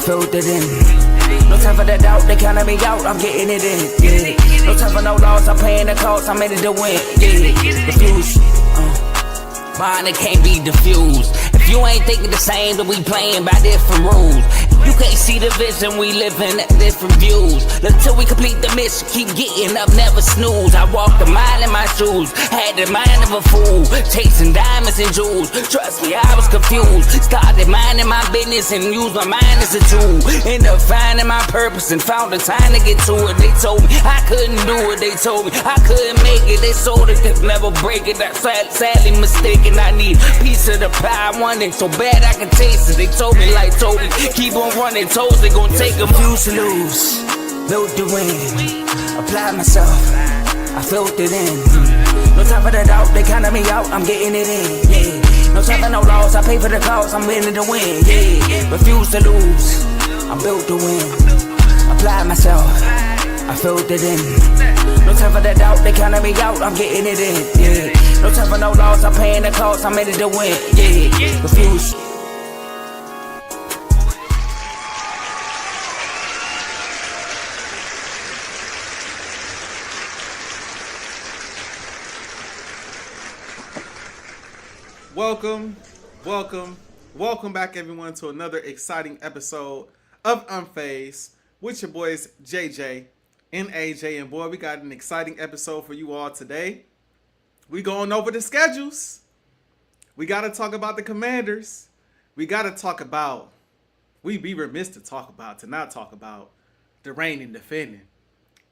filled it in. No time for the doubt, they counted me out, I'm getting it in. Yeah. No time for no loss, I'm paying the cost, I'm in it to win. Yeah. The fuse, mine it can't be diffused. If you ain't thinking the same, then we playing by different rules. You can't see the vision, we living at different views. Until we complete the mission, keep getting up, never snooze. I walked a mile in my shoes, had the mind of a fool, chasing diamonds and jewels. Trust me, I was confused. Started minding my business and used my mind as a tool. Ended up finding my purpose and found the time to get to it. They told me I couldn't do it, they told me I couldn't make it. They sold it, could never break it. That's sadly mistaken. I need a piece of the pie, I want it so bad I can taste it. They told me like told me, keep on running toes, they gon' take them. Fuse to lose, built to win. Apply myself, I filled it in. No time for the doubt, they counted me out, I'm getting it in. Yeah. No time for no loss, I pay for the cost, I'm winning to win. Yeah. Refuse to lose, I'm built to win. Apply myself, I filled it in. No time for the doubt, they counted me out, I'm getting it in. Yeah. No time for no loss, I'm paying the cost, I'm in it to win. Yeah. Refuse. Welcome back, everyone, to another exciting episode of Unfazed with your boys JJ and AJ. And boy, we got an exciting episode for you all today. We going over the schedules. We got to talk about the Commanders. We got to talk about, we'd be remiss to not talk about the reigning, defending,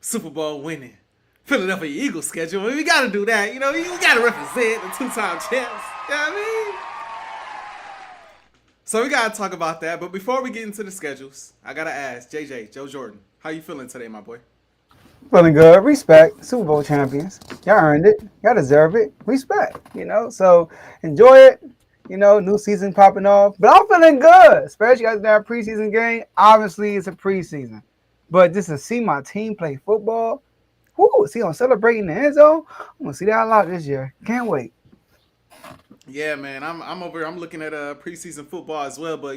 Super Bowl winning Philadelphia Eagles schedule. We got to do that. You know, you got to represent the two-time champs. You know what I mean? So we got to talk about that. But before we get into the schedules, I got to ask, JJ, Joe Jordan, how you feeling today, my boy? Feeling good. Respect. Super Bowl champions. Y'all earned it. Y'all deserve it. Respect. So enjoy it. New season popping off. But I'm feeling good. Especially after that preseason game. Obviously, it's a preseason. But just to see my team play football, see them celebrating the end zone, I'm going to see that a lot this year. Can't wait. Yeah, man, I'm over here. I'm looking at preseason football as well, but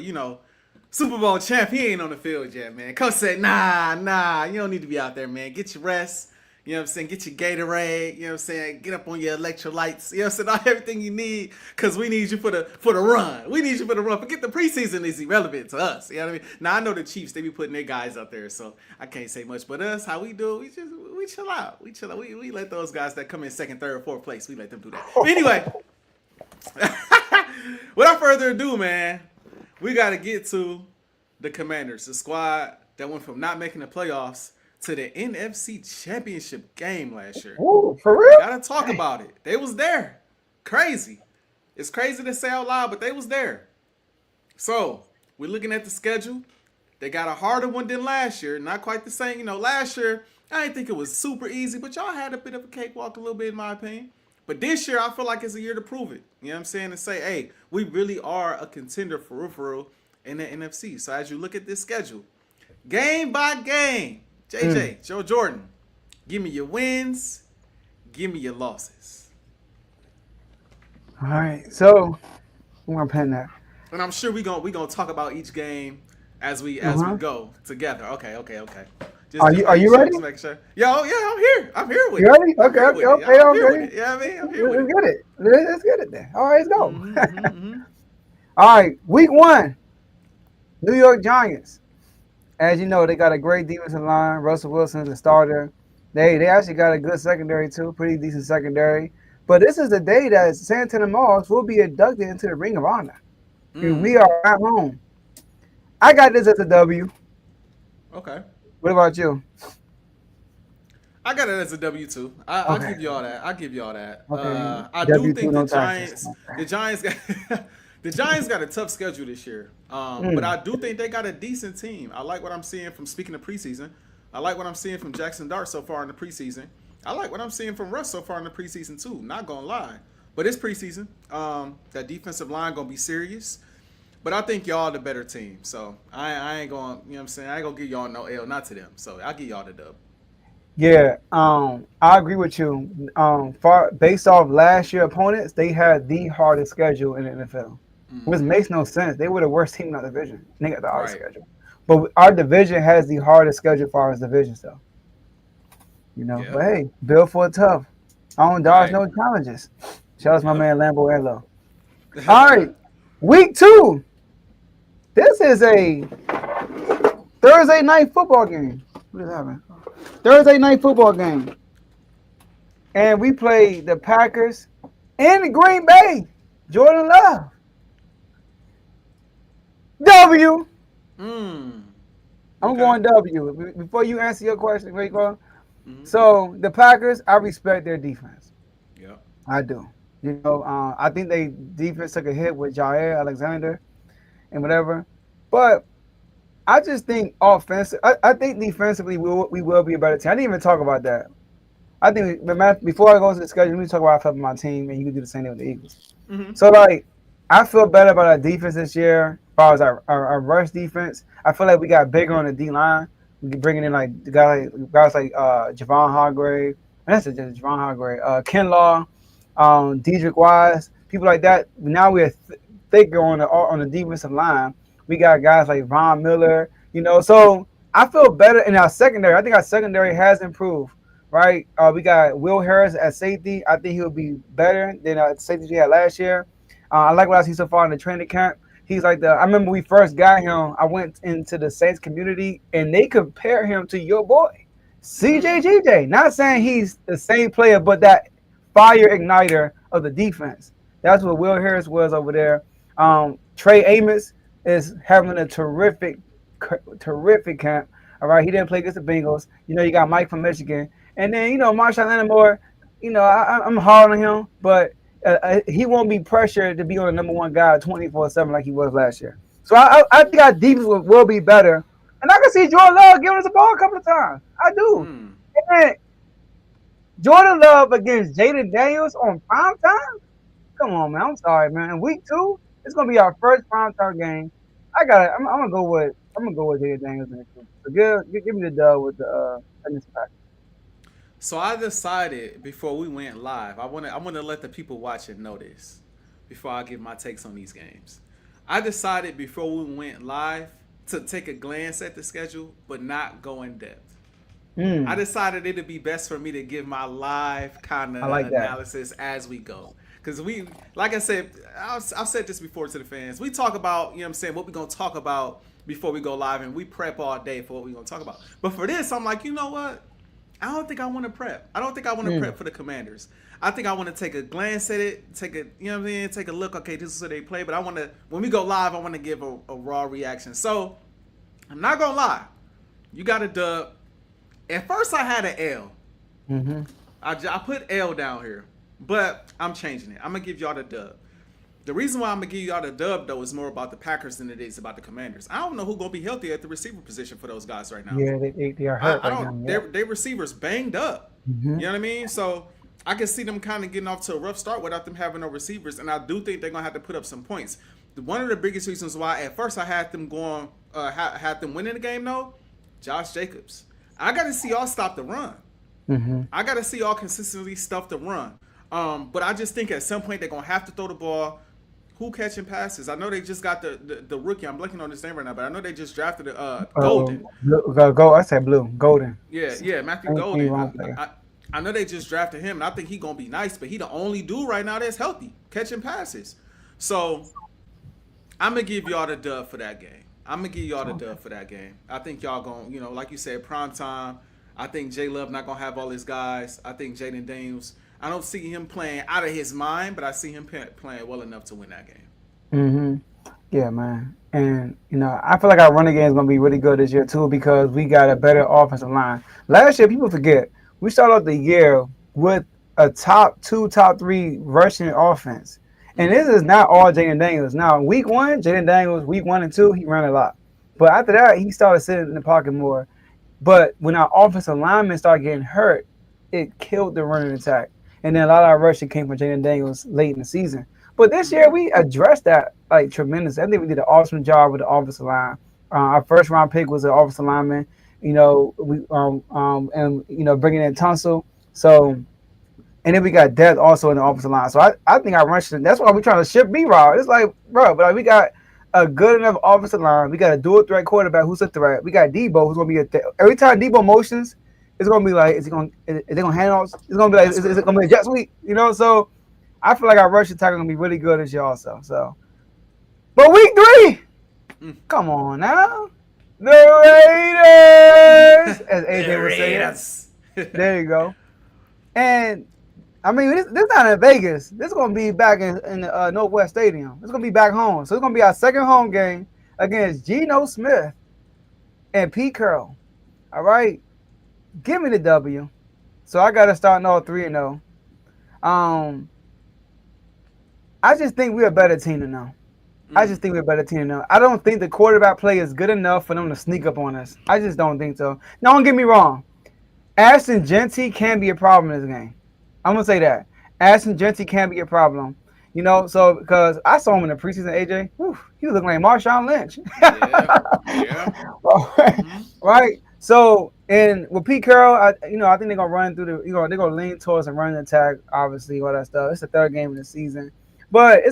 Super Bowl champ, he ain't on the field yet, man. Coach said, nah, you don't need to be out there, man. Get your rest. You know what I'm saying? Get your Gatorade. You know what I'm saying? Get up on your electrolytes. You know what I'm saying? Everything you need, because we need you for the run. We need you for the run. Forget the preseason is irrelevant to us. You know what I mean? Now, I know the Chiefs, they be putting their guys out there, so I can't say much. But us, how we do, we chill out. We chill out. We let those guys that come in second, third, fourth place, we let them do that. But anyway, without further ado, man, we got to get to the Commanders, the squad that went from not making the playoffs to the NFC Championship game last year. Ooh, for real? Got to talk about it. They was there. Crazy. It's crazy to say out loud, but they was there. So, we're looking at the schedule. They got a harder one than last year. Not quite the same. Last year, I didn't think it was super easy, but y'all had a bit of a cakewalk a little bit, in my opinion. But this year, I feel like it's a year to prove it. You know what I'm saying? To say, hey, we really are a contender for real in the NFC. So as you look at this schedule, game by game, JJ, Joe Jordan, give me your wins, give me your losses. All right, so I'm gonna pen that. And I'm sure we gonna talk about each game as we go together. Okay. Are you ready? Make sure. Yeah, I'm here with you. You ready? Okay. I'm ready. Yeah, I'm here with it. Let's get it. Let's get it then. All right, let's go. All right, week 1, New York Giants. As you know, they got a great defensive line. Russell Wilson, the starter. They actually got a good secondary too, pretty decent secondary. But this is the day that Santana Moss will be inducted into the Ring of Honor. We are at home. I got this as a W. Okay. What about you? I got it as a W too. I'll give you all that. Okay. I W2, do think no the Giants got a tough schedule this year. But I do think they got a decent team. I like what I'm seeing from, speaking of preseason, I like what I'm seeing from Jackson Dart so far in the preseason. I like what I'm seeing from Russ so far in the preseason too. Not gonna lie. But it's preseason. That defensive line gonna be serious. But I think y'all the better team. So I ain't going, you know what I'm saying? I ain't going to give y'all no L, not to them. So I'll give y'all the dub. Yeah, I agree with you. Based off last year opponents, they had the hardest schedule in the NFL, which makes no sense. They were the worst team in the division. They got the hardest schedule. But our division has the hardest schedule for our division, so Yeah. But hey, build for it tough. I don't dodge Right. no challenges. Shout out to my Yep. man Lambo Anlo. All right, week 2. This is a Thursday night football game. What is happening? Thursday night football game, and we play the Packers in the Green Bay. Jordan Love. W. Mm. I'm Okay. going W. Before you answer your question, Rico. Mm-hmm. So the Packers, I respect their defense. Yep. I do. I think they defense took a hit with Jair Alexander and whatever, but I just think offensive. I think defensively we will be a better team. I didn't even talk about that. I think before I go to the schedule, let me talk about how I felt about my team, and you can do the same thing with the Eagles. Mm-hmm. So I feel better about our defense this year. As far as our rush defense, I feel like we got bigger on the D line. We can bringing in like the guys like Javon Hargrave. That's just Javon Hargrave, Kinlaw, Dedrick Wise, people like that. Now we're thicker on the defensive line. We got guys like Von Miller. So I feel better in our secondary. I think our secondary has improved. Right, we got Will Harris at safety. I think he'll be better than safety we had last year. I like what I see so far in the training camp. He's like I remember we first got him. I went into the Saints community and they compare him to your boy, CJGJ. Not saying he's the same player, but that fire igniter of the defense. That's what Will Harris was over there. Trey Amos is having a terrific camp. All right, he didn't play against the Bengals. You got Mike from Michigan. And then, Marshawn Lattimore, I'm hard on him, but he won't be pressured to be on the number one guy 24/7 like he was last year. So I think our defense will be better. And I can see Jordan Love giving us the ball a couple of times. I do. Mm. And Jordan Love against Jaden Daniels on prime time? Come on, man. I'm sorry, man. In week 2, it's gonna be our first prime time game. I'm gonna go with Jaden Daniels next week. So give me the dub with the So I decided before we went live, I want to let the people watching know this before I give my takes on these games. I decided before we went live to take a glance at the schedule, but not go in depth. I decided it'd be best for me to give my live kind of analysis as we go. Because like I said, I've said this before to the fans. We talk about, what I'm saying, what we're going to talk about before we go live, and we prep all day for what we're going to talk about. But for this, I'm like, you know what? I don't think I want to prep. I don't think I want to prep for the Commanders. I think I want to take a glance at it, take a look. Okay, this is what they play. But when we go live, I want to give a raw reaction. So I'm not gonna lie, you got a dub. At first, I had an L. Mm-hmm. I put L down here, but I'm changing it. I'm gonna give y'all the dub. The reason why I'm gonna give y'all the dub though is more about the Packers than it is about the Commanders. I don't know who's gonna be healthy at the receiver position for those guys right now. Yeah, they are hurt right now. Yeah. Their receivers banged up. Mm-hmm. You know what I mean? So I can see them kind of getting off to a rough start without them having no receivers, and I do think they're gonna have to put up some points. One of the biggest reasons why at first I had them had them winning the game though, Josh Jacobs. I got to see y'all stop the run. Mm-hmm. I got to see y'all consistently stuff the run. But I just think at some point they're gonna have to throw the ball. Who catching passes? I know they just got the rookie. I'm blanking on his name right now, but I know they just drafted Golden. I said Blue. Golden. Yeah, Matthew Golden. I know they just drafted him, and I think he's gonna be nice, but he the only dude right now that's healthy catching passes. So I'm gonna give y'all the dub for that game. I think y'all gonna, like you said, prime time. I think J Love not gonna have all his guys. I think Jaden Daniels. I don't see him playing out of his mind, but I see him playing well enough to win that game. Mm-hmm. Yeah, man. And, I feel like our running game is going to be really good this year, too, because we got a better offensive line. Last year, people forget, we started off the year with a top 3 rushing offense. And this is not all Jaden Daniels. Now, week 1, Jaden Daniels, week 1 and 2, he ran a lot. But after that, he started sitting in the pocket more. But when our offensive linemen started getting hurt, it killed the running attack. And then a lot of our rushing came from Jaden Daniels late in the season. But this year, we addressed that tremendously. I think we did an awesome job with the offensive line. Our first round pick was an offensive lineman. We bringing in Tunsil. So, and then we got depth also in the offensive line. So I think our rushing. That's why we're trying to ship B-Rod. It's like, bro, but we got a good enough offensive line. We got a dual threat quarterback who's a threat. We got Debo who's gonna be a threat. Every time Debo motions, it's gonna be like, is they gonna hand off? It's gonna be like, is it gonna be a jet sweep? You know, so I feel like our rush attack is gonna be really good this year also. So, but week 3, come on now, the Raiders, as AJ would say. There you go. And I mean, this not in Vegas. This is gonna be back in the Northwest Stadium. It's gonna be back home. So it's gonna be our second home game against Geno Smith and Pete Carroll. All right, give me the W. So I gotta start all 3-0. I just think we're a better team than them. I just think we're a better team than them. I don't think the quarterback play is good enough for them to sneak up on us. I just don't think so. Now, don't get me wrong. Ashton Genty can be a problem in this game. I'm going to say that. Ashton Genty can be a problem. You know, so because I saw him in the preseason, AJ. Whew, he was looking like Marshawn Lynch. Right? So, and with Pete Carroll, I think they're going to run through they're going to lean towards a running attack, obviously, all that stuff. It's the third game of the season. But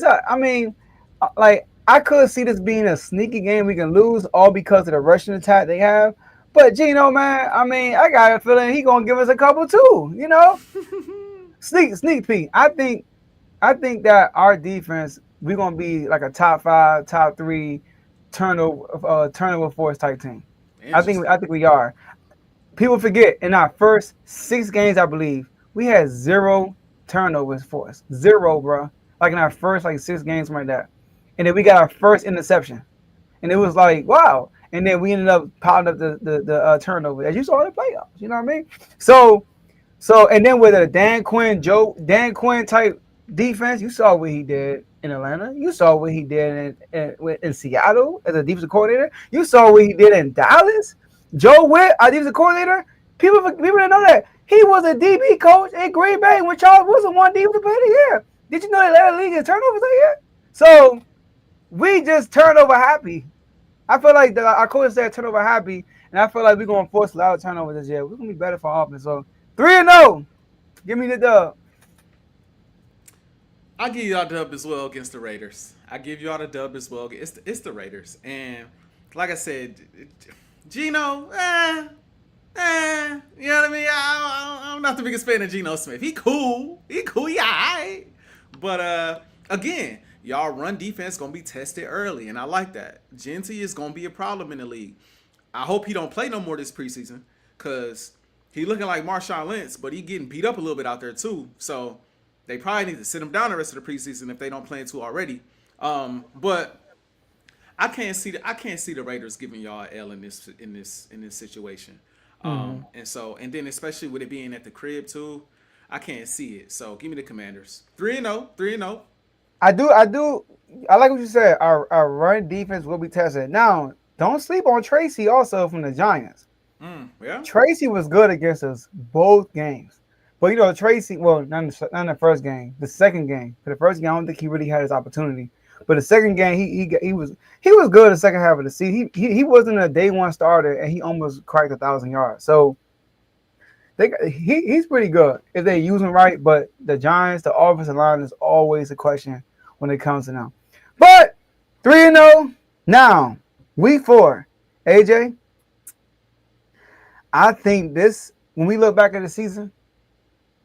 I could see this being a sneaky game we can lose all because of the rushing attack they have. But Geno, man, I got a feeling he's gonna give us a couple too. You know, sneak peek. I think that our defense, we're gonna be like a top 5, top 3 turnover force type team. I think we are. People forget in our first 6 games, I believe we had 0 turnovers for us. 0, bro. Like in our first 6 games, something like that. And then we got our first interception. And it was like, wow. And then we ended up piling up the turnover, as you saw in the playoffs. You know what I mean? So and then with a Dan Quinn type defense, you saw what he did in Atlanta. You saw what he did in Seattle as a defensive coordinator. You saw what he did in Dallas. Joe Witt, our defensive coordinator. People didn't know that. He was a DB coach in Green Bay when Charles Wilson won defensive player of the year. Did you know they led the league in turnovers that year? So we just turnover happy. I feel like our coach said turnover happy, and I feel like we're going to force a lot of turnovers this year. We're going to be better for offense. So 3-0. Give me the dub. I'll give y'all a dub as well against the Raiders. I give y'all a dub as well. It's the Raiders. And like I said, Geno, you know what I mean? I'm not the biggest fan of Geno Smith. He cool, yeah, all right. But again, y'all run defense gonna be tested early, and I like that. Genty is gonna be a problem in the league. I hope he don't play no more this preseason, cause he looking like Marshawn Lynch, but he getting beat up a little bit out there too. So they probably need to sit him down the rest of the preseason if they don't play into already. But I can't see the Raiders giving y'all an L in this situation. And then especially with it being at the crib too, I can't see it. So give me the Commanders. 3-0. I do. I like what you said. Our run defense will be tested. Now, don't sleep on Tracy also from the Giants. Yeah. Tracy was good against us both games. But, Tracy, well, not in the first game. The second game. For the first game, I don't think he really had his opportunity. But the second game, he was good the second half of the season. He wasn't a day one starter, and he almost cracked 1,000 yards. So he's pretty good if they use him right. But the Giants, the offensive line is always a question when it comes to them. But 3-0 now, week 4. AJ, I think this, when we look back at the season,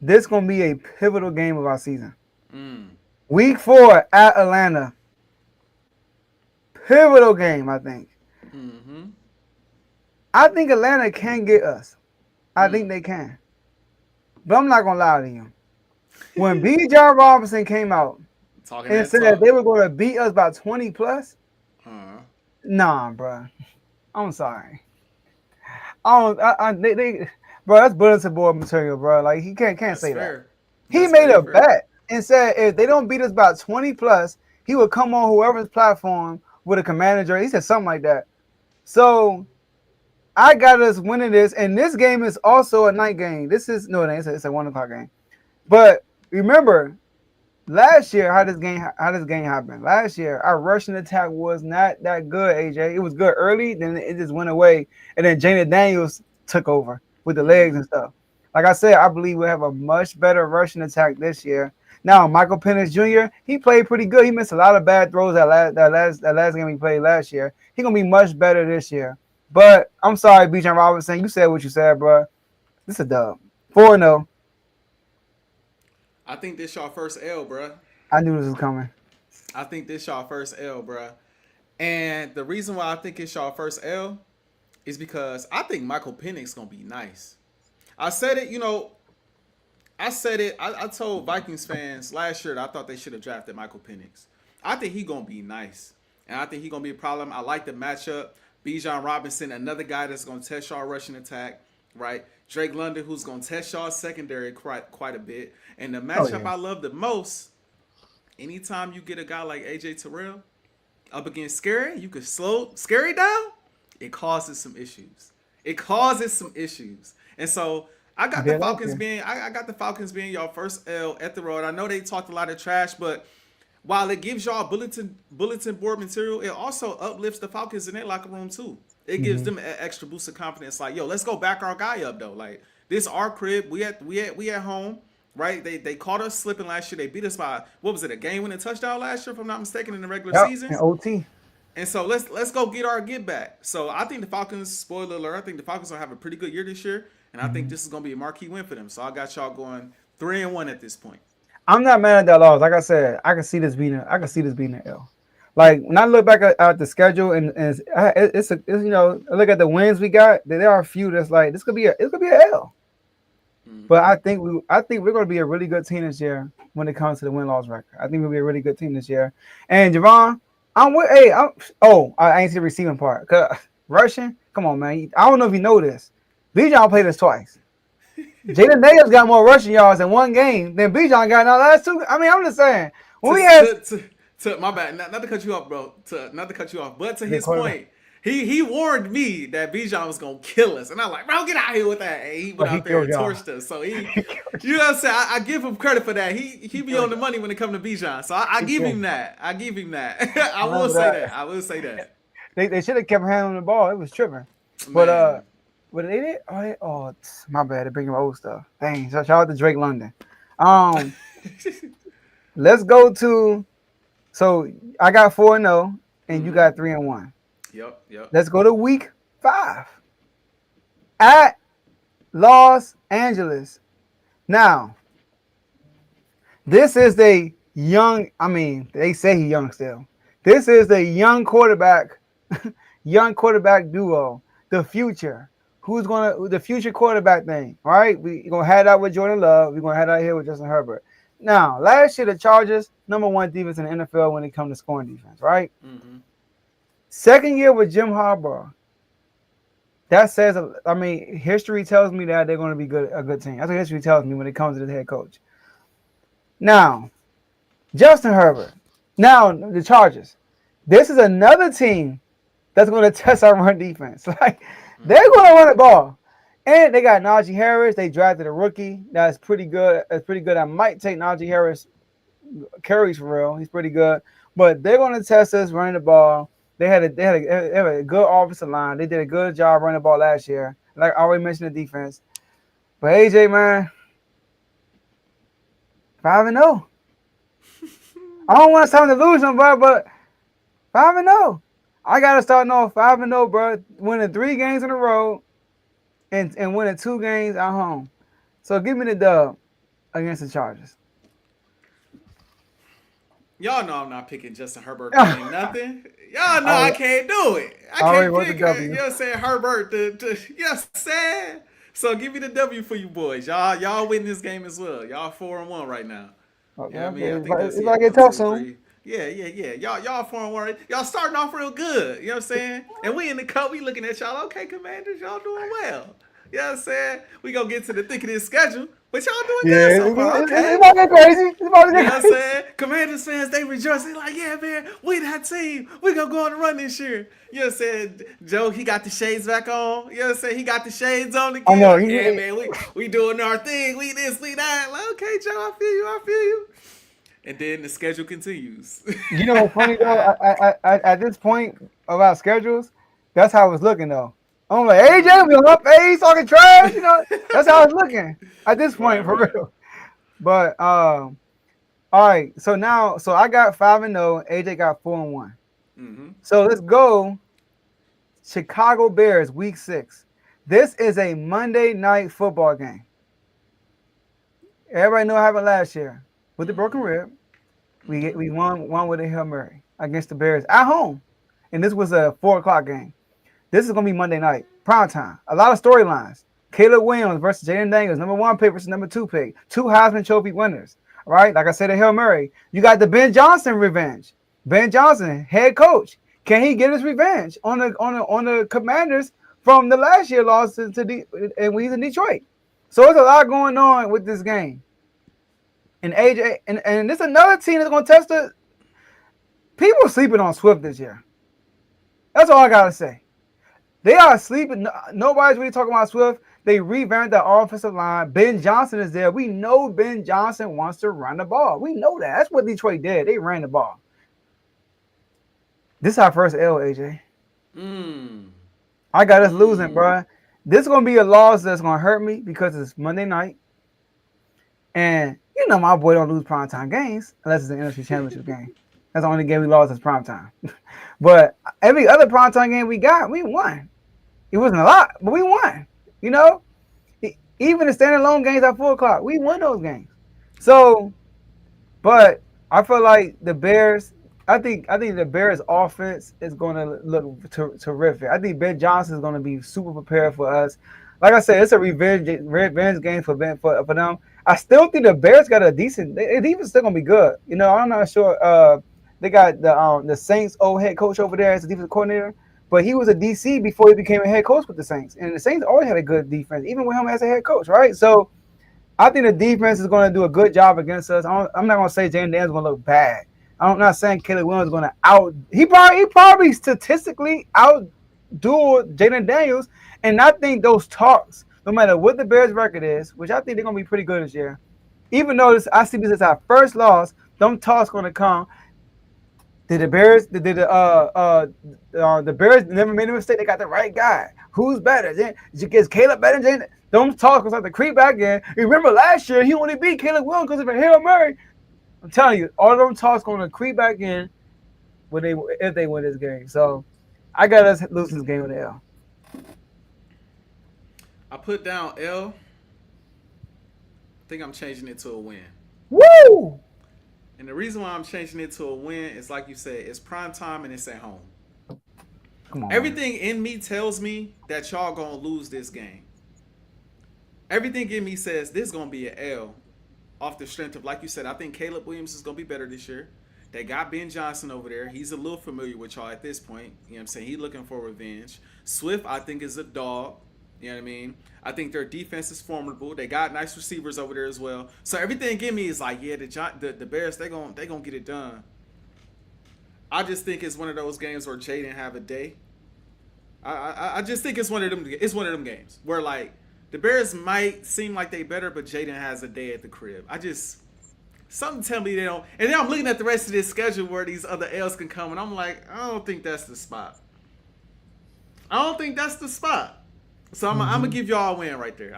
this is going to be a pivotal game of our season. Week 4 at Atlanta. Pivotal game, I think. I think Atlanta can get us. I think they can. But I'm not going to lie to you. When B. John Robinson came out and said that they were going to beat us by 20 plus, nah, bro. I'm sorry. Bro, that's bulletin board material, bro. Like, he can't say that. He made a bet and said if they don't beat us by 20 plus, he would come on whoever's platform with a commander jersey. He said something like that. So I got us winning this, and this game is also a night game. It's a 1 o'clock game. But remember, last year how this game happened. Last year our rushing attack was not that good, AJ. It was good early, then it just went away, and then Jaden Daniels took over with the legs and stuff. Like I said, I believe we'll have a much better rushing attack this year. Now, Michael Penix Jr., he played pretty good. He missed a lot of bad throws that last game he played last year. He gonna be much better this year. But I'm sorry, Bijan Robinson. You said what you said, bro. This is a dub. 4-0. I think this y'all first L, bruh. I knew this was coming. I think this y'all first L, bruh. And the reason why I think it's y'all first L is because I think Michael Penix gonna be nice. I said it, I told Vikings fans last year that I thought they should have drafted Michael Penix. I think he gonna be nice, and I think he gonna be a problem. I like the matchup. Bijan Robinson, another guy that's gonna test y'all rushing attack, right? Drake London, who's gonna test y'all secondary quite a bit. And the matchup I love the most, anytime you get a guy like AJ Terrell up against Scary, you could slow Scary down. It causes some issues. And so I got the Falcons being I got the Falcons being y'all first L at the road. I know they talked a lot of trash, but while it gives y'all bulletin board material, it also uplifts the Falcons in their locker room too. It gives them an extra boost of confidence. Like, yo, let's go back our guy up though. Like, this our crib. We at home, right? They caught us slipping last year. They beat us by, what was it, a game-winning touchdown last year, if I'm not mistaken, in the regular season. In OT. And so let's go get our get back. So I think the Falcons, spoiler alert, I think the Falcons will have a pretty good year this year, and I think this is gonna be a marquee win for them. So I got y'all going 3-1 at this point. I'm not mad at that loss. Like I said, I can see this being an L. Like when I look back at the schedule and it's I look at the wins we got. There are a few that's like this could be an L. But I think we're going to be a really good team this year when it comes to the win-loss record. I think we'll be a really good team this year. And Javon, I ain't see the receiving part. Rushing, come on, man. I don't know if you know this. Bijan played us twice. Jaden Daniels got more rushing yards in one game than Bijan got in our last two. I mean, I'm just saying. My bad, not to cut you off, bro. Not to cut you off, but to his point, he warned me that Bijan was gonna kill us, and I'm like, bro, get out of here with that. And he went out there and torched us. So you know what I'm saying? I give him credit for that. He be on the money when it comes to Bijan. So I give him that. I will say that. They should have kept handling the ball. It was tripping. But what they did? Oh, my bad. They bring him old stuff. Dang. So shout out to Drake London. Let's go to. So I got 4-0, and you got 3-1. Yep. Let's go to week 5 at Los Angeles. Now, this is the young. I mean, they say he's young still. This is the young quarterback duo, the future. The future quarterback thing, right? We're going to have that with Jordan Love. We're going to have that here with Justin Herbert. Now, last year, the Chargers, #1 defense in the NFL when it comes to scoring defense, right? Mm-hmm. Second year with Jim Harbaugh. That says, history tells me that they're going to be a good team. That's what history tells me when it comes to the head coach. Now, Justin Herbert. Now, the Chargers. This is another team that's going to test our run defense. Like, they're going to run the ball. And they got Najee Harris. They drafted a rookie. That's pretty good. I might take Najee Harris carries for real. He's pretty good. But they're going to test us running the ball. They had a good offensive line. They did a good job running the ball last year. Like I already mentioned, the defense. But AJ, man, 5-0. I don't want to sound delusional, but 5-0. I got to start off 5-0, bro. Winning 3 games in a row. And winning 2 games at home. So give me the dub against the Chargers. Y'all know I'm not picking Justin Herbert to win nothing. Y'all know I can't do it. I can't pick, you know what I'm saying, Herbert you know what I'm saying? So give me the W for you boys. Y'all win this game as well. Y'all 4-1 right now. Okay, I think that's if I get tough soon. Yeah. Y'all 4-1. Y'all starting off real good. You know what I'm saying? And we in the cup, we looking at y'all. Okay, Commanders, y'all doing well. You know what I'm saying? We gonna get to the thick of this schedule. But y'all doing good so far. Okay. It's about to get crazy. You know what I'm saying? Commanders fans, they rejoice. They like, yeah, man, we that team. We gonna go on the run this year. You know what I'm saying? Joe, he got the shades back on. You know what I'm saying? He got the shades on again. I know. Yeah, man, we doing our thing. We this, we that. Like, okay, Joe, I feel you. And then the schedule continues. You know what's funny, though? At this point of our schedules, that's how it's looking, though. I'm like, AJ, we on up, he's talking trash. You know, that's how it's looking at this point, for real. But All right. So I got 5-0. AJ got 4-1. Mm-hmm. So let's go. Chicago Bears, Week 6. This is a Monday night football game. Everybody know what happened last year with the broken rib. We won with a Hail Mary against the Bears at home, and this was a 4 o'clock game. This is gonna be Monday night prime time. A lot of storylines. Caleb Williams versus Jaden Daniels, number 1 pick versus number 2 pick. 2 Heisman Trophy winners. All right, like I said, a Hail Mary. You got the Ben Johnson revenge. Ben Johnson, head coach. Can he get his revenge on the Commanders from the last year loss and when he's in Detroit? So there's a lot going on with this game. And AJ and this is another team that's gonna test the people sleeping on Swift this year. That's all I gotta say. They are sleeping. Nobody's really talking about Swift. They revamped the offensive line. Ben Johnson is there. We know Ben Johnson wants to run the ball. We know that. That's what Detroit did. They ran the ball. This is our first L, AJ. I got us losing, bro. This is gonna be a loss that's gonna hurt me because it's Monday night, and you know my boy don't lose primetime games unless it's an NFC Championship game. That's the only game we lost is primetime. But every other primetime game we got, we won. It wasn't a lot, but we won. You know, even the standalone games at 4 o'clock, we won those games. So, but I feel like the Bears. I think the Bears' offense is going to look terrific. I think Ben Johnson is going to be super prepared for us. Like I said, it's a revenge game for them. I still think the Bears got a decent. Their defense still going to be good. You know, I'm not sure. They got the Saints' old head coach over there as a defensive coordinator, but he was a DC before he became a head coach with the Saints, and the Saints always had a good defense, even with him as a head coach, right? So I think the defense is going to do a good job against us. I'm not going to say Jaden Daniels is going to look bad. I'm not saying Caleb Williams is going to he probably statistically outdo Jaden Daniels, and I think those talks, no matter what the Bears' record is, which I think they're going to be pretty good this year, even though I see this as our first loss, them talks going to come. Did the Bears? The Bears never made a mistake? They got the right guy. Who's better? Is Caleb better than Jaden? Them talks going to creep back in. Remember last year he only beat Caleb Williams because of a Hail Mary. I'm telling you, all of them talks going to creep back in if they win this game. So I got us losing this game with an L. I put down L. I think I'm changing it to a win. Woo! And the reason why I'm changing it to a win is, like you said, it's prime time and it's at home. Come on. Everything in me tells me that y'all gonna lose this game. Everything in me says this is gonna be an L. Off the strength of, like you said, I think Caleb Williams is going to be better this year. They got Ben Johnson over there. He's a little familiar with y'all at this point. You know what I'm saying? He's looking for revenge. Swift, I think, is a dog. You know what I mean? I think their defense is formidable. They got nice receivers over there as well. So everything in me is like, yeah, the Bears, they gonna get it done. I just think it's one of those games where Jaden have a day. I just think it's one of them. It's one of them games where, like, the Bears might seem like they better, but Jaden has a day at the crib. Something tell me they don't. And then I'm looking at the rest of this schedule where these other L's can come, and I'm like, I don't think that's the spot. So I'm going to give y'all a win right there.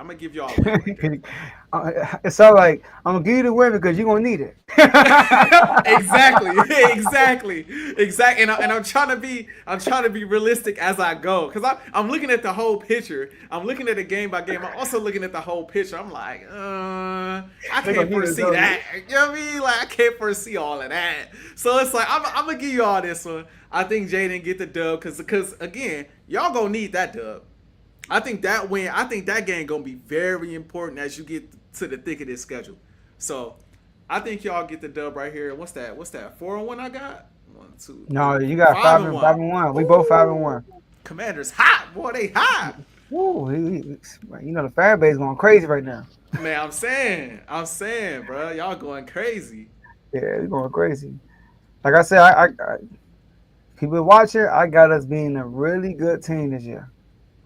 It sounds like I'm going to give you the win because you're going to need it. Exactly. And I'm trying to be realistic as I go, because I'm looking at the whole picture. I'm looking at it game by game. I'm also looking at the whole picture. I'm like, I can't foresee that. You know what I mean? Like, I can't foresee all of that. So it's like, I'm going to give you all this one. I think Jaden get the dub because again, y'all going to need that dub. I think that game going to be very important as you get to the thick of this schedule. So I think y'all get the dub right here. What's that? 4-1 I got? 1, 2. No, you got 5-1. We both 5-1. Commanders hot, boy. They hot. Woo, you know the fan base going crazy right now. Man, I'm saying, bro, y'all going crazy. Yeah, they're going crazy. Like I said, I people watching, I got us being a really good team this year.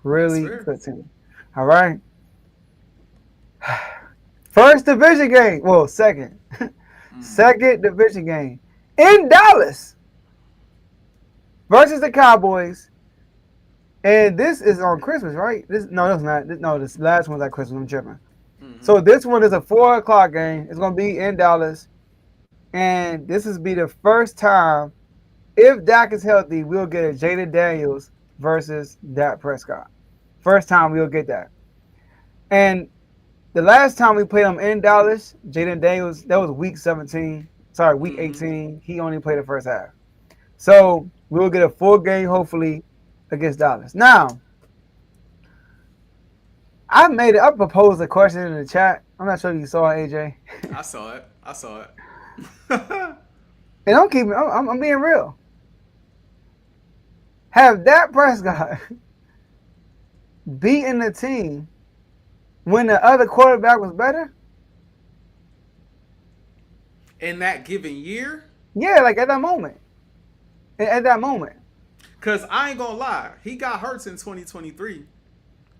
Really good team. All right. First division game. Well, second. Second division game in Dallas versus the Cowboys. And this is on Christmas, right? No, that's not. No, this last one's at Christmas. I'm tripping. So this one is a 4 o'clock game. It's going to be in Dallas. And this will be the first time, if Dak is healthy, we'll get a Jaden Daniels versus Dak Prescott. First time we'll get that. And the last time we played him in Dallas, Jaden Daniels, that was week 17. Sorry, week 18. He only played the first half. So we'll get a full game, hopefully, against Dallas. Now, I proposed a question in the chat. I'm not sure if you saw it, AJ. I saw it. And I'm being real. Have Dak Prescott beaten the team when the other quarterback was better? In that given year? Yeah, like at that moment. At that moment. Because I ain't going to lie. He got Hurts in 2023.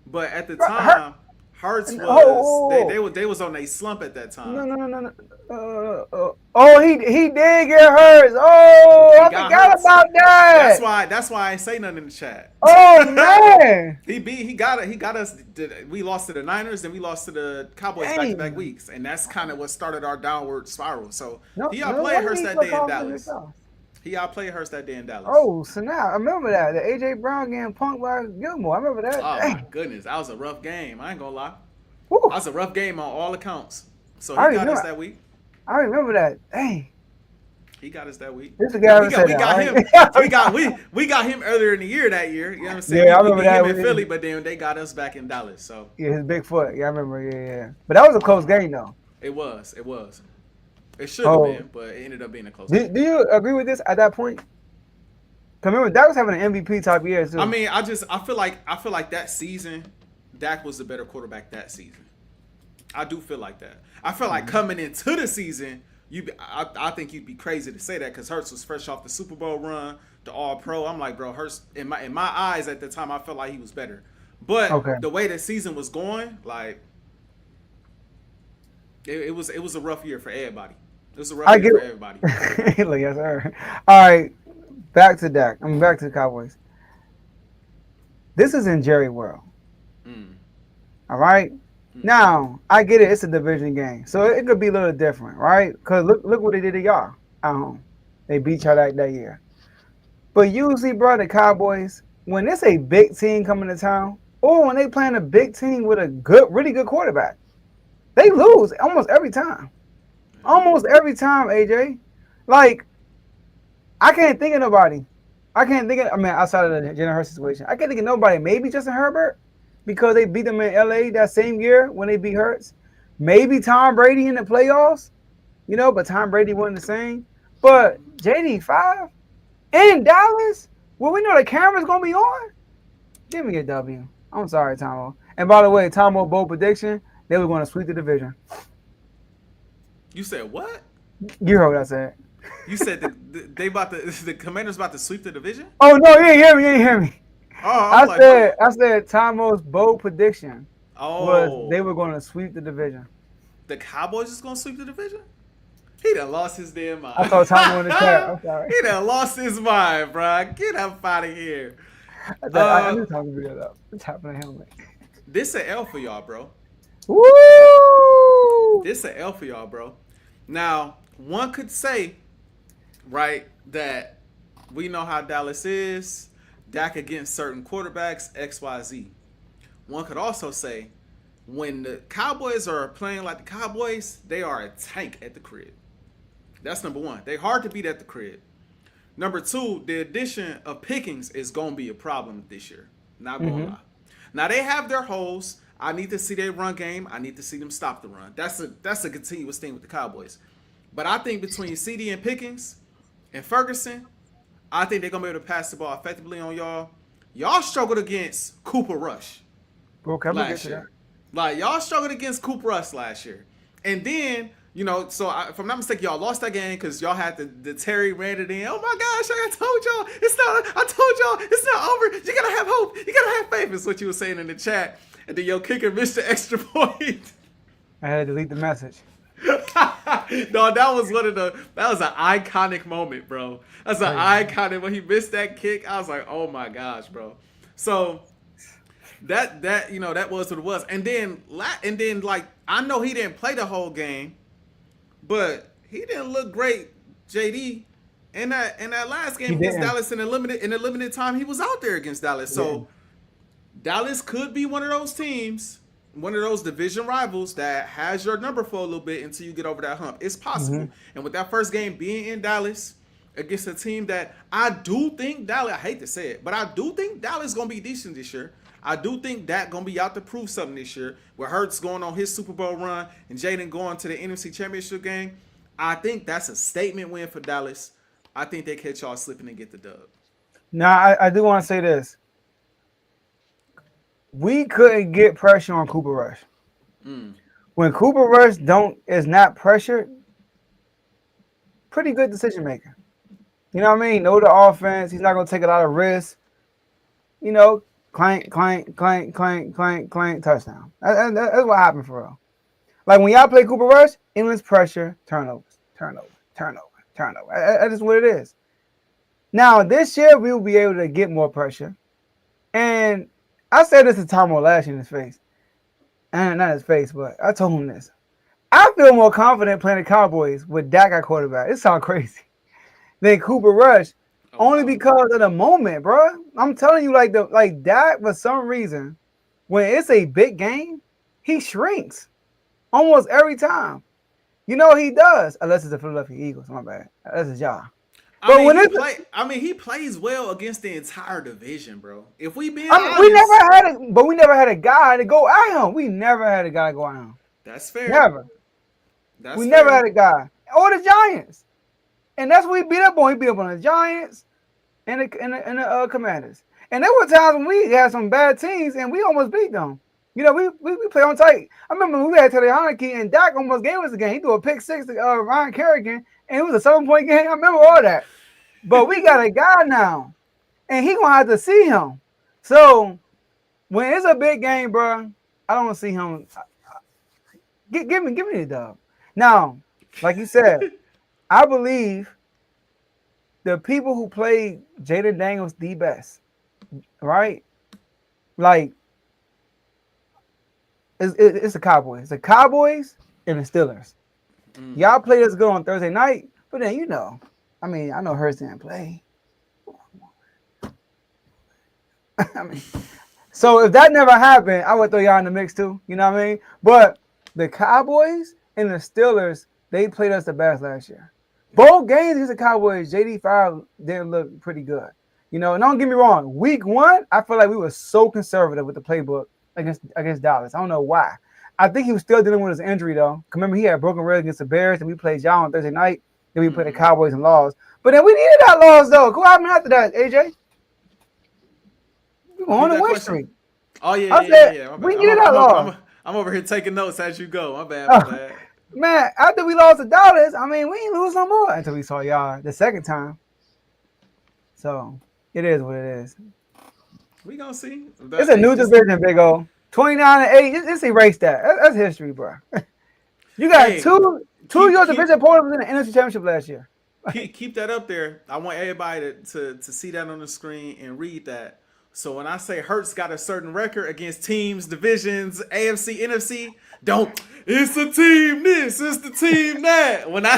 But at the time, Hurts was they was on a slump at that time. No. He did get Hurts. Oh, I forgot about that. That's why I ain't say nothing in the chat. Oh man. he got us. We lost to the Niners, then we lost to the Cowboys back-to-back weeks, and that's kind of what started our downward spiral. So he outplayed Hurts that day in Dallas. He outplayed Hurts that day in Dallas. Oh, so now I remember that. The AJ Brown getting punked by Gilmore. I remember that. Oh my goodness, that was a rough game. I ain't gonna lie. Woo. That was a rough game on all accounts. So he got us that week. I remember that. Dang. He got us that week. This is guy we got him earlier in the year that year. You know what I'm saying? Yeah, I remember that. In Philly, but then they got us back in Dallas. So yeah, his big foot. Yeah, I remember. Yeah. But that was a close game though. It was. It should have been, but it ended up being a close game. Do you agree with this at that point? Cause remember, Dak was having an MVP type year too. I mean, I feel like that season, Dak was the better quarterback that season. I do feel like that. I feel like coming into the season, I think you'd be crazy to say that because Hurts was fresh off the Super Bowl run, the All Pro. I'm like, bro, Hurts in my eyes at the time, I felt like he was better. But the way the season was going, like, it was a rough year for everybody. It was a rough year for everybody. Look, yes, sir. All right. Back to Dak. Back to the Cowboys. This is in Jerry World. All right? Now, I get it. It's a division game. So it could be a little different, right? Because look what they did to y'all at home. They beat y'all that year. But usually, bro, the Cowboys, when it's a big team coming to town, or when they playing a big team with a really good quarterback, they lose almost every time. Almost every time, AJ. Like, I can't think of nobody. Outside of the Jalen Hurts situation, I can't think of nobody. Maybe Justin Herbert, because they beat them in LA that same year when they beat Hurts. Maybe Tom Brady in the playoffs, but Tom Brady wasn't the same. But JD5 in Dallas, where we know the camera's going to be on, give me a W. I'm sorry, Tomo. And by the way, Tomo bold prediction, they were going to sweep the division. You said what? You heard what I said. You said the Commanders about to sweep the division? Oh no, you didn't hear me. Oh, I said Tomo's bold prediction was they were going to sweep the division. The Cowboys is going to sweep the division? He done lost his damn mind. I saw Tomo in the chat. I'm sorry. He done lost his mind, bro. Get up out of here. I knew Tomo would that up. The top of the helmet. This an L for y'all, bro. Woo! This an L for y'all, bro. Now, one could say, right, that we know how Dallas is. Dak against certain quarterbacks, XYZ. One could also say, when the Cowboys are playing like the Cowboys, they are a tank at the crib. That's number one. They're hard to beat at the crib. Number two, the addition of Pickens is going to be a problem this year. Not going to lie. Now, they have their holes. I need to see their run game. I need to see them stop the run. That's a continuous thing with the Cowboys. But I think between CD and Pickens and Ferguson, I think they're going to be able to pass the ball effectively on y'all. Y'all struggled against Cooper Rush last year. Like, y'all struggled against Cooper Rush last year. And then, if I'm not mistaken, y'all lost that game because y'all had the Terry ran it in. Oh, my gosh, I told y'all. It's not over. You got to have hope. You got to have faith is what you were saying in the chat. And then your kicker missed the extra point. I had to delete the message. No, that was an iconic moment, bro. That's an iconic when he missed that kick. I was like, oh my gosh, bro. So that was what it was. And then like I know he didn't play the whole game, but he didn't look great, JD. In that last He game against didn't. Dallas in the limited time he was out there against Dallas. He So didn't. Dallas could be one of those teams, one of those division rivals that has your number for a little bit until you get over that hump. It's possible. Mm-hmm. And with that first game being in Dallas against a team that I do think Dallas, I hate to say it, but I do think Dallas gonna be decent this year. I do think Dak gonna be out to prove something this year. With Hurts going on his Super Bowl run and Jaden going to the NFC Championship game, I think that's a statement win for Dallas. I think they catch y'all slipping and get the dub. Now, I do want to say this. We couldn't get pressure on Cooper Rush. When Cooper Rush is not pressured, pretty good decision maker. You know what I mean? Know the offense. He's not gonna take a lot of risks. You know, clank, touchdown. That's what happened for real. Like when y'all play Cooper Rush, endless pressure, turnovers. That is what it is. Now this year we will be able to get more pressure, and I said this to Tom last year in his face, and not his face, but I told him this. I feel more confident playing the Cowboys with Dak at quarterback. It sounds crazy. Than Cooper Rush, only because of the moment, bro. I'm telling you, like Dak for some reason, when it's a big game, he shrinks almost every time. You know he does, unless it's the Philadelphia Eagles. My bad. That's his job. He plays well against the entire division, bro. If we being honest, we never had a guy to go at him. We never had a guy to go at him. That's fair. Never. Never had a guy or the Giants, and that's what we beat up on. We beat up on the Giants and the Commanders. And there were times when we had some bad teams and we almost beat them. You know, we play on tight. I remember we had Taylor Heineke and Dak almost gave us the game. He threw a pick six to Ryan Kerrigan, and it was a 7-point game. I remember all that. But we got a guy now, and he gonna have to see him. So when it's a big game, bro, I don't see him. Give me the dub. Now, like you said, I believe the people who played Jaden Daniels the best, right? Like, it's the Cowboys. The Cowboys and the Steelers. Y'all played us good on Thursday night, but then, you know, I mean, I know Hurts didn't play. I mean, so if that never happened, I would throw y'all in the mix too. You know what I mean? But the Cowboys and the Steelers, they played us the best last year. Both games against the Cowboys, JD5 didn't look pretty good. You know, and don't get me wrong. Week 1, I feel like we were so conservative with the playbook against Dallas. I don't know why. I think he was still dealing with his injury though. Remember, he had broken ribs against the Bears, and we played y'all on Thursday night. Then we played the Cowboys and lost. But then we needed that loss though. What happened after that, AJ? We were on a win streak. Oh yeah. We needed that loss. I'm over here taking notes as you go. My bad. Man, after we lost to Dallas, I mean, we ain't lose no more until we saw y'all the second time. So it is what it is. We gonna see. It's a new division, Big O. 29-8. Just erase that. That's history, bro. You got two of your division opponents in the NFC Championship last year. Keep that up there. I want everybody to see that on the screen and read that. So when I say Hurts got a certain record against teams, divisions, AFC, NFC, it's the team this, it's the team that. When I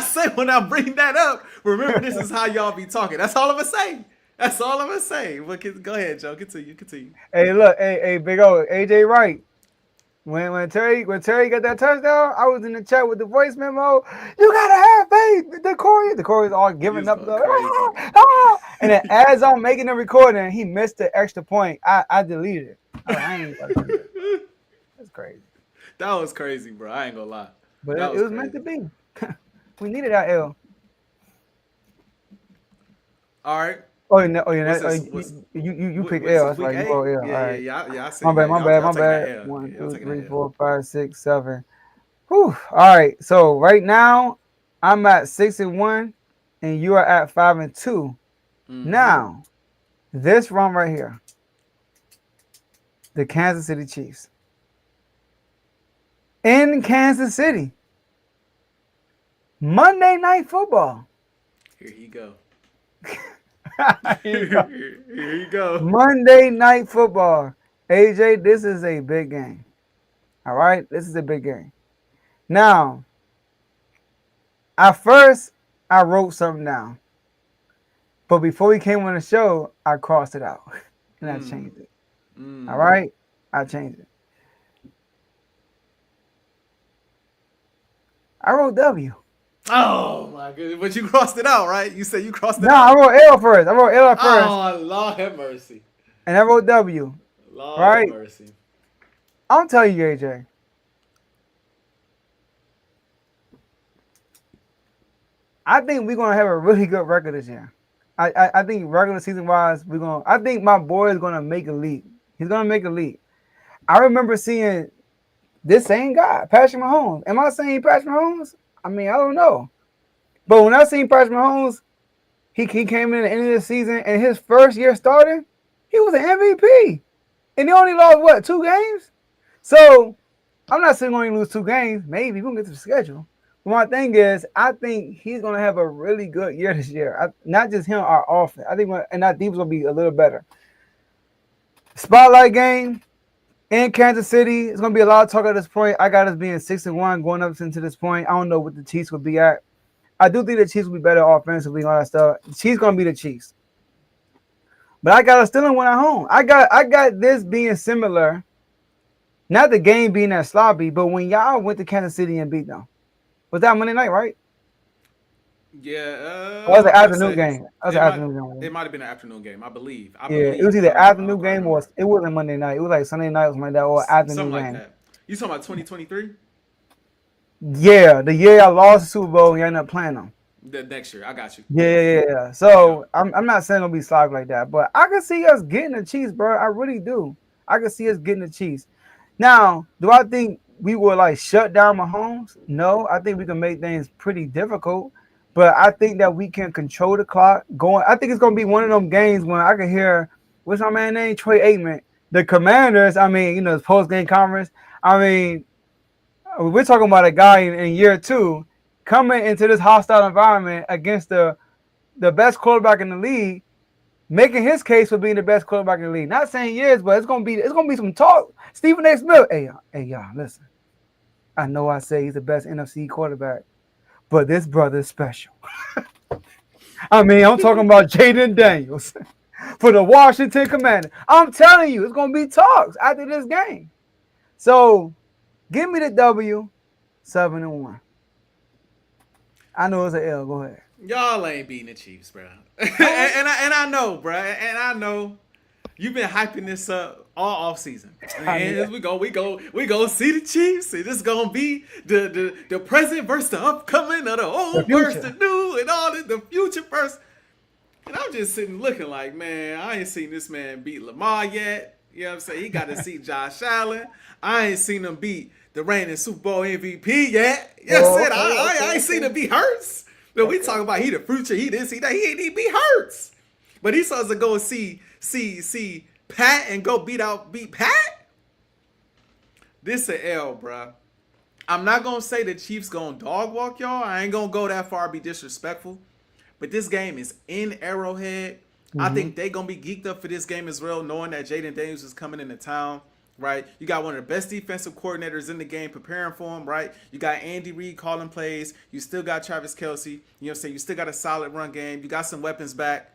bring that up, remember this is how y'all be talking. That's all I'm gonna say. But go ahead, Joe. Continue. Hey, look, hey, Big O, AJ Wright. When Terry got that touchdown, I was in the chat with the voice memo. You gotta have faith. The Corey's all giving up. And then as I'm making the recording, he missed the extra point. I deleted it. I ain't gonna do that. That's crazy. That was crazy, bro. I ain't gonna lie. But it was meant to be. We needed that L. All right. You pick L. That's right. You go L. Yeah. I see. My bad. 1, 2, 3, 4, 5, 6, 7. Whew. All right. So right now, I'm at 6-1, and you are at 5-2. Mm-hmm. Now, this run right here, the Kansas City Chiefs in Kansas City, Monday Night Football. Here you go. Here you go. Monday Night Football. AJ, this is a big game. All right? This is a big game. Now, At first, I wrote something down, but before we came on the show, I crossed it out and I changed it. All right, I changed it. I wrote W. Oh my goodness! But you crossed it out, right? You said you crossed it No, out. I wrote L first. I wrote L at first, Oh, Lord have mercy. and I wrote W. Lord have Right? mercy. I'm telling you, AJ. I think we're gonna have a really good record this year. I think regular season wise, I think my boy is gonna make a leap. He's gonna make a leap. I remember seeing this same guy, Patrick Mahomes. Am I saying Patrick Mahomes? I mean, I don't know. But when I seen Patrick Mahomes, he came in at the end of the season and his first year starting, he was an MVP. And he only lost what, 2 games? So I'm not saying we're gonna lose 2 games. Maybe we're gonna get to the schedule. But my thing is, I think he's gonna have a really good year this year. Not just him, our offense. I think, and our defense will be a little better. Spotlight game in Kansas City. It's gonna be a lot of talk at this point. I got us being 6-1 going up into this point. I don't know what the Chiefs will be at. I do think the Chiefs will be better offensively and all that stuff. The Chiefs gonna be the Chiefs. But I got us still in one at home. I got this being similar. Not the game being that sloppy, but when y'all went to Kansas City and beat them. Was that Monday night, right? Yeah. That was an afternoon game. It might have been an afternoon game, I believe. It was either afternoon game or it wasn't Monday night. It was like Sunday night or something like that, or afternoon something game. like that. You talking about 2023? Yeah, the year I lost the Super Bowl and you ended up playing them. The next year, I got you. Yeah. So I'm not saying it'll be sloppy like that, but I can see us getting the Chiefs, bro. I really do. I can see us getting the Chiefs. Now, do I think we will like shut down Mahomes? No, I think we can make things pretty difficult, but I think that we can control the clock going. I think it's gonna be one of them games when I can hear what's my man name, Troy Aikman, the Commanders. I mean, the post game conference. I mean, we're talking about a guy in year 2 coming into this hostile environment against the best quarterback in the league, making his case for being the best quarterback in the league. Not saying years, but it's gonna be some talk. Stephen A. Smith, hey y'all, listen. I know I say he's the best NFC quarterback, but this brother is special. I mean, I'm talking about Jaden Daniels for the Washington Commanders. I'm telling you, it's gonna be talks after this game. So give me the W, 7-1. I know it's an L. Go ahead. Y'all ain't beating the Chiefs, bro. and I know, bro. And I know you've been hyping this up all offseason. And we go see the Chiefs. And it's gonna be the present versus the upcoming, or the old versus the new, and all the future versus. And I'm just sitting looking like, man, I ain't seen this man beat Lamar yet. You know what I'm saying? He got to see Josh Allen. I ain't seen him beat the reigning Super Bowl MVP yet. You know what I'm saying? I ain't seen him beat Hurts. But we talking about he the future, he this, he that. He ain't even beat Hurts. But he supposed to go see Pat and go beat Pat? This a L, bro. I'm not going to say the Chiefs going to dog walk y'all. I ain't going to go that far, be disrespectful. But this game is in Arrowhead. I think they going to be geeked up for this game as well, knowing that Jaden Daniels is coming into town, right? You got one of the best defensive coordinators in the game preparing for him, right? You got Andy Reid calling plays. You still got Travis Kelce. You know what I'm saying? You still got a solid run game. You got some weapons back.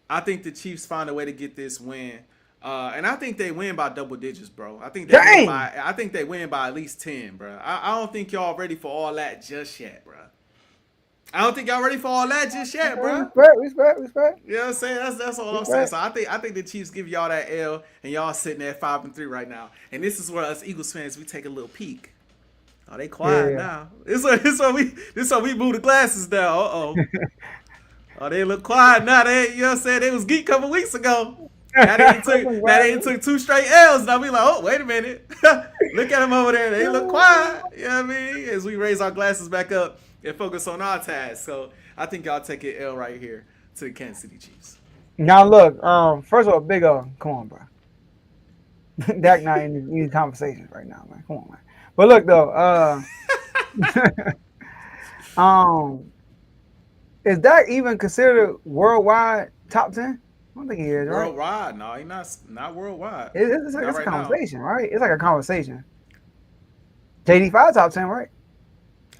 I think the Chiefs find a way to get this win. And I think they win by double digits, bro. I think they win by at least 10, bro. I don't think y'all ready for all that just yet, bro. I don't think y'all ready for all that just yet, bro. Respect. You know what I'm saying? That's all I'm saying. So I think the Chiefs give y'all that L, and y'all sitting at 5-3 right now. And this is where us Eagles fans, we take a little peek. Oh, they quiet now. This why we move the glasses down. Oh, they look quiet now. You know what I'm saying? They was geek a couple weeks ago. Now they took 2 straight L's. Now we like, oh, wait a minute. Look at them over there. They look quiet. You know what I mean? As we raise our glasses back up and focus on our task. So I think y'all take an L right here to the Kansas City Chiefs. Now look, first of all, big come on, bro. Dak not in these conversations right now, man. Come on, man. But look though, is Dak even considered worldwide top 10? I don't think he is, right? Worldwide? No, he's not worldwide. It's a conversation, right? It's like a conversation. JD5 top 10, right?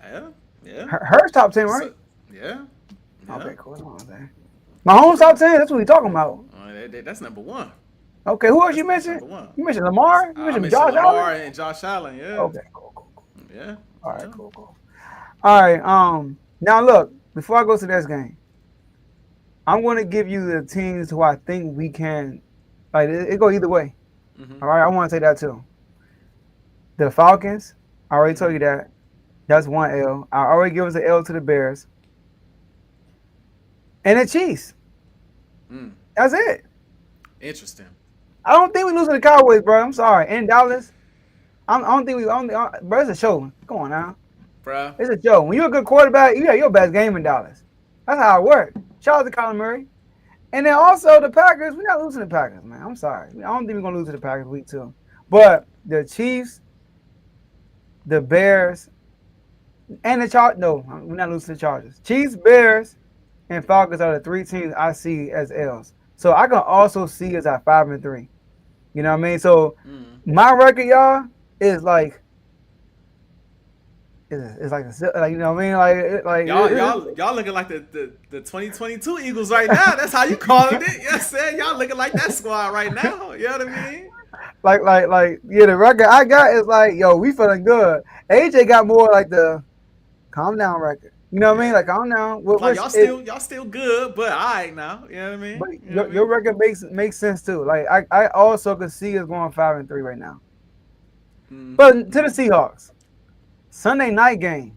Yeah. Yeah. Hers top 10, right? So, yeah. Yeah. Okay, cool. That's what I'm saying. Mahomes top 10. That's what we talking about. That's number one. Okay, who else you That's mentioned? number one. You mentioned Lamar. You I mentioned mentioned Josh Lamar Allen. and Josh Allen. Yeah. Okay, cool. Yeah. All right, Yeah. cool. All right. Now look. Before I go to this game, I'm going to give you the teams who I think we can. Like it go either way. Mm-hmm. All right. I want to say that too. The Falcons. I already told Mm-hmm. you that. That's one L. I already give us an L to the Bears and the Chiefs. Mm. That's it. Interesting. I don't think we lose to the Cowboys, bro. I'm sorry. In Dallas, I don't think we. Bro, it's a show. Come on now. Bruh. It's a show. When you're a good quarterback, you have your best game in Dallas. That's how it works. Shout out to Kyler Murray. And then also the Packers. We're not losing to the Packers, man. I'm sorry. I don't think we're gonna lose to the Packers week 2. But the Chiefs, the Bears, and the Chargers. No, we're not losing to the Chargers. Chiefs, Bears, and Falcons are the 3 teams I see as L's. So I can also see us at 5-3. You know what I mean? So Mm. my record, y'all, is like it's like you know what I mean? Y'all looking like the 2022 Eagles right now. That's how you calling it. Yes, sir. Y'all looking like that squad right now. You know what I mean? yeah, the record I got is like, yo, we feeling good. AJ got more like the calm down record. You know what I mean? Like calm down. Like y'all still good, but all right now. You know what I mean? But You know what I your mean? record makes sense too. Like I also could see us going 5-3 right now. Mm. But to the Seahawks, Sunday night game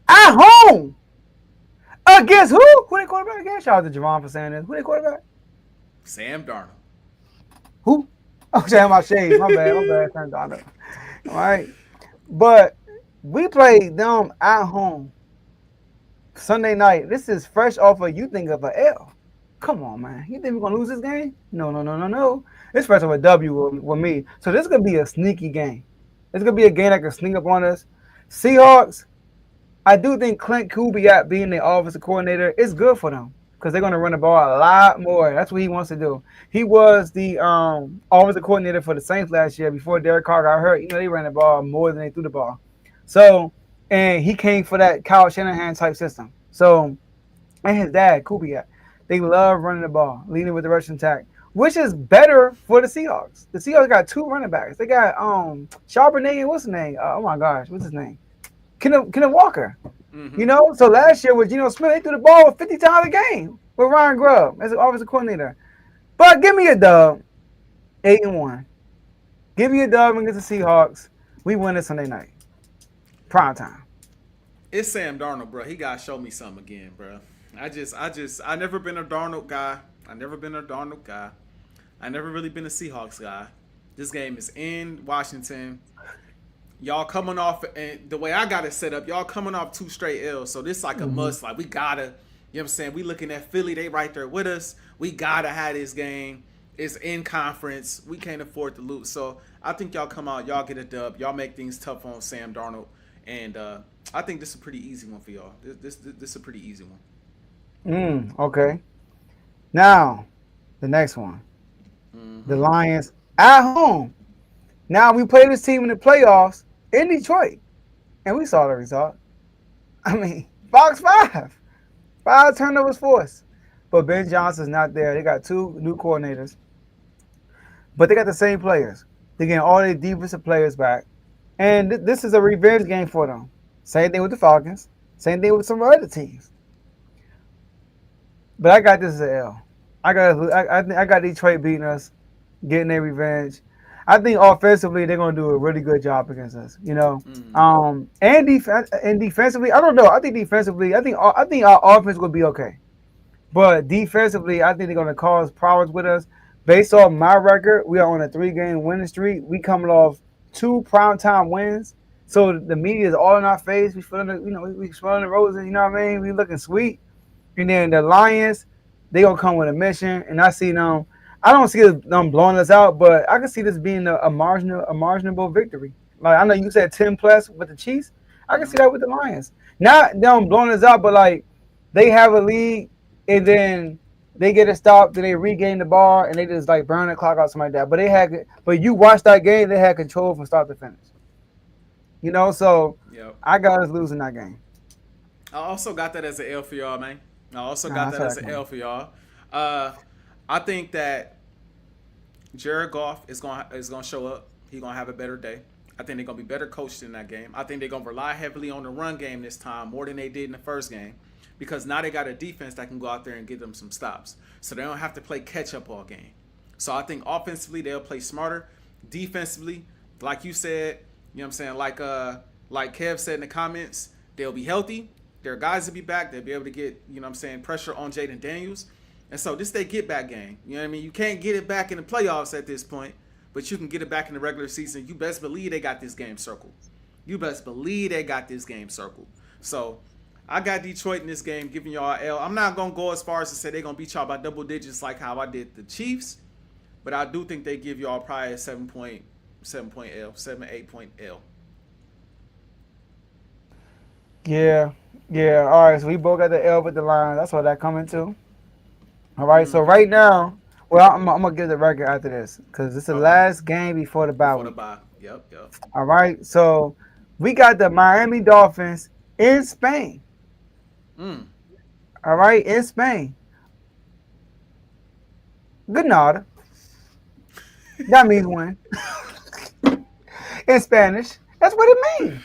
at home against who? Who they quarterback again? Shout out to Javon for saying this. Who they quarterback? Sam Darnold. Who? Oh, damn, my shades. My bad. Turned on up. All right, but we played them at home Sunday night. This is fresh off of you think of a L. Come on, man. You think we're gonna lose this game? No. It's fresh off a W with me. So this is gonna be a sneaky game. It's gonna be a game that can sneak up on us. Seahawks. I do think Clint Kubiak being the offensive coordinator is good for them because they're gonna run the ball a lot more. That's what he wants to do. He was the offensive coordinator for the Saints last year before Derek Carr got hurt. You know, they ran the ball more than they threw the ball. So, and he came for that Kyle Shanahan type system. So, and his dad, Kubiak, they love running the ball, leading with the rushing attack, which is better for the Seahawks. The Seahawks got 2 running backs. They got Charbonnet and what's his name? Oh my gosh, what's his name? Kenneth Walker. Mm-hmm. You know, so last year with Geno Smith, they threw the ball 50 times a game with Ryan Grubb as an offensive coordinator. But give me a dub, 8-1. Give me a dub against the Seahawks. We win it Sunday night, prime time. It's Sam Darnold, bro. He gotta show me something again, bro. I never been a Darnold guy. I never really been a Seahawks guy. This game is in Washington. Y'all coming off, and the way I got it set up, y'all coming off 2 straight L's. So this like a must. Like we gotta, you know what I'm saying? We looking at Philly, they right there with us. We gotta have this game. It's in conference. We can't afford to lose. So I think y'all come out, y'all get a dub. Y'all make things tough on Sam Darnold. And I think this is a pretty easy one for y'all. This is a pretty easy one. Okay. Now, the next one. Mm-hmm. The Lions at home. Now we play this team in the playoffs in Detroit, and we saw the result. I mean, box 5 turnovers forced, but Ben Johnson's not there. They got 2 new coordinators, but they got the same players. They're getting all their defensive players back, and this is a revenge game for them. Same thing with the Falcons. Same thing with some other teams. But I got this as an L. I got Detroit beating us, getting their revenge. I think offensively they're gonna do a really good job against us. You know, and defensively, I don't know. I think defensively, I think our offense will be okay, but defensively, I think they're gonna cause problems with us. Based on my record, we are on a 3-game winning streak. We coming off 2 primetime wins, so the media is all in our face. We smelling the roses. You know what I mean? We looking sweet. And then the Lions, they gonna come with a mission, and I see them. I don't see them blowing us out, but I can see this being a marginable victory. Like I know you said 10 plus with the Chiefs. I can see that with the Lions. Not them blowing us out, but like they have a lead and then they get a stop, then they regain the ball and they just like burn the clock out, something like that. But you watch that game, they had control from start to finish. You know, so Yep. I got us losing that game. I also got that as an L for y'all, man. I also Nah, got I that saw as that an coming. L for y'all. Uh, I think that Jared Goff is gonna show up. He's gonna have a better day. I think they're gonna be better coached in that game. I think they're gonna rely heavily on the run game this time more than they did in the first game, because now they got a defense that can go out there and get them some stops, so they don't have to play catch up all game. So I think offensively they'll play smarter. Defensively, like you said, you know what I'm saying, like Kev said in the comments, they'll be healthy. Their guys will be back. They'll be able to get, you know what I'm saying, pressure on Jaden Daniels. And so this they get back game. You know what I mean? You can't get it back in the playoffs at this point, but you can get it back in the regular season. You best believe they got this game circled. You best believe they got this game circled. So I got Detroit in this game, giving y'all an L. I'm not gonna go as far as to say they're gonna beat y'all by double digits like how I did the Chiefs, but I do think they give y'all probably a 7 point L, 7 8 point L. Yeah, yeah. All right, so we both got the L with the line. That's what that coming to. All right, so Mm-hmm. right now, well, I'm gonna give the record after this because it's the Okay. last game before the bye Before the week. bye. Yep. Yep. All right, so we got the Miami Dolphins in Spain. Mm. All right, in Spain. Ganada. That means win in Spanish. That's what it means.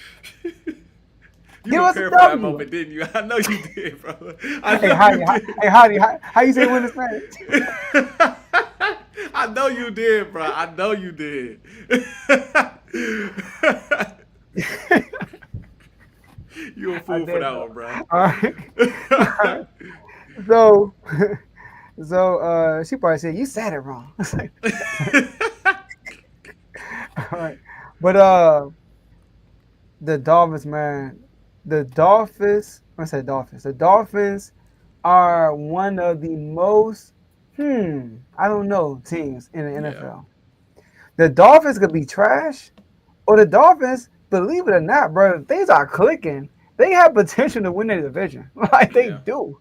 You Give us a prepared for that W. moment, didn't you? I know you did, brother. I Hey, know how, you did. hey, how you say win in Spanish? I know you did, bro. I know you did. You a I fool for did that though. one, bro. All right. All right. So, she probably said you said it wrong. All right, but the Dolphins, man, the Dolphins. I said Dolphins. The Dolphins are one of the most I don't know teams in the Yeah. NFL. The Dolphins could be trash, or the Dolphins, believe it or not, bro, things are clicking. They have potential to win their division. Like they Yeah. do.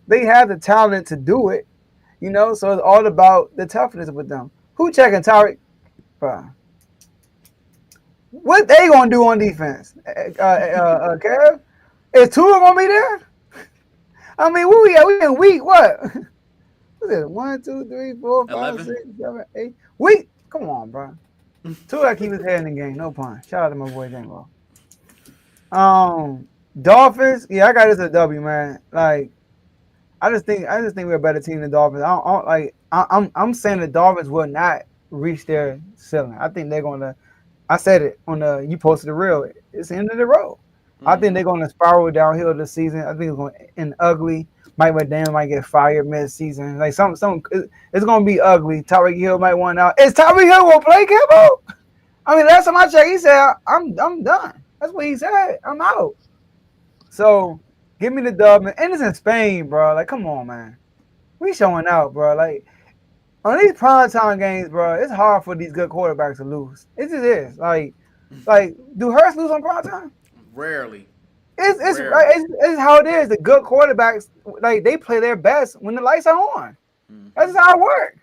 They have the talent to do it. So it's all about the toughness with them. Who checking Tyreek? Bro, what they gonna do on defense? Kev, is Tua gonna be there? I mean, where we at? We in week what? What's it? 1, 2, 3, 4, 5, 11. 6, 7, 8. Week? Come on, bro. Tua keep his head in the game. No pun. Shout out to my boy Django. Um, Dolphins. Yeah, I got this a W, man. Like, I just think we're a better team than Dolphins. I don't like. I'm saying the Dolphins will not reach their ceiling. I think they're gonna. I said it on the. You posted the real. It's the end of the road. I think Mm-hmm. they're gonna spiral downhill this season. I think it's gonna end ugly. Mike McDaniel might get fired mid-season. Like it's gonna be ugly. Tyreek Hill might want out. Is Tyreek Hill gonna play, Kimbo? I mean, last time I checked, he said I'm done. That's what he said. I'm out. So give me the dub, man. And it's in Spain, bro. Like, come on, man. We showing out, bro. Like on these primetime games, bro, it's hard for these good quarterbacks to lose. It just is. Like, do Hurts lose on primetime? Rarely. It's right. Rarely. It's how it is. The good quarterbacks, like they play their best when the lights are on. That's Mm-hmm. just how it works.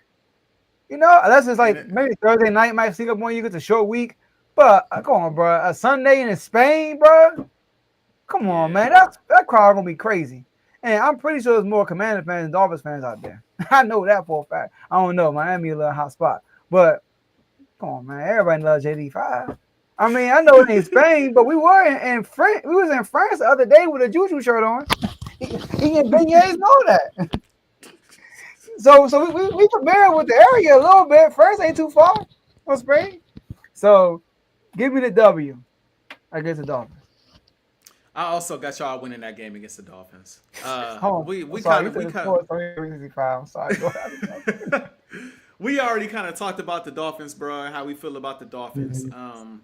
Unless it's And like maybe Thursday night might sneak up on you. It's a short week, but come on, bro. A Sunday in Spain, bro. Come on, yeah. man. That crowd gonna be crazy. And I'm pretty sure there's more Commander fans than Dolphins fans out there. I know that for a fact. I don't know. Miami a little hot spot, but come on, man. Everybody loves JD5. I mean, I know it ain't Spain, but we were in France. We was in France the other day with a Juju shirt on. He and beignets know that. So we familiar with the area a little bit. France ain't too far from Spain. So give me the W against the Dolphins. I also got y'all winning that game against the Dolphins. Oh, We I'm we sorry. kind You of said we the kind score 365. I'm sorry. Go ahead. we already kind of talked about the Dolphins, bro, and how we feel about the Dolphins. Mhm.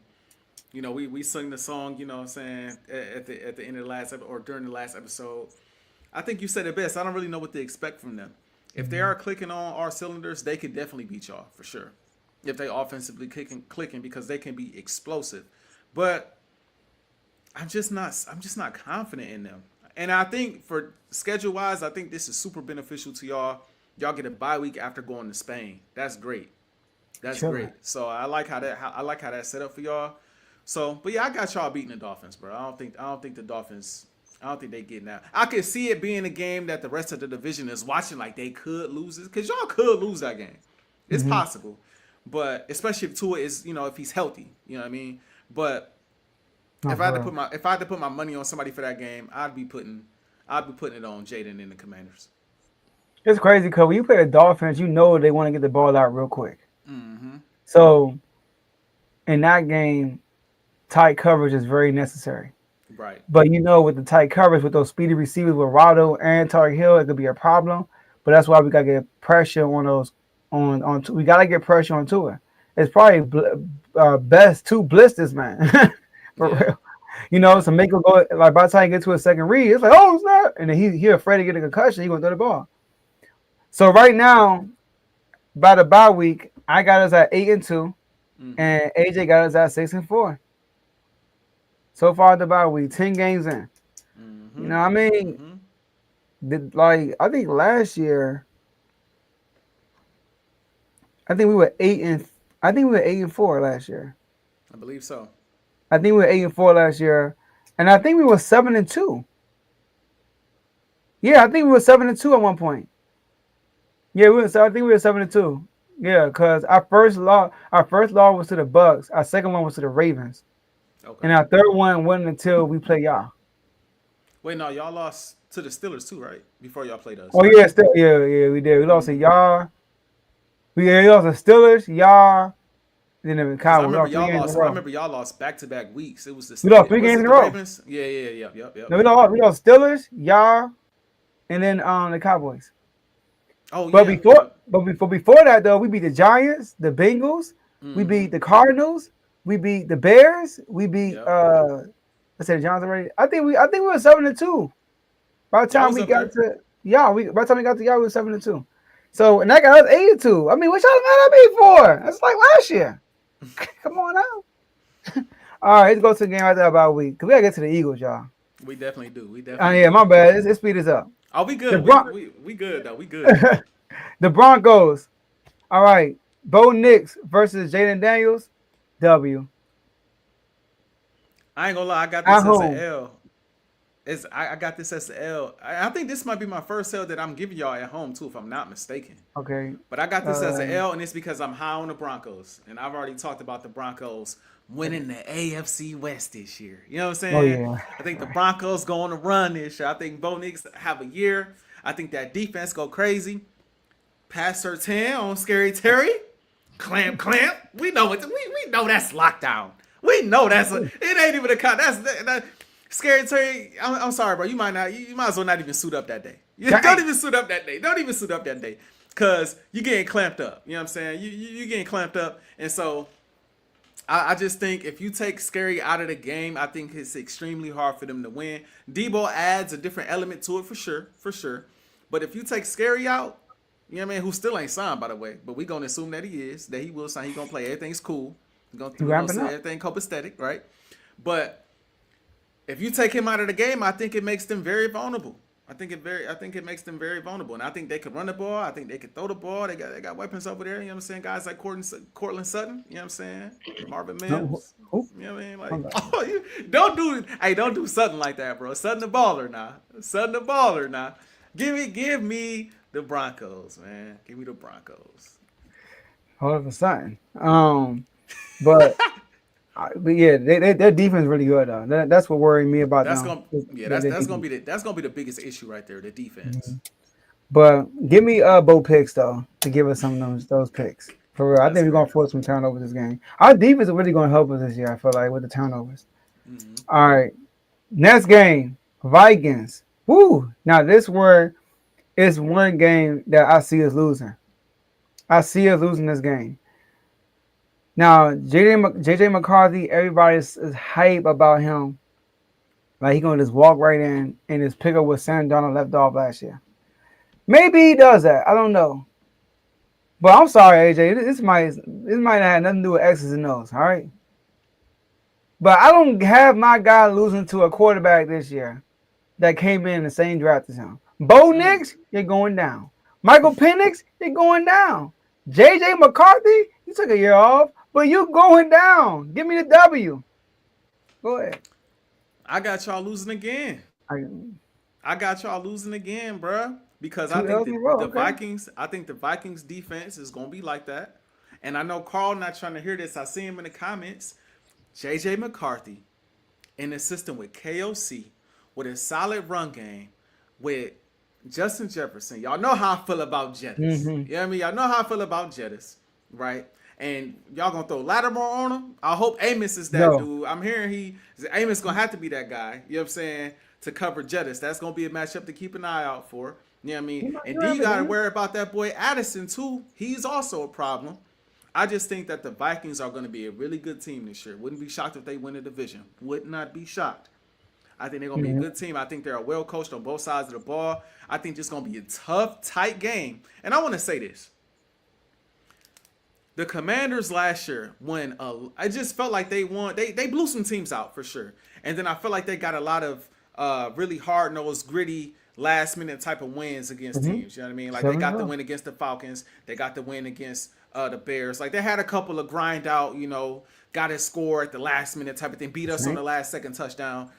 We sung the song, you know what I'm saying, at the end of the last or during the last episode. I think you said it best. I don't really know what to expect from them. If they are clicking on our cylinders, they could definitely beat y'all for sure. If they offensively clicking because they can be explosive. But I'm just not confident in them. And I think for schedule wise, I think this is super beneficial to y'all. Y'all get a bye week after going to Spain. That's great. That's Chilling. great. So I like how that's set up for y'all. So, but yeah, I got y'all beating the Dolphins, bro. I don't think the Dolphins. I don't think they getting out. I could see it being a game that the rest of the division is watching like they could lose it because y'all could lose that game. It's possible, but especially if Tua is, if he's healthy, you know what I mean. But if I had to put my money on somebody for that game, I'd be putting it on Jaden and the Commanders. It's crazy because when you play the Dolphins, you know they want to get the ball out real quick. Mm-hmm. So in that game, tight coverage is very necessary. Right. But with the tight coverage with those speedy receivers with Rado and Tarek Hill, it could be a problem. But that's why we gotta get pressure on those. We gotta get pressure on Tua. It's probably best to blitz this man for real. So make him go like by the time he get to a second read, it's like snap, and then he afraid to get a concussion. He gonna throw the ball. So right now, by the bye week, I got us at 8-2, and AJ got us at 6-4. So far, the bye week, 10 games in. You know what I mean? I think last year, I think we were 8-4 last year. I believe so. I think we were 8-4 last year, and I think we were 7-2. Yeah, I think we were 7-2 at one point. Yeah, I think we were 7-2. Yeah, because our first loss was to the Bucks. Our second one was to the Ravens. Okay. And our third one wasn't until we played y'all. Wait, no, y'all lost to the Steelers too, right? Before y'all played us. Oh yeah, we did. We lost to y'all. We lost to Steelers, y'all. Then the Cowboys. I remember y'all lost back-to-back weeks. It was the we lost 3 games in a row. Ravens? Yeah, yep. No, we lost Steelers, y'all, and then the Cowboys. Oh, but before that though, we beat the Giants, the Bengals, we beat the Cardinals, we beat the Bears, we beat I said the Giants already. I think we were 7-2. By the time we got to y'all, we were 7-2. So and that got us 8-2. I mean, what y'all mad at me for? That's like last year. Come on now. All right, let's go to the game right there about a week. Because we got to get to the Eagles, y'all. We definitely do. My bad. Let's speed this up. Oh, we good. We good, though. We good. The Broncos. All right. Bo Nix versus Jaden Daniels. W. I ain't going to lie. I got this as an L. I got this as an L. I think this might be my first L that I'm giving y'all at home, too, if I'm not mistaken. Okay. But I got this as an L, and it's because I'm high on the Broncos. And I've already talked about the Broncos winning the AFC West this year. You know what I'm saying? Oh, yeah. I think the Broncos go on a run this year. I think Bo Nix have a year. I think that defense go crazy. Pass Surtain on Scary Terry. Clamp. We know it. We know that's lockdown. We know it ain't even a cut. That's Scary Terry. I'm sorry, bro. You might as well not even suit up that day. Don't even suit up that day. Don't even suit up that day. Cause you getting clamped up. You know what I'm saying? You getting clamped up. And so I just think if you take Scary out of the game, I think it's extremely hard for them to win. Debo adds a different element to it for sure. But if you take Scary out, you know what I mean, who still ain't signed, by the way, but we going to assume that he will sign. He going to play. Everything's cool. We're going to say everything copacetic, right? But if you take him out of the game, I think it makes them very vulnerable. I think it makes them very vulnerable. And I think they could run the ball. I think they could throw the ball. They got weapons over there. You know what I'm saying? Guys like Cortland Sutton. You know what I'm saying? Marvin Mims. You know what I mean? Like, don't do Sutton like that, bro. Sutton the baller now. Give me the Broncos, man. Give me the Broncos. Hold up for Sutton. But yeah, their defense is really good though. That's what worried me about them. That's gonna be the biggest issue right there, the defense. But give me Bo picks though to give us some of those picks. For real. I think we're gonna force some turnovers this game. Our defense is really gonna help us this year, I feel like, with the turnovers. All right. Next game, Vikings. Woo! Now this one is one game that I see us losing. I see us losing this game. Now, JJ McCarthy, everybody is hype about him. Like, he's going to just walk right in and just pick up what Sam Darnold left off last year. Maybe he does that. I don't know. But I'm sorry, AJ. This might have nothing to do with X's and O's, all right? But I don't have my guy losing to a quarterback this year that came in the same draft as him. Bo Nix, you're going down. Michael Penix, you're going down. JJ McCarthy, you took a year off, but you going down. Give me the W. Go ahead. I got y'all losing again. I, I got y'all losing again, bruh. Because I two think L's in a row. the Okay. Vikings, I think the Vikings defense is gonna be like that. And I know Carl not trying to hear this. I see him in the comments. JJ McCarthy, an assistant with KOC, with a solid run game, with Justin Jefferson. Y'all know how I feel about Jettis. Mm-hmm. You know what I mean? Y'all know how I feel about Jettis, right? And y'all gonna throw Lattimore on him. I hope Amos is that No. dude. I'm hearing Amos gonna have to be that guy. You know what I'm saying? To cover Jettis. That's gonna be a matchup to keep an eye out for. You know what I mean? And then you gotta worry about that boy Addison too. He's also a problem. I just think that the Vikings are going to be a really good team this year. Wouldn't be shocked if they win the division. Would not be shocked. I think they're going to be a good team. I think they're well coached on both sides of the ball. I think it's going to be a tough, tight game. And I want to say this. The Commanders last year, I just felt like they won. They blew some teams out for sure. And then I feel like they got a lot of really hard-nosed, gritty, last-minute type of wins against teams. You know what I mean? Like they got the win against the Falcons. They got the win against the Bears. Like they had a couple of grind out, got a score at the last minute type of thing, beat us on the last second touchdown.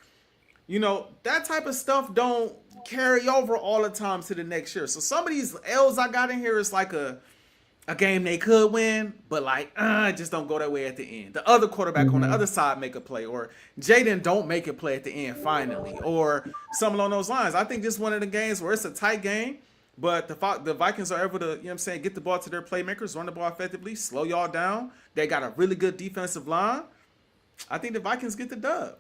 That type of stuff don't carry over all the time to the next year. So some of these L's I got in here is like a game they could win, but it just don't go that way at the end. The other quarterback on the other side make a play, or Jaden don't make a play at the end finally, or something along those lines. I think this is one of the games where it's a tight game, but the Vikings are able to, get the ball to their playmakers, run the ball effectively, slow y'all down. They got a really good defensive line. I think the Vikings get the dub.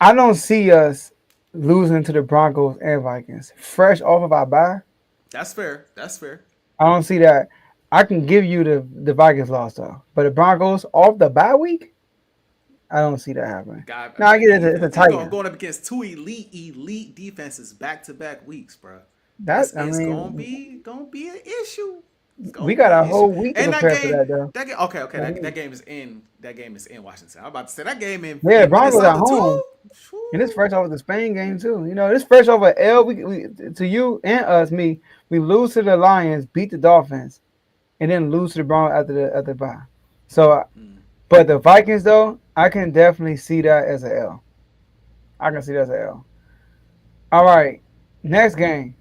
I don't see us losing to the Broncos and Vikings fresh off of our bye. That's fair. I don't see that. I can give you the Vikings loss though, but the Broncos off the bye week, I don't see that happening. No, I get it. It's a tight one. Going up against two elite defenses back-to-back weeks, bro. That's gonna be an issue. We got a whole week to prepare for that though. That game is in Washington. I'm about to say that game in. Yeah, the Broncos at home. And it's fresh off of the Spain game too. This fresh off of L. We to you and us, we lose to the Lions, beat the Dolphins, and then lose to the Broncos after the bye. So, but the Vikings though, I can definitely see that as an L. All right, next game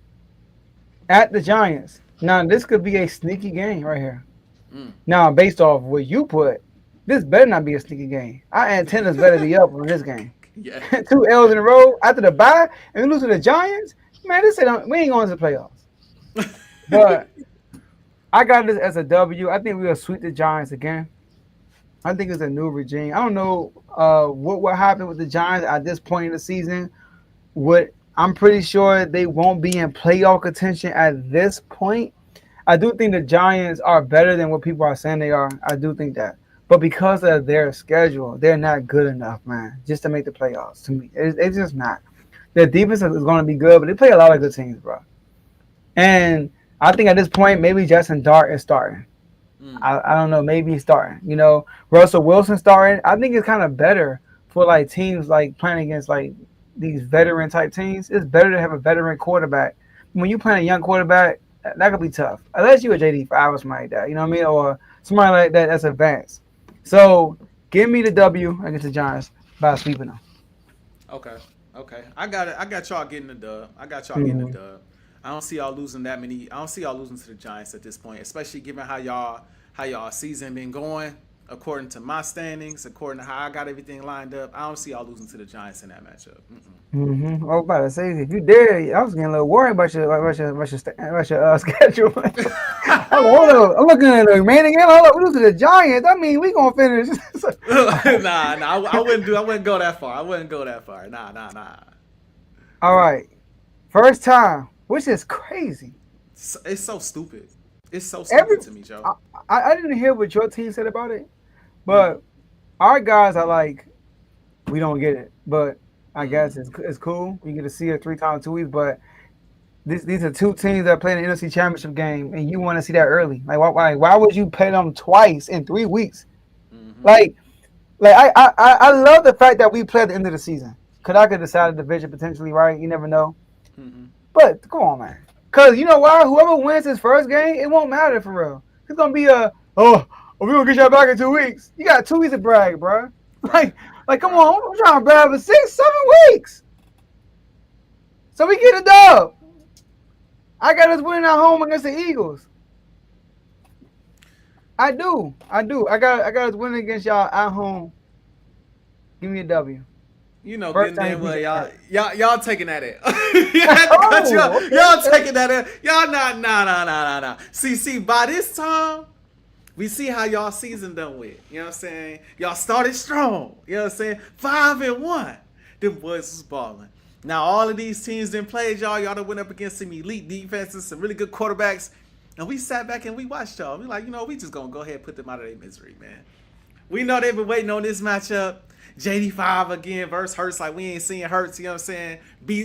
at the Giants. Now this could be a sneaky game right here. Now based off what you put, this better not be a sneaky game. Our antennas better be up on this game. Yeah. 2 L's in a row after the bye, and we lose to the Giants. Man, we ain't going to the playoffs. But I got this as a W. I think we'll sweep the Giants again. I think it's a new regime. I don't know what will happen with the Giants at this point in the season. I'm pretty sure they won't be in playoff contention at this point. I do think the Giants are better than what people are saying they are. I do think that. But because of their schedule, they're not good enough, man, just to make the playoffs. To me, it's just not. Their defense is going to be good, but they play a lot of good teams, bro. And I think at this point, maybe Justin Dart is starting. I don't know. Maybe he's starting. Russell Wilson starting. I think it's kind of better for teams playing against these veteran type teams. It's better to have a veteran quarterback. When you play a young quarterback, that could be tough. Unless you a JD5 or something like that. You know what I mean? Or somebody like that that's advanced. So give me the W against the Giants by sweeping them. Okay. I got it. I got y'all getting the dub. I don't see y'all losing that many. I don't see y'all losing to the Giants at this point, especially given how y'all season been going. According to my standings, according to how I got everything lined up, I don't see y'all losing to the Giants in that matchup. I was about to say, if you did, I was getting a little worried about your schedule. I'm looking at the remaining game. We lose to the Giants. I mean, we gonna finish. Nah. I wouldn't go that far. Nah. All right, first time, which is crazy. It's so stupid. It's so stupid to me, Joe. I didn't hear what your team said about it, but our guys are we don't get it. But I guess it's cool. We get to see it 3 times in 2 weeks. But these are 2 teams that play in the NFC Championship game, and you want to see that early. Why would you play them twice in 3 weeks? I love the fact that we play at the end of the season. Because I could decide the division potentially, right? You never know. But come on, man. Because you know why? Whoever wins his first game, it won't matter for real. It's going to be we're going to get y'all back in 2 weeks. You got 2 weeks to brag, bro. Come on. I'm trying to brag for 6, 7 weeks. So we get a dub. I got us winning at home against the Eagles. I do. I got us winning against y'all at home. Give me a W. You know, First getting time damn you well, beat y'all taking that in. Y'all taking that in. Y'all not, nah. See, by this time, we see how y'all season done with. You know what I'm saying? Y'all started strong. You know what I'm saying? 5-1. Them boys was balling. Now, all of these teams that played y'all done went up against some elite defenses, some really good quarterbacks. And we sat back and we watched y'all. We like, we just going to go ahead and put them out of their misery, man. We know they've been waiting on this matchup. JD5 again versus Hurts. Like, we ain't seen Hurts, you know what I'm saying?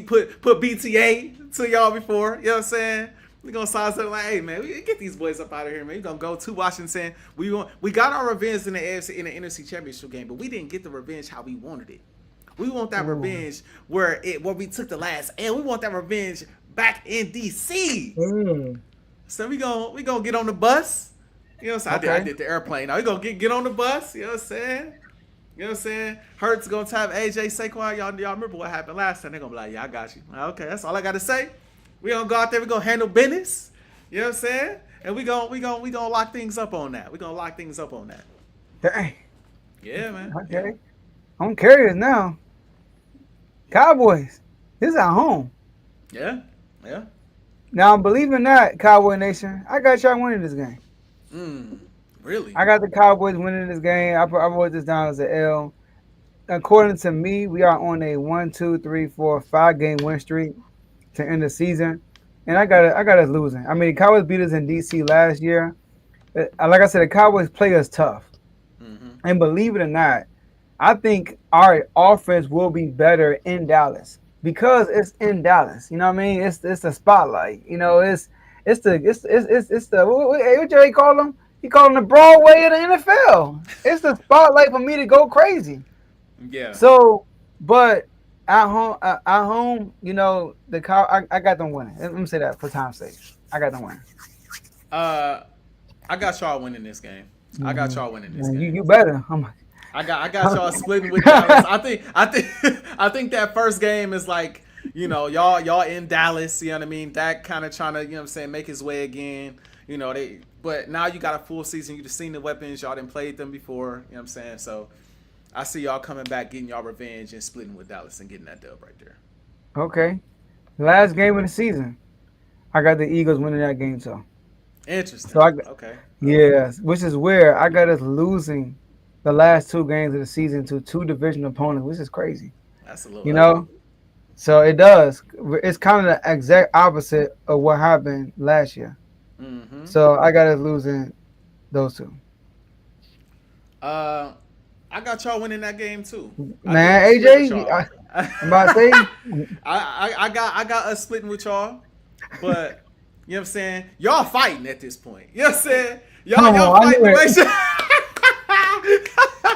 Put BTA to y'all before, you know what I'm saying? We gonna sign something like, hey man, we get these boys up out of here, man. We gonna go to Washington. We got our revenge in the NFC Championship game, but we didn't get the revenge how we wanted it. We want that revenge where we took the last L. We want that revenge back in DC. So we gonna get on the bus. You know what I'm saying? I did the airplane. Now we gonna get on the bus. You know what I'm saying? You know what I'm saying? Hurts gonna type AJ Saquon. Y'all remember what happened last time? They're gonna be like, yeah, I got you. Okay, that's all I gotta say. We gonna go out there. We gonna handle business. You know what I'm saying? And we gonna lock things up on that. We gonna lock things up on that. Dang. Yeah, man. Okay. Yeah. I'm curious now. Cowboys. This is at home. Yeah. Now I'm believing that, Cowboy Nation. I got y'all winning this game. Really? I got the Cowboys winning this game. I wrote this down as an L. According to me, we are on a 5-game win streak to end the season, and I got us losing. I mean, the Cowboys beat us in DC last year. Like I said, the Cowboys play us tough, and believe it or not, I think our offense will be better in Dallas because it's in Dallas. You know what I mean? It's the spotlight. You know, it's the what Jerry call them? He called them the Broadway of the NFL. It's the spotlight for me to go crazy. Yeah. So, but at home, you know, I got them winning. Let me say that for time's sake. I got them winning. I got y'all winning this game. I got y'all winning this game. You better. I got y'all splitting with Dallas. I think that first game is like, y'all in Dallas, you know what I mean? Dak kind of trying to, you know what I'm saying, make his way again. But now you got a full season. You just seen the weapons. Y'all didn't played them before, you know what I'm saying? So I see y'all coming back, getting y'all revenge and splitting with Dallas and getting that dub right there. Okay. Last game of the season. I got the Eagles winning that game too. Interesting. So okay. Yes, which is where I got us losing the last 2 games of the season to 2 division opponents, which is crazy. That's a little ugly. So it does. It's kind of the exact opposite of what happened last year. Mm-hmm. So I got us losing those 2. I got y'all winning that game too. Man, AJ, I'm about to say, I got us splitting with y'all, but you know what I'm saying? Y'all fighting at this point. You know what I'm saying? Y'all fighting to make sure.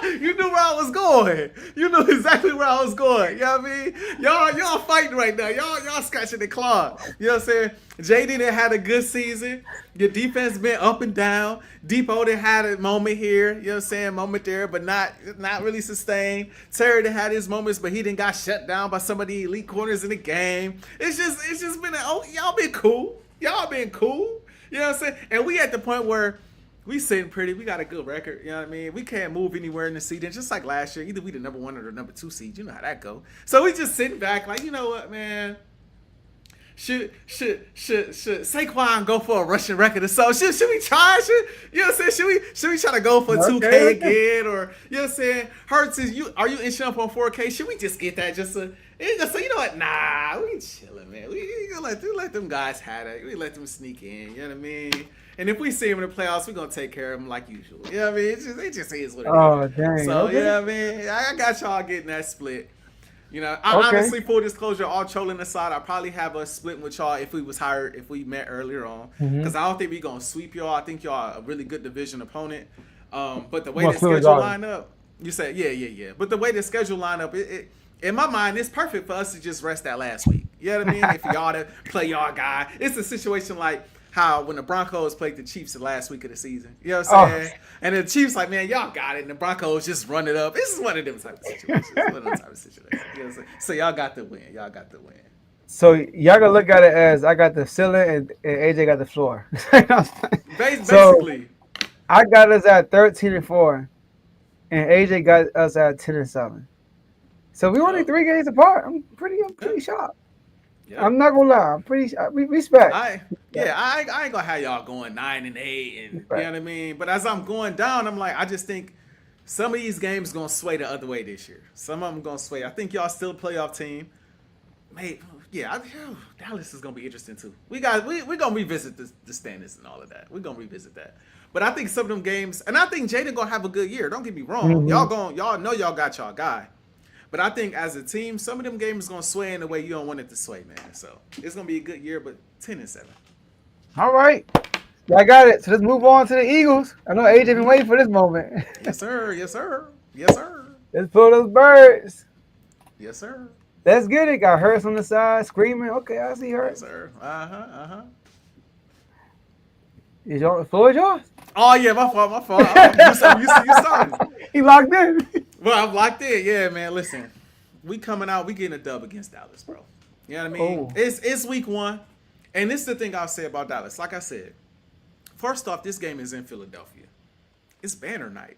You knew where I was going. You knew exactly where I was going. You know what I mean? Y'all fighting right now. Y'all scratching the claw. You know what I'm saying? JD done had a good season. Your defense been up and down. Depot done had a moment here. You know what I'm saying? Moment there, but not really sustained. Terry done had his moments, but he done got shut down by some of the elite corners in the game. It's just been y'all been cool. Y'all been cool. You know what I'm saying? And we at the point where we sitting pretty. We got a good record. You know what I mean? We can't move anywhere in the season. Just like last year, either we the number 1 or the number 2 seed. You know how that go. So we just sitting back like, you know what, man? Should Saquon go for a rushing record or so? Should we try? You know what I'm saying? Should we try to go for 2K again? Or, you know what I'm saying? Hurts, are you inching up on 4K? Should we just get that just so you know what? Nah, we chilling, man. We gonna let them guys have it. We let them sneak in. You know what I mean? And if we see them in the playoffs, we're going to take care of them like usual. You know what I mean? It just is what it is. Oh, dang. So, okay. you know what I mean? I got y'all getting that split. Honestly, full disclosure, all trolling aside, I probably have us splitting with y'all if we met earlier on. Because I don't think we're going to sweep y'all. I think y'all a really good division opponent. But the way the schedule line up, you said, yeah. But the way the schedule line up, it in my mind, it's perfect for us to just rest that last week. You know what I mean? If y'all to play y'all guy. It's a situation like how when the Broncos played the Chiefs the last week of the season. You know what I'm saying? And the Chiefs like, man, y'all got it. And the Broncos just run it up. This is one of them type of situations. You know what I'm saying? So y'all got the win. So y'all gotta look at it as I got the ceiling and AJ got the floor. So Basically, I got us at 13-4, and AJ got us at 10-7. So we only yup, 3 games apart. I'm yep, pretty shocked. yep. I'm not gonna lie. I'm pretty. Respect. I yeah, I ain't gonna have y'all going 9-8, and you know Respect. what I mean. But as I'm going down, I'm like, I just think some of these games gonna sway the other way this year. Some of them gonna sway. I think y'all still a playoff team. Mate, yeah, Dallas is gonna be interesting too. We gonna revisit the standings and all of that. We gonna revisit that. But I think some of them games, and I think Jaden gonna have a good year. Don't get me wrong. Hmm. Y'all know y'all got y'all guy. But I think as a team, some of them games gonna sway in the way you don't want it to sway, man. So it's gonna be a good year, but 10-7. All right. I got it. So let's move on to the Eagles. I know AJ been waiting for this moment. Yes, sir. Yes, sir. Yes, sir. Let's pull those birds. Yes, sir. Let's get it. Got Hurts on the side screaming. Okay, I see Yes, Hurts. sir. Uh huh. Uh huh. Is your floor is yours? Oh yeah, my fault. My fault. You started. He locked in. Well, I'm locked in. Yeah, man. Listen, we coming out. We getting a dub against Dallas, bro. You know what I mean? Oh. It's week one, and this is the thing I'll say about Dallas. Like I said, first off, this game is in Philadelphia. It's banner night.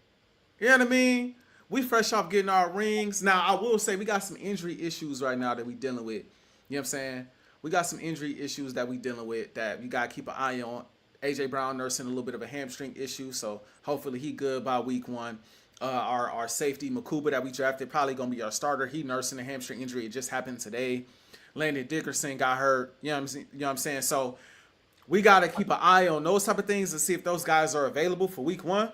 You know what I mean? We fresh off getting our rings. Now, I will say we got some injury issues right now that we dealing with. You know what I'm saying? We got some injury issues that we dealing with that we got to keep an eye on. AJ Brown nursing a little bit of a hamstring issue, so hopefully he good by week one. Our safety, Makuba, that we drafted, probably going to be our starter. He nursing a hamstring injury. It just happened today. Landon Dickerson got hurt. You know what I'm saying? So we got to keep an eye on those type of things to see if those guys are available for week one.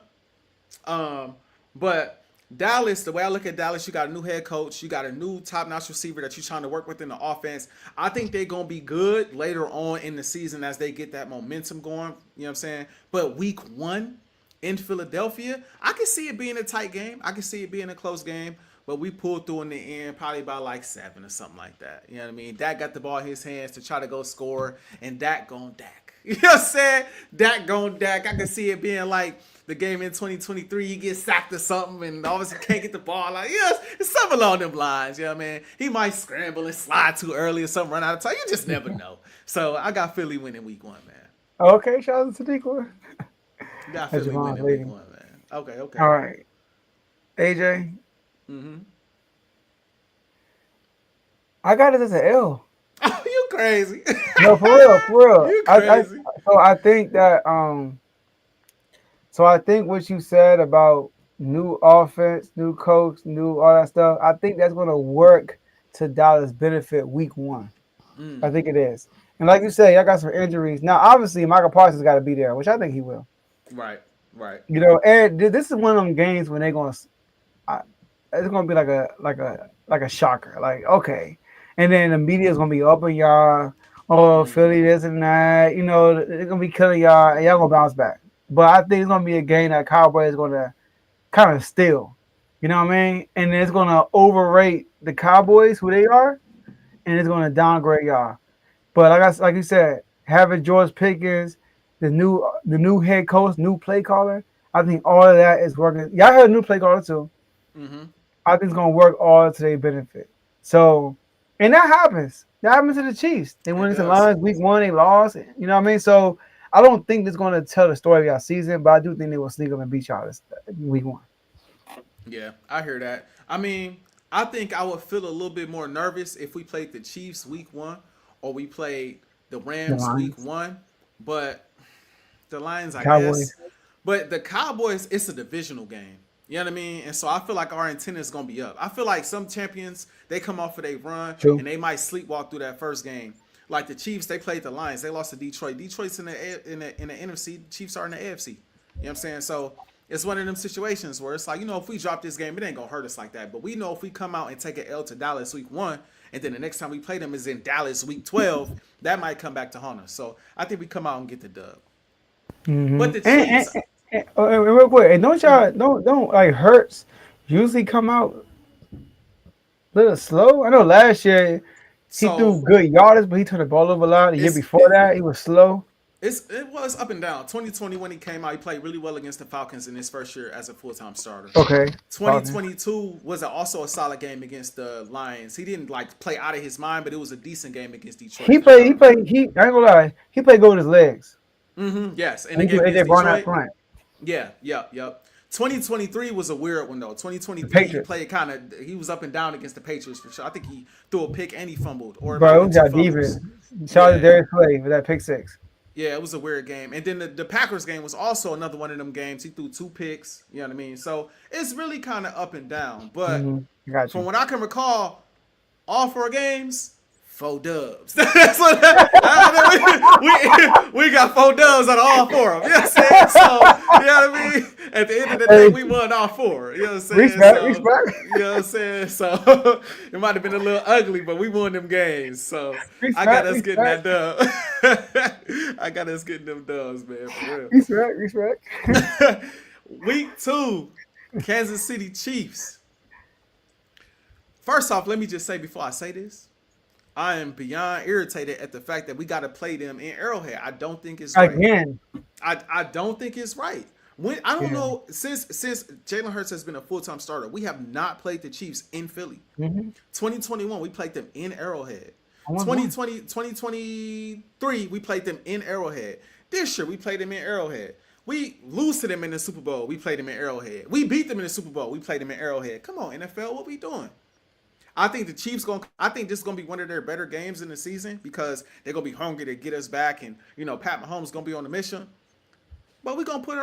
But Dallas, the way I look at Dallas, you got a new head coach, you got a new top-notch receiver that you're trying to work with in the offense. I think they're going to be good later on in the season as they get that momentum going. You know what I'm saying? But week one in Philadelphia, I can see it being a tight game. I can see it being a close game. But we pulled through in the end, probably by like 7 or something like that. You know what I mean? Dak got the ball in his hands to try to go score, and Dak gon' Dak. You know what I'm saying? Dak gon' Dak. I can see it being like the game in 2023, he gets sacked or something, and obviously can't get the ball. Like, yes, it's something along them lines. You know what I mean? He might scramble and slide too early or something, run out of time. You just never know. So I got Philly winning week one, man. Okay, shout out to Sadiq. Got That's Philly Javon's winning week leading. one, man. Okay, okay. All right. AJ, Mm-hmm. I got it as an L. Oh, you crazy. No, for real, for real. You crazy. So I think that so I think what you said about new offense, new coach, new all that stuff, I think that's gonna work to Dallas' benefit week one. I think it is. And like you say, I got some injuries. Now obviously Michael Parsons gotta be there, which I think he will. Right, right. You know, and this is one of them games when they're gonna it's gonna be like a shocker. Like, okay. And then the media is gonna be up on y'all. Oh, Philly, this and that. You know, they're gonna be killing y'all, and y'all gonna bounce back. But I think it's gonna be a game that Cowboys is gonna kind of steal. You know what I mean? And it's gonna overrate the Cowboys, who they are, and it's gonna downgrade y'all. But like you said, having George Pickens, the new head coach, new play caller, I think all of that is working. Y'all had a new play caller too. Mm-hmm. I think it's gonna work all to their benefit. So, and that happens. That happens to the Chiefs. They went It into does. lines week one, they lost. You know what I mean? So I don't think it's gonna tell the story of y'all season, but I do think they will sneak up and beat y'all this week one. Yeah, I hear that. I mean, I think I would feel a little bit more nervous if we played the Chiefs week one or we played the The Rams week Lions, one. But the Lions, I Cowboys. guess. But the Cowboys, it's a divisional game. You know what I mean? And so I feel like our antenna is going to be up. I feel like some champions, they come off of their run True. and they might sleepwalk through that first game. Like the Chiefs, they played the Lions. They lost to Detroit. Detroit's in the NFC. Chiefs are in the AFC. You know what I'm saying? So it's one of them situations where it's like, if we drop this game, it ain't going to hurt us like that. But we know if we come out and take an L to Dallas week one, and then the next time we play them is in Dallas week 12, that might come back to haunt us. So I think we come out and get the dub. But the Chiefs, And real quick, and don't y'all don't like Hurts usually come out a little slow. I know last year he threw so good yardage, but he turned the ball over a lot. The year it's before that, he was slow. It was up and down. 2020 when he came out, he played really well against the Falcons in his first year as a full-time starter. Okay. 2022 was also a solid game against the Lions. He didn't like play out of his mind, but it was a decent game against Detroit. He played. I ain't gonna lie. He played good with his legs. Yes, and And he again AJ against Brown out Detroit. front. Yeah. 2023 was a weird one though. The 2023 he Patriots. played he was up and down against the Patriots for sure. I think he threw a pick and he fumbled, or it might Bro, have we been got two fumbles. defense. Shout out to Darius Slay for that pick 6. Yeah, it was a weird game. And then the Packers game was also another one of them games. He threw 2 picks. You know what I mean? So it's really kind of up and down. But Got from you. what I can recall, all 4 games, 4 dubs. That's what we got 4 dubs out of all 4 of them. You know what I'm saying? So, you know what I mean? At the end of the day, we won all 4. You know what I'm saying? Respect. You know what I'm saying? So it might have been a little ugly, but we won them games. So I got us getting that dub. I got us getting them dubs, man. For real. Respect. Week 2, Kansas City Chiefs. First off, let me just say before I say this, I am beyond irritated at the fact that we got to play them in Arrowhead. I don't think it's right. Again. I don't think it's right. I don't know, since Jalen Hurts has been a full-time starter, we have not played the Chiefs in Philly. 2021, we played them in Arrowhead. 2023, we played them in Arrowhead. This year, we played them in Arrowhead. We lose to them in the Super Bowl. We played them in Arrowhead. We beat them in the Super Bowl. We played them in Arrowhead. Come on, NFL, what we doing? I think the Chiefs I think this is gonna be one of their better games in the season because they're gonna be hungry to get us back, and Pat Mahomes gonna be on the mission. But we gonna put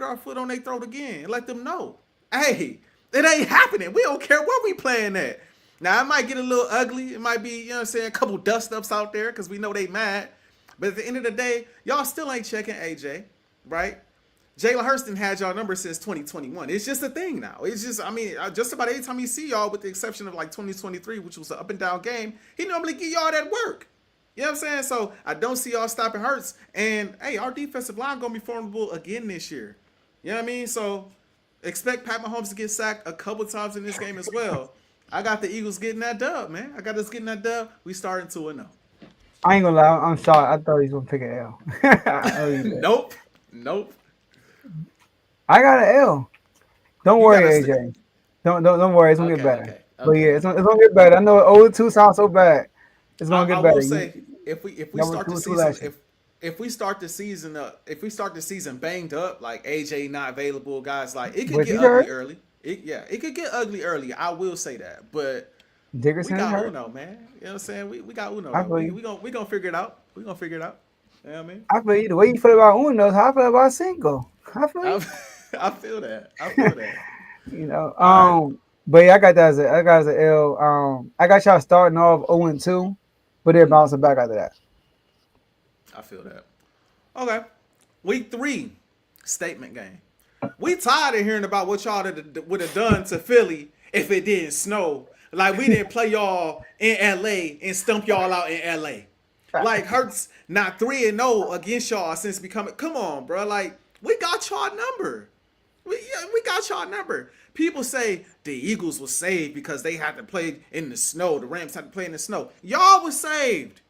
our foot on their throat again and let them know, hey, it ain't happening. We don't care where we playing at. Now it might get a little ugly. It might be, a couple dust ups out there because we know they mad. But at the end of the day, y'all still ain't checking AJ, right? Jalen Hurts had y'all number since 2021. It's just a thing now. It's just, just about every time you see y'all, with the exception of like 2023, which was an up and down game, he normally give y'all that work. You know what I'm saying? So I don't see y'all stopping Hurts. And hey, our defensive line gonna be formidable again this year. You know what I mean? So expect Pat Mahomes to get sacked a couple times in this game as well. I got the Eagles getting that dub, man. I got us getting that dub. We starting 2-0. I ain't gonna lie. I'm sorry. I thought he was gonna pick an L. Nope. I got an L. Don't You worry, got AJ. Don't worry. It's gonna get better. Okay. But yeah, it's gonna get better. I know 0-2 sounds so bad. It's gonna get I better. will say if we start the season if we start the season banged up, like AJ not available, guys, like it could get ugly early. It could get ugly early. I will say that, but Dickerson we got hurt. Uno, man. You know what I'm saying? We got Uno. We gonna figure it out. We gonna figure it out. You know what I mean? I feel you. The way you feel about Uno, how I feel about Cinco. I feel you. I feel that. But yeah, I got that as an L. I got y'all starting off 0-2, but they're bouncing back after that. I feel that. Okay. Week 3, statement game. We tired of hearing about what y'all would have done to Philly if it didn't snow. Like we didn't play y'all in LA and stump y'all out in LA. Like Hurts not 3-0 against y'all since becoming. Come on, bro. Like we got y'all number. We got y'all number. People say the Eagles were saved because they had to play in the snow. The Rams had to play in the snow. Y'all was saved.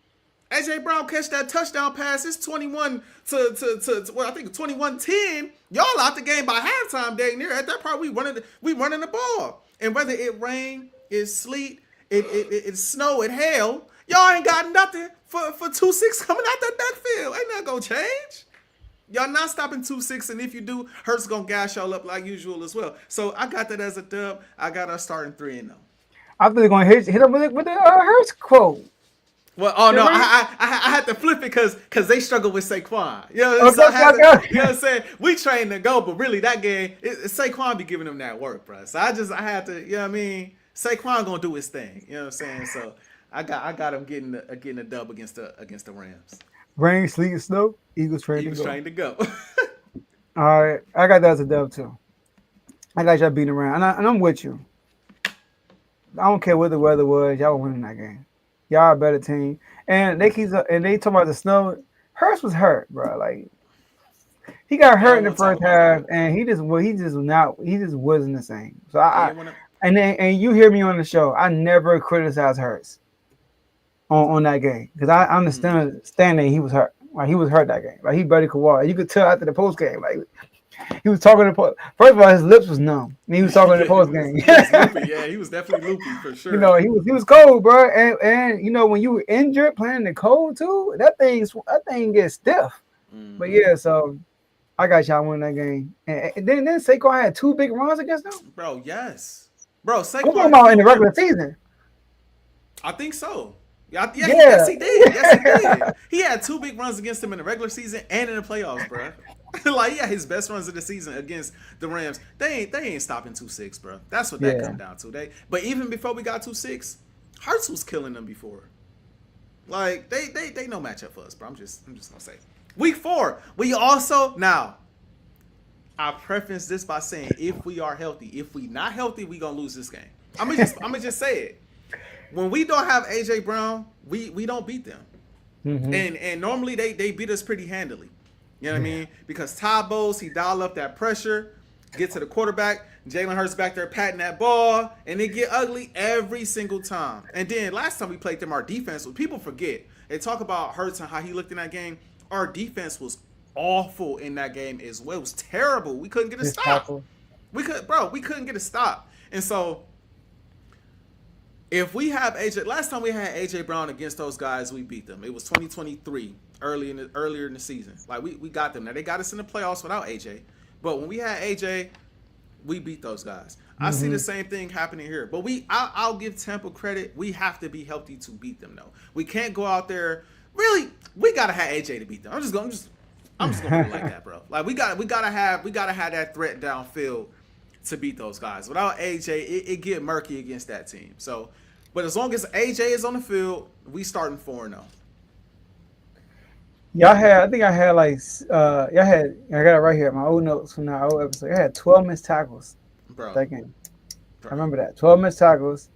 AJ Brown catch that touchdown pass. It's 21 to well, I think 21-10. Y'all out the game by halftime, dang near. At that part, we running the ball. And whether it rain, it sleet, it snow, it hail, y'all ain't got nothing for 2-6 coming out that backfield. Ain't nothing gonna change. Y'all not stopping 2-6, and if you do, Hurts gonna gas y'all up like usual as well. So I got that as a dub. I got us starting 3-0. I feel gonna hit up with the Hurts quote. Well, I had to flip it because they struggle with Saquon. You know, you know what I'm saying? We trained to go, but really that game, Saquon be giving them that work, bro. So I had to, you know what I mean? Saquon gonna do his thing. You know what I'm saying? So I got him getting a dub against the Rams. Rain, sleet, and snow. Eagles trained to go. All right, I got that as a dub too. I got y'all beating around, and I'm with you. I don't care what the weather was. Y'all were winning that game. Y'all a better team. And they talk about the snow. Hurts was hurt, bro. Like he got hurt in the first half, and he just wasn't the same. So and you hear me on the show. I never criticize Hurts on that game because I understand that he was hurt. Like he was hurt that game. Like he barely could walk. You could tell after the post game. Like he was talking to first of all, his lips was numb. And he was talking in the post game. He was loopy. Yeah, he was definitely loopy for sure. You know, he was cold, bro. And you know, when you were injured playing in the cold too, that thing gets stiff. Mm-hmm. But yeah, so I got y'all winning that game. And then Saquon had 2 big runs against them. Bro, yes. Bro, Saquon. I'm talking about in the regular season. I think so. Yes, he did. Yes, he did. He had 2 big runs against him in the regular season and in the playoffs, bro. Like, yeah, his best runs of the season against the Rams. They ain't stopping 2-6, bro. That's what that come down to. But even before we got 2-6, Hurts was killing them before. Like, they no matchup for us, bro. I'm just gonna say. Week 4, we also now. I preface this by saying if we are healthy. If we not healthy, we gonna lose this game. I'm gonna just say it. When we don't have AJ Brown, we don't beat them. Mm-hmm. And normally they beat us pretty handily. You know what I mean? Because Todd Bowles, he dial up that pressure, get to the quarterback, Jalen Hurts back there patting that ball, and it get ugly every single time. And then last time we played them, our defense, people forget. They talk about Hurts and how he looked in that game. Our defense was awful in that game as well. It was terrible. We couldn't get a stop. We couldn't get a stop. And so if we have AJ, last time we had AJ Brown against those guys, we beat them. It was 2023, earlier in the season. Like we got them. Now they got us in the playoffs without AJ, but when we had AJ, we beat those guys. I see the same thing happening here. But I'll give Tampa credit. We have to be healthy to beat them, though. We can't go out there. Really, we gotta have AJ to beat them. I'm just gonna put it like that, bro. Like we gotta have that threat downfield to beat those guys. Without AJ, it get murky against that team. So, but as long as AJ is on the field, we starting 4-0. I think I had I got it right here. My old notes from that old episode. I had 12 missed tackles. Bro. That game. Bro. I remember that. 12 missed tackles.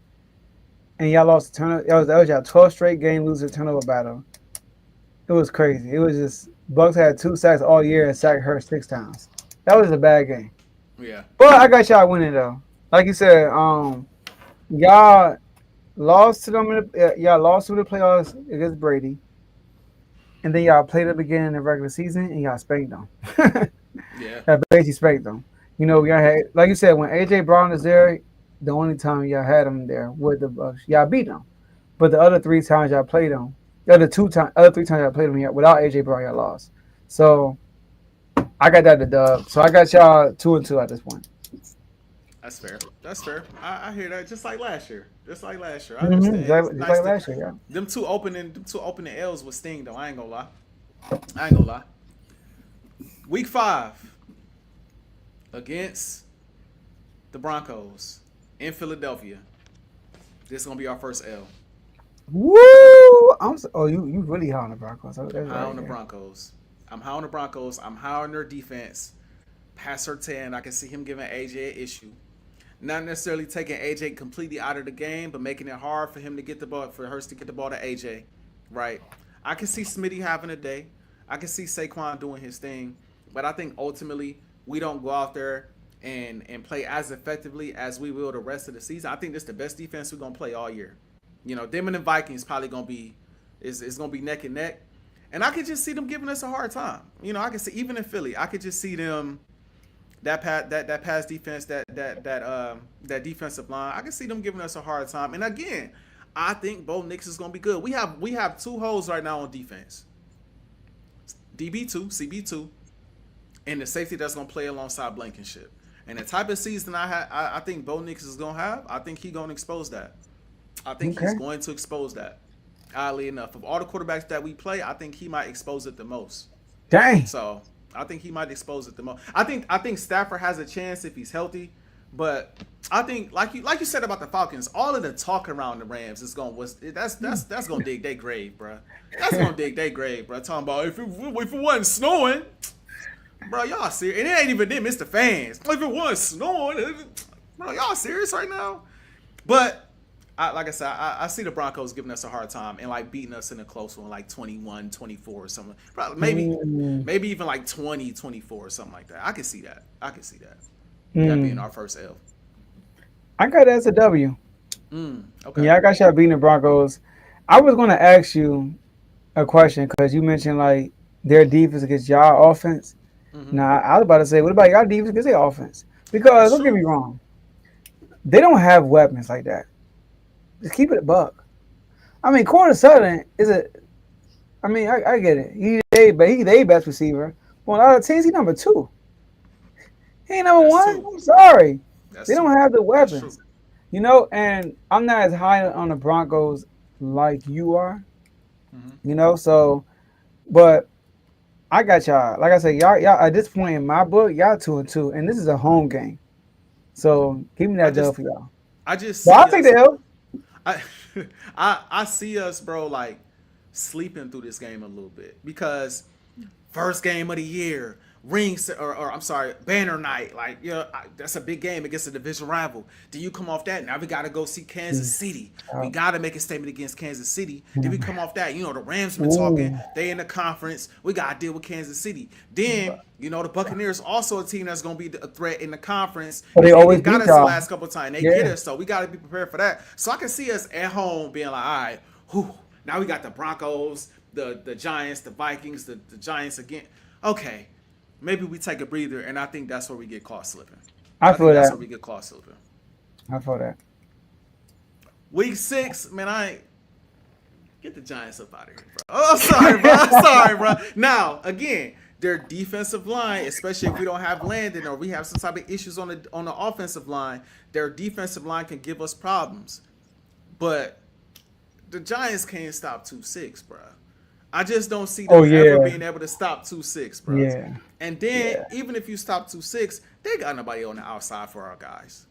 And y'all lost the turnover. That was y'all 12 straight game loser turnover battle. It was crazy. It was just Bucks had 2 sacks all year and sacked her 6 times. That was a bad game. Yeah. But I got y'all winning though. Like you said, y'all lost to them y'all lost to the playoffs against Brady. And then y'all played them again in the regular season and y'all spanked them. Yeah. Y'all basically spanked them. You know, y'all had, like you said, when AJ Brown is there, the only time y'all had him there with the Bucks, y'all beat them. But the other 3 times y'all played them, the other 3 times y'all played them without AJ Brown, y'all lost. So I got that to dub. So I got y'all 2-2 at this point. That's fair. I hear that. Just like last year. I Mm-hmm. understand. Just like last year, yeah. Them two opening L's with sting though. I ain't gonna lie. Week 5 against the Broncos in Philadelphia. This is gonna be our first L. Woo! You really high on the Broncos. I'm high on the Broncos. I'm high on their defense. Pat Surtain, I can see him giving AJ an issue. Not necessarily taking AJ completely out of the game, but making it hard for him to get the ball, for Hurts to get the ball to AJ. Right? I can see Smitty having a day. I can see Saquon doing his thing. But I think ultimately we don't go out there and play as effectively as we will the rest of the season. I think this is the best defense we're gonna play all year. You know, them and the Vikings probably gonna be is gonna be neck and neck. And I could just see them giving us a hard time. You know, I could see even in Philly, I could just see them that pass defense, that defensive line. I can see them giving us a hard time. And again, I think Bo Nix is gonna be good. We have 2 holes right now on defense. DB2, CB2, and the safety that's gonna play alongside Blankenship. And the type of season I think Bo Nix is gonna have, I think he's gonna expose that. I think he's going to expose that. Oddly enough, of all the quarterbacks that we play, I think he might expose it the most. Dang. So I think he might expose it the most. I think Stafford has a chance if he's healthy, but I think like you said about the Falcons, all of the talk around the Rams is that's gonna dig their grave, bro. That's gonna dig their grave, bro. Talking about if it wasn't snowing, bro, y'all serious? And it ain't even them, it's the fans. If it wasn't snowing, bro, y'all serious right now? But like I said, I see the Broncos giving us a hard time and like beating us in a close one, like 21-24 or something. Probably maybe even like 20-24 or something like that. I can see that. That being our first L. I got that as a W. Okay. Yeah, I got y'all beating the Broncos. I was going to ask you a question because you mentioned like their defense against y'all offense. Mm-hmm. Now, I was about to say, what about y'all defense against their offense? Because That's don't get true. me wrong, they don't have weapons like that. Just keep it a buck. I mean, Corner Sutton is a. I mean, I get it. He they best receiver. Well, a lot of teams, he number two. He ain't number That's one. true. I'm sorry, they That's don't true. have the That's true. weapons. You know, and I'm not as high on the Broncos like you are. Mm-hmm. You know, so but I got y'all. Like I said, y'all at this point in my book, y'all 2-2, and this is a home game. So give me I that dub just for y'all. I just But I'll see take the us. L. I I see us, bro, like sleeping through this game a little bit because first game of the year, or I'm sorry, banner night. Like, yeah, that's a big game against a division rival. Do you come off that? Now we got to go see Kansas City. We got to make a statement against Kansas City. Then we come off that. You know, the Rams been talking. Ooh, They in the conference. We got to deal with Kansas City. Then, you know, the Buccaneers also a team that's going to be a threat in the conference. but they And always they got beat us the y'all. last couple of times. They get Yeah, us, so we got to be prepared for that. So I can see us at home being like, all right, whew, now we got the Broncos, the Giants, the Vikings, the Giants again. Okay, maybe we take a breather, and I think that's where we get caught slipping. I I think feel that's that. where we get caught slipping. I feel that. Week 6, man, get the Giants up out of here, bro. Oh, I'm sorry, bro. I'm sorry, bro. Now, again, their defensive line, especially if we don't have Landon or we have some type of issues on the offensive line, their defensive line can give us problems. But the Giants can't stop 2-6, bro. I just don't see Oh them ever yeah, being able to stop 2-6, bro. yeah, And then yeah. even if you stop 2-6, they got nobody on the outside for our guys.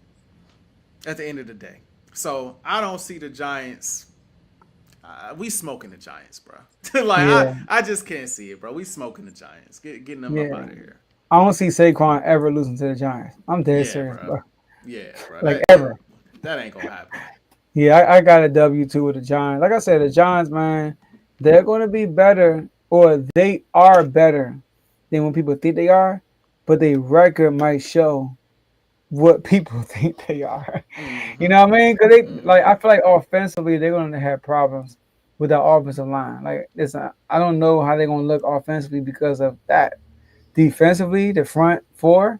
At the end of the day, so I don't see the Giants. We smoking the Giants, bro. Like Yeah, I just can't see it, bro. We smoking the Giants. Getting them up yeah. out of here. I don't see Saquon ever losing to the Giants. I'm dead Yeah, serious, bro. bro. Yeah, bro. Like ever. That ain't gonna happen. Yeah, I got a W2 with the Giants. Like I said, the Giants, man, they're going to be better, or they are better than when people think they are, but their record might show what people think they are. You Mm-hmm. know what I mean? Because they like, Mm-hmm. I feel like offensively they're going to have problems with the offensive line. Like, listen, I don't know how they're going to look offensively because of that. Defensively, the front four,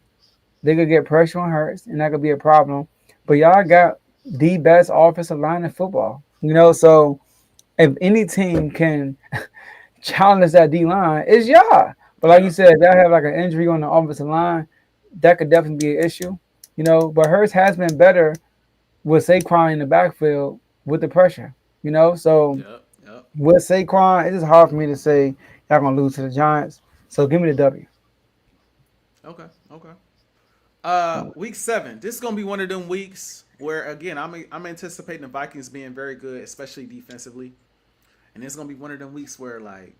they could get pressure on Hurts, and that could be a problem. But y'all got the best offensive line in football. You know, so if any team can challenge that D line, it's y'all. But like you Yep. said, if y'all have like an injury on the offensive line, that could definitely be an issue. You know, but Hurts has been better with Saquon in the backfield with the pressure. You know, so Yep. Yep. with Saquon, it is hard for me to say y'all gonna lose to the Giants. So give me the W. Okay. Okay. Week 7. This is gonna be one of them weeks where again I'm anticipating the Vikings being very good, especially defensively, and it's gonna be one of them weeks where like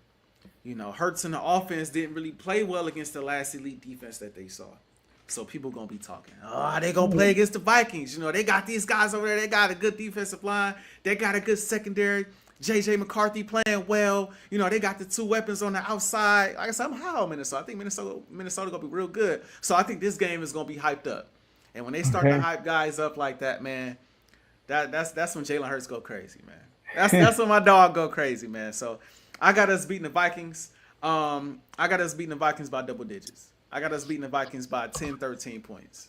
Hurts and the offense didn't really play well against the last elite defense that they saw. So people gonna be talking, oh, they gonna play against the Vikings. They got these guys over there. They got a good defensive line. They got a good secondary. JJ McCarthy playing well. They got the two weapons on the outside. Like I said, I'm high on Minnesota. I think Minnesota gonna be real good. So I think this game is gonna be hyped up. And when they start to Okay. hype guys up like that, man, that's when Jalen Hurts go crazy, man. That's when my dog go crazy, man. So I got us beating the Vikings. I got us beating the Vikings by double digits. I got us beating the Vikings by 10, 13 points.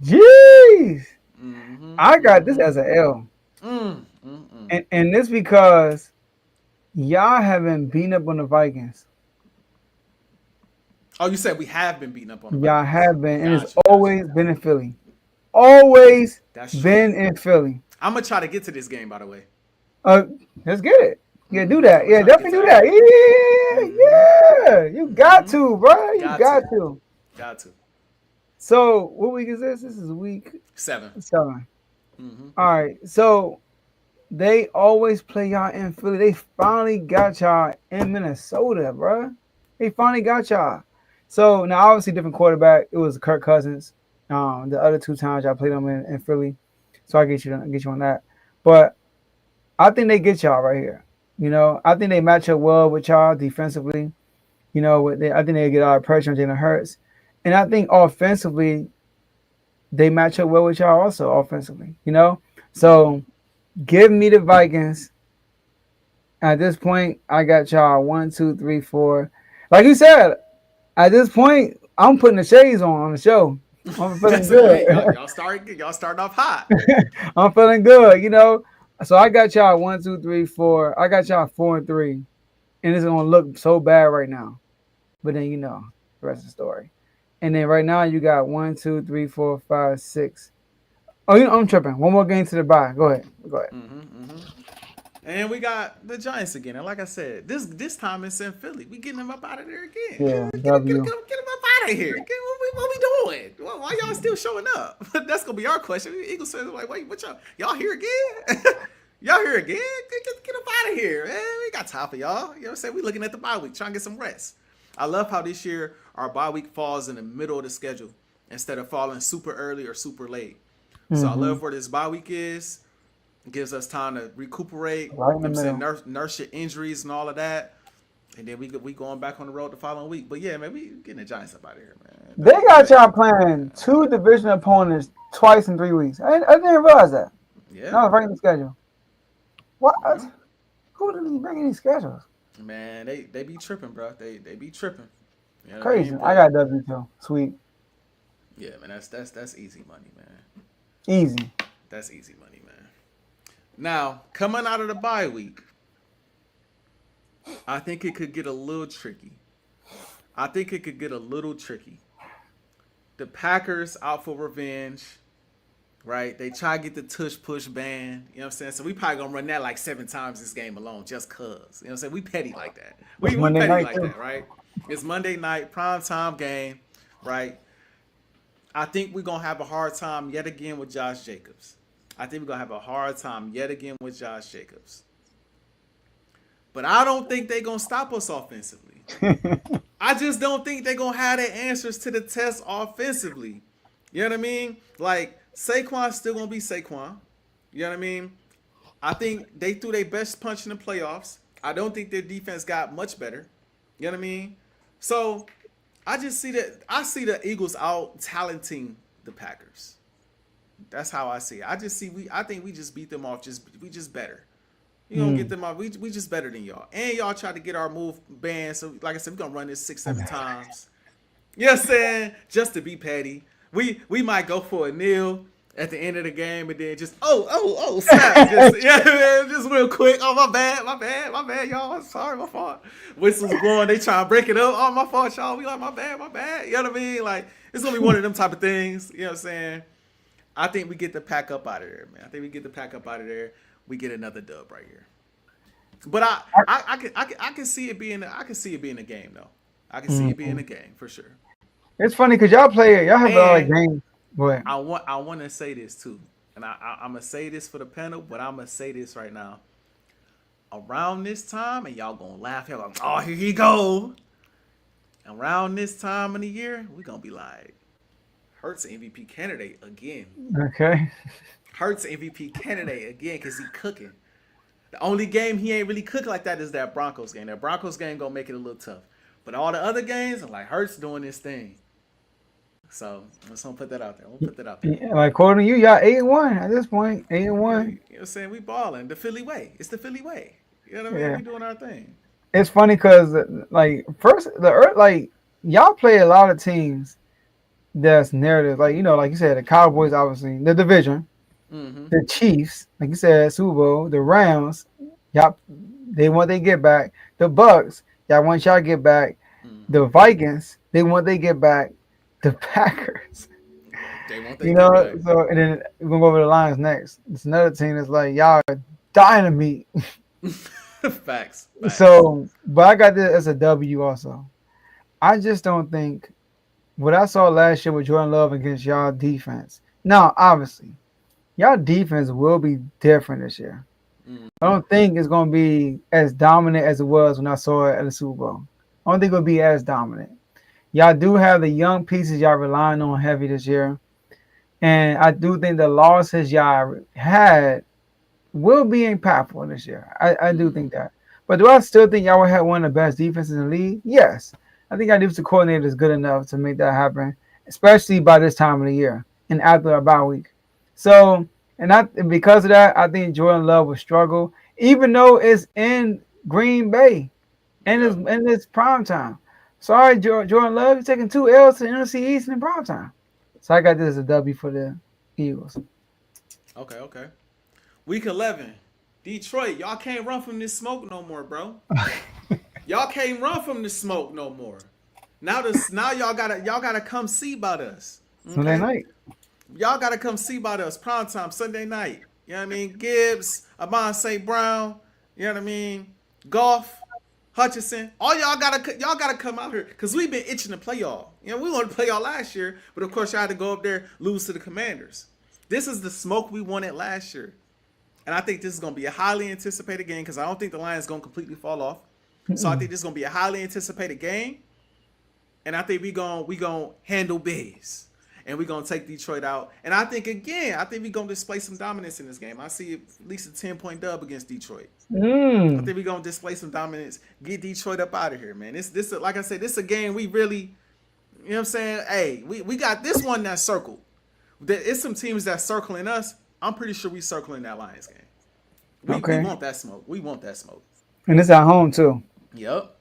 Jeez. Mm-hmm. I got this Mm-hmm. as an L. Mm-mm. And this because y'all haven't beaten up on the Vikings. Oh, you said we have been beating up on the Y'all Vikings. have been, and it's Gotcha, gotcha. always been in Philly. Always That's true. been in Philly. I'm gonna try to get to this game, by the way. Uh, let's get it. Yeah, do I'm that. gonna Yeah, try to get definitely to do that that. game. Yeah, Mm-hmm. yeah. You got Mm-hmm. to, bro. You Got got to. to. Got to. So, what week is this? This is week 7. 7. Mm-hmm. All right. So, they always play y'all in Philly. They finally got y'all in Minnesota, bro. They finally got y'all. So, now, obviously, different quarterback. It was Kirk Cousins. The other 2 times y'all played them in Philly. So, I get you on that. But I think they get y'all right here. I think they match up well with y'all defensively. I think they get a lot of pressure on Jalen Hurts. And I think offensively, they match up well with y'all also offensively. Mm-hmm. So give me the Vikings At this point, I got y'all 1, 2, 3, 4. Like you said, at this point, I'm putting the shades on the show. I'm feeling That's a, good. hey, y'all starting off hot. I'm feeling good, you know. So I got y'all 1, 2, 3, 4. I got y'all 4-3, and it's gonna look so bad right now. But then the rest of the story. And then right now you got 1, 2, 3, 4, 5, 6. Oh, I'm tripping. One more game to the bye. Go ahead. Go ahead. And we got the Giants again. And like I said, this time it's in Philly. We getting them up out of there again. Yeah, Get W. them up out of here. What we doing? Why y'all still showing up? That's gonna be our question. Eagles fans are like, wait, what y'all here again? Y'all here again? Get up out of here, man. We got time for y'all. You know what I'm saying? We looking at the bye week, trying to get some rest. I love how this year our bye week falls in the middle of the schedule instead of falling super early or super late. So I love where this bye week is. It gives us time to recuperate. Right in the You know what I'm middle. saying? Nurse your injuries and all of that. And then we going back on the road the following week. But yeah, man, we getting the Giants up out of here, man. They got y'all playing 2 division opponents twice in 3 weeks. I didn't realize that. Yeah. No, right in the schedule. What? Yeah. Who did he bring in these schedules? Man, they be tripping, bro. They be tripping. You know what Crazy. mean? I got W too. Sweet. Yeah, man, that's easy money, man. Easy. That's easy money, man. Now, coming out of the bye week, I think it could get a little tricky. The Packers out for revenge, right? They try to get the tush push ban. You know what I'm saying? So we probably gonna run that like 7 times this game alone, just cause. You know what I'm saying? We petty like that. We Monday petty night, like too. that, right? It's Monday night, prime time game, right? I think we're gonna have a hard time yet again with Josh Jacobs. But I don't think they're gonna stop us offensively. I just don't think they're gonna have the answers to the test offensively. You know what I mean? Like Saquon's still gonna be Saquon. You know what I mean? I think they threw their best punch in the playoffs. I don't think their defense got much better. You know what I mean? So I see the Eagles out talenting the Packers. That's how I see it. I think we just beat them off. We just better. You don't get them off. We just better than y'all. And y'all try to get our move banned. So like I said, we're gonna run this 6-7 times. You know what I'm saying? Just to be petty. We might go for a kneel at the end of the game and then just snap. Just real quick. Oh my bad, y'all. Sorry, my fault. Whistles blowing, they trying to break it up. Oh my fault, y'all. We like my bad. You know what I mean? Like it's gonna be one of them type of things. You know what I'm saying? I think we get the pack up out of there, man. We get another dub right here. But I can see it being a game though. I can see it being a game for sure. It's funny because y'all have a lot of games. But I want to say this too, and I'm gonna say this for the panel, but I'm gonna say this right now. Around this time, and y'all gonna laugh. Y'all like, oh, here he go. Around this time of the year, we gonna be like, Hurts MVP candidate again. okay. Hurts MVP candidate again because he cooking. The only game he ain't really cooking like that is that Broncos game. That Broncos game gonna make it a little tough. But all the other games, are like Hurts doing this thing. So let's put that out there. Yeah, like quoting you, y'all 8-1 at this point. 8-1. You know what I'm saying? We balling the Philly way. It's the Philly way. You know what I mean? Yeah. We doing our thing. It's funny because y'all play a lot of teams that's narrative. Like like you said, the Cowboys obviously the division. The Chiefs, like you said, Super Bowl, the Rams, y'all they want they get back. The Bucks, y'all want y'all get back. The Vikings, they want they get back. The Packers, they want they get back. So and then we're gonna go over the Lions next. It's another team that's like y'all are dying to meet. Facts. So, but I got this as a W also. I just don't think what I saw last year with Jordan Love against y'all defense. Now, obviously, y'all defense will be different this year. I don't think it's going to be as dominant as it was when I saw it at the Super Bowl. I don't think it'll be as dominant. Y'all do have the young pieces y'all relying on heavy this year. And I do think the losses y'all had will be impactful this year. I do think that. But do I still think y'all will have one of the best defenses in the league? Yes. I think our defensive coordinator is good enough to make that happen, especially by this time of the year and after a bye week. So, because of that, I think Jordan Love will struggle, even though it's in Green Bay, and it's prime time. Sorry, Jordan Love, you're taking 2 L's to the NFC East in prime time. So I got this as a W for the Eagles. Okay, okay. Week 11, Detroit. Y'all can't run from this smoke no more, bro. Y'all can't run from this smoke no more. Now y'all gotta come see about us. Sunday Okay? night. Y'all gotta come see about us. Prime time, Sunday night. You know what I mean? Gibbs, Amon St. Brown, you know what I mean? Goff, Hutchinson. All y'all gotta come out here. Cause we've been itching to play y'all. You know, we wanted to play y'all last year, but of course y'all had to go up there, lose to the Commanders. This is the smoke we wanted last year. And I think this is gonna be a highly anticipated game because I don't think the Lions gonna completely fall off. So I think this is gonna be a highly anticipated game. And I think we gonna handle biz. And we're gonna take Detroit out. And I think we're gonna display some dominance in this game. I see at least a 10-point dub against Detroit. I think we're gonna display some dominance, get Detroit up out of here, man. This like I said, this is a game we really, you know what I'm saying? Hey, we got this one that's circled. It's some teams that's circling us. I'm pretty sure we circling that Lions game. We want that smoke. We want that smoke. And it's at home too. Yep.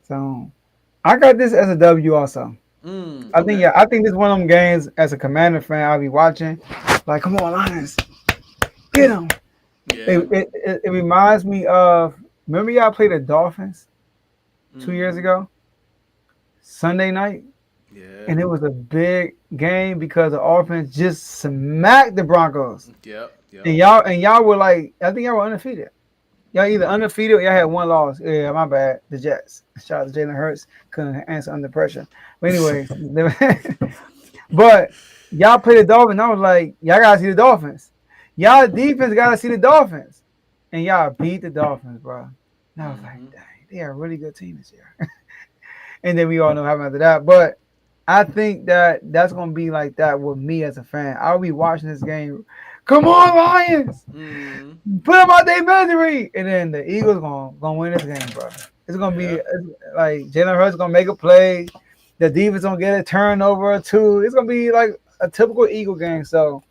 So I got this as a W also. I think this is one of them games as a Commander fan I'll be watching. Like, come on, Lions, get them. Yeah. It reminds me of, remember y'all played the Dolphins 2 years ago, Sunday night. Yeah. And it was a big game because the offense just smacked the Broncos. Yep. And y'all were like, I think y'all were undefeated. Y'all either undefeated or y'all had one loss. Yeah, my bad. The Jets. Shout out to Jalen Hurts. Couldn't answer under pressure. But anyway, but y'all played the Dolphins. I was like, y'all gotta see the Dolphins. Y'all defense gotta see the Dolphins. And y'all beat the Dolphins, bro. And I was like, dang, they are a really good team this year. And then we all know what happened after that. But I think that's gonna be like that with me as a fan. I'll be watching this game. Come on, Lions! Put them out their misery, and then the Eagles gonna win this game, bro. It's gonna be like Jalen Hurts gonna make a play. The defense gonna get a turnover or two. It's gonna be like a typical Eagle game. So,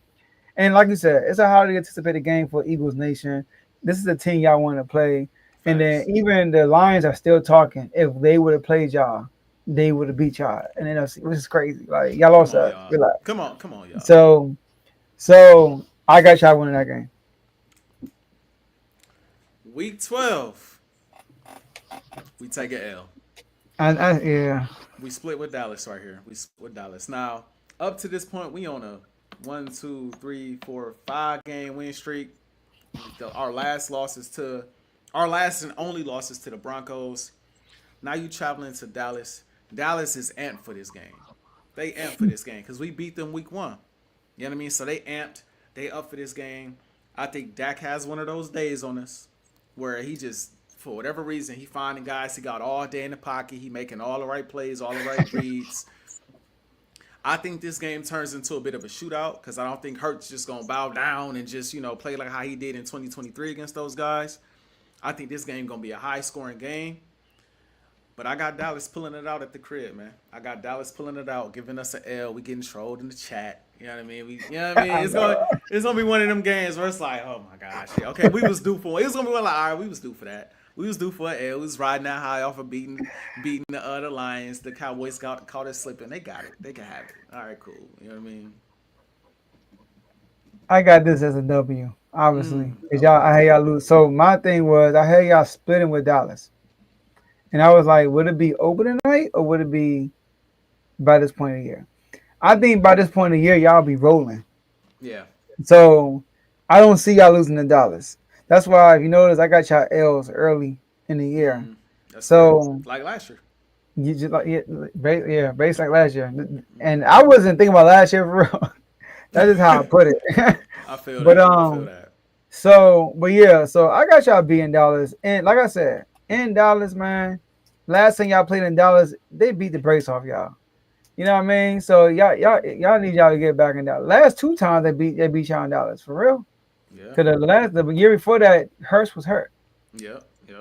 and like you said, it's a highly anticipated game for Eagles Nation. This is the team y'all want to play, and then even the Lions are still talking. If they would have played y'all, they would have beat y'all, and then which is crazy. Like y'all lost us. Come on, So y'all. I got y'all winning that game. Week 12, we take an L. Yeah. We split with Dallas right here. We split with Dallas. Now, up to this point, we on a 1, 2, 3, 4, 5 game win streak. Our last and only losses to the Broncos. Now you traveling to Dallas. Dallas is amped for this game. They amped for this game because we beat them week 1. You know what I mean? So they amped. They up for this game. I think Dak has one of those days on us where he just, for whatever reason, he finding guys he got all day in the pocket. He making all the right plays, all the right reads. I think this game turns into a bit of a shootout because I don't think Hurts just going to bow down and just, play like how he did in 2023 against those guys. I think this game going to be a high-scoring game. But I got Dallas pulling it out at the crib, man. I got Dallas pulling it out, giving us an L. We getting trolled in the chat. You know what I mean? It's gonna be one of them games where it's like, oh my gosh, yeah, okay, we was due for it. It's gonna be one like, all right, we was due for that. We was due for an L. We was riding that high off of beating the other Lions. The Cowboys caught us slipping. They got it. They can have it. All right, cool. You know what I mean? I got this as a W, obviously. I had y'all lose. So my thing was, I had y'all splitting with Dallas. And I was like, would it be opening night or would it be by this point of the year? I think by this point of the year, y'all be rolling. Yeah. So I don't see y'all losing to Dallas. That's why, if you notice, I got y'all L's early in the year. So like last year. You just based like last year. And I wasn't thinking about last year for real. That's just how I put it. I feel that. So I got y'all beating Dallas. And like I said, in Dallas, man, last time y'all played in Dallas, they beat the brakes off y'all. You know what I mean? So y'all need y'all to get back in Dallas. Last 2 times they beat y'all in Dallas for real. Yeah. Because the year before that, Hurst was hurt. Yeah.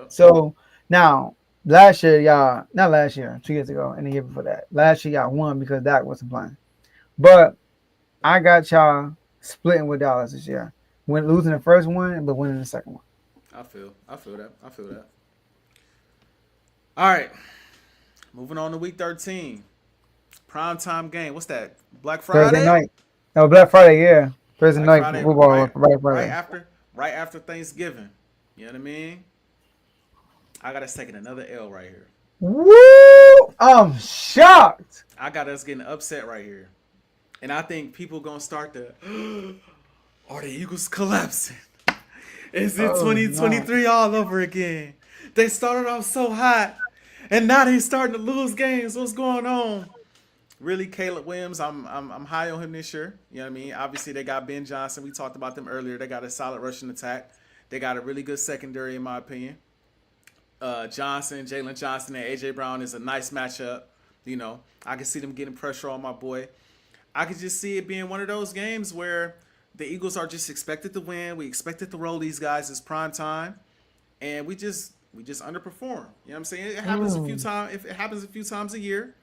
So now last year, y'all, not last year, 2 years ago, and the year before that. Last year y'all won because Dak wasn't playing. But I got y'all splitting with Dallas this year. Losing the first one, but winning the second one. I feel that. All right, moving on to week 13. Primetime game. What's that? Black Thursday Friday? night. No, Black Friday. Yeah, Thursday Black night Friday, football. Black right Friday. after, right after Thanksgiving. You know what I mean? I got us taking another L right here. Woo! I'm shocked. I got us getting upset right here, and I think people gonna start to, are the Eagles collapsing? Is it Oh no. 2023 all over again? They started off so hot, and now they starting to lose games. What's going on? Really, Caleb Williams, I'm high on him this year. You know what I mean? Obviously, they got Ben Johnson. We talked about them earlier. They got a solid rushing attack. They got a really good secondary, in my opinion. Jalen Johnson, and AJ Brown is a nice matchup. You know, I can see them getting pressure on my boy. I could just see it being one of those games where the Eagles are just expected to win. We expected to roll these guys. It's prime time, and we just underperform. You know what I'm saying? It happens a few Mm. times. If it happens a few times a year,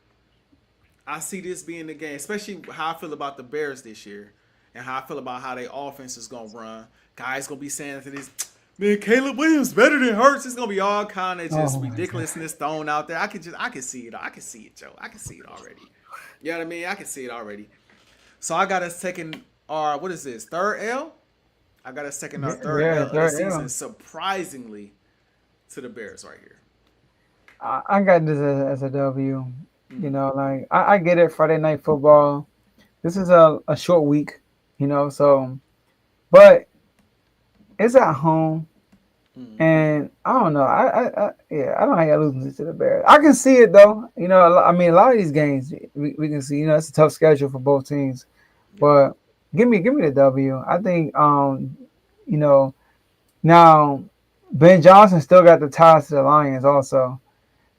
I see this being the game, especially how I feel about the Bears this year and how I feel about how their offense is gonna run. Guys gonna be saying to this, man, Caleb Williams better than Hurts. It's gonna be all kind of just Oh my god. ridiculousness thrown out there. I can see it. I can see it, Joe. I can see it already. You know what I mean? I can see it already. So I got us taking our, what is this, third L? I got us taking our third Yeah, L of the third season, L. surprisingly, to the Bears right here. I got this as a W. You Mm, know, like I get it. Friday night football. This is a short week. You know, so but it's at home. mm-hmm. And I don't know. Yeah, I don't know how y'all losing to the Bears. I can see it though. You know, I mean, a lot of these games we can see. You know, it's a tough schedule for both teams. Yep. But give me the W. I think you know, now Ben Johnson still got the ties to the Lions also.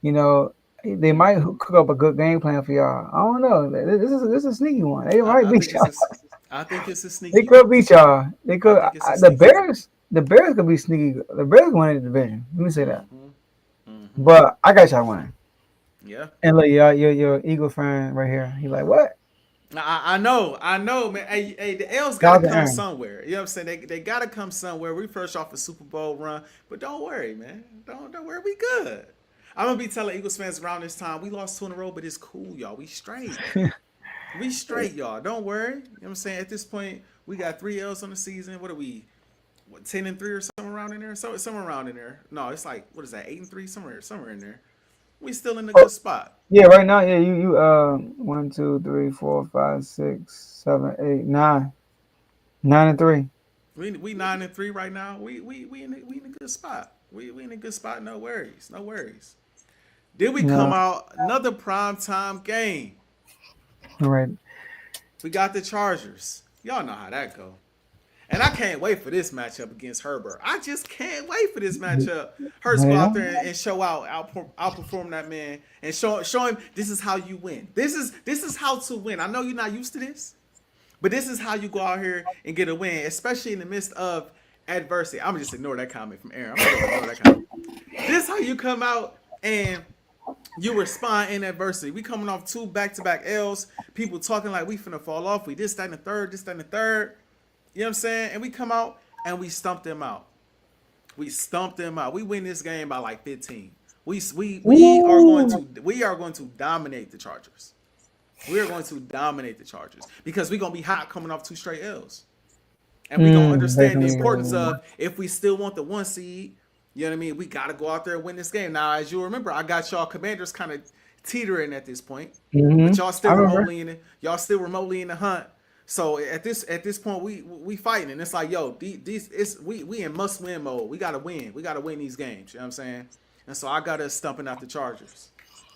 You know, they might Mm-hmm. cook up a good game plan for y'all. I don't know. This is a sneaky one. They might I beat think it's y'all. a, I think it's a They sneaky could one. beat y'all. They I could. think it's a The sneaky one. Bears. The Bears could be sneaky. The Bears win the division. Let me say that. Mm-hmm. Mm-hmm. But I got y'all winning. Yeah. And look, y'all, your Eagle fan right here. He like, what? I know, man. Hey, the L's got to Shout out to come Aaron. somewhere. You know what I'm saying? They got to come somewhere. We first off a Super Bowl run, but don't worry, man. Don't worry. We good. I'm gonna be telling Eagles fans around this time. We lost two in a row, but it's cool, y'all. We straight. We straight, y'all. Don't worry. You know what I'm saying? At this point, we got three L's on the season. What are we? What 10-3 or something around in there? So somewhere around in there. No, it's like what is that? 8-3, somewhere in there. We still in a Oh, good spot. yeah, right now, yeah, you 1, 2, 3, 4, 5, 6, 7, 8, 9, 9 and 3. We 9-3 right now. We in a good spot. We in a good spot. No worries. No worries. Then we You come know, out another prime time game. right. We got the Chargers. Y'all know how that go. And I can't wait for this matchup against Herbert. I just can't wait for this matchup. Hurts go out Yeah. there and show outperform that man, and show him this is how you win. This is how to win. I know you're not used to this, but this is how you go out here and get a win, especially in the midst of adversity. I'm gonna just ignore that comment from Aaron. I'm gonna just ignore that comment. This is how you come out and you respond in adversity. We coming off two back-to-back L's. People talking like we finna fall off. We this, that, and the third, this, that, and the third. You know what I'm saying? And we come out and we stump them out. We stumped them out. We win this game by like 15. Ooh. We are going to dominate the Chargers. We are going to dominate the Chargers because we're gonna be hot coming off two straight L's. And we're gonna understand the importance Basically. of if we still want the one seed, you know what I mean? We gotta go out there and win this game. Now, as you remember, I got y'all commanders kind of teetering at this point, but y'all I still remember. remotely in the hunt. So at this point, we fighting, and it's like, yo, these it's we in must win mode. We gotta win. We gotta win these games. You know what I'm saying? And so I got us stumping out the Chargers.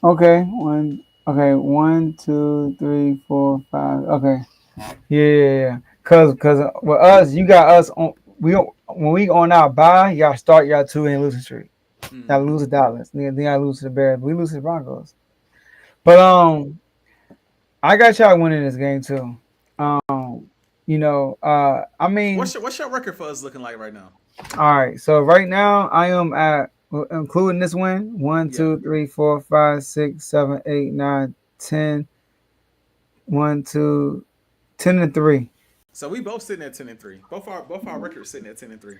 Okay, one. Okay, 1, 2, 3, 4, 5. Okay, yeah. Cause with us, you got us on. When we on our bye, y'all start y'all 2 and losing streak. Y'all Mm-hmm. lose to Dallas. Then y'all lose to the Bears. We lose to the Broncos. But I got y'all winning this game too. I mean, What's your record for us looking like right now? all right. So right now I am at, including this win, one, Yeah. 2, 3, 4, 5, 6, 7, 8, 9, 10. 1, 2, 10 and 3. So we both sitting at 10-3. Both our records sitting at 10-3.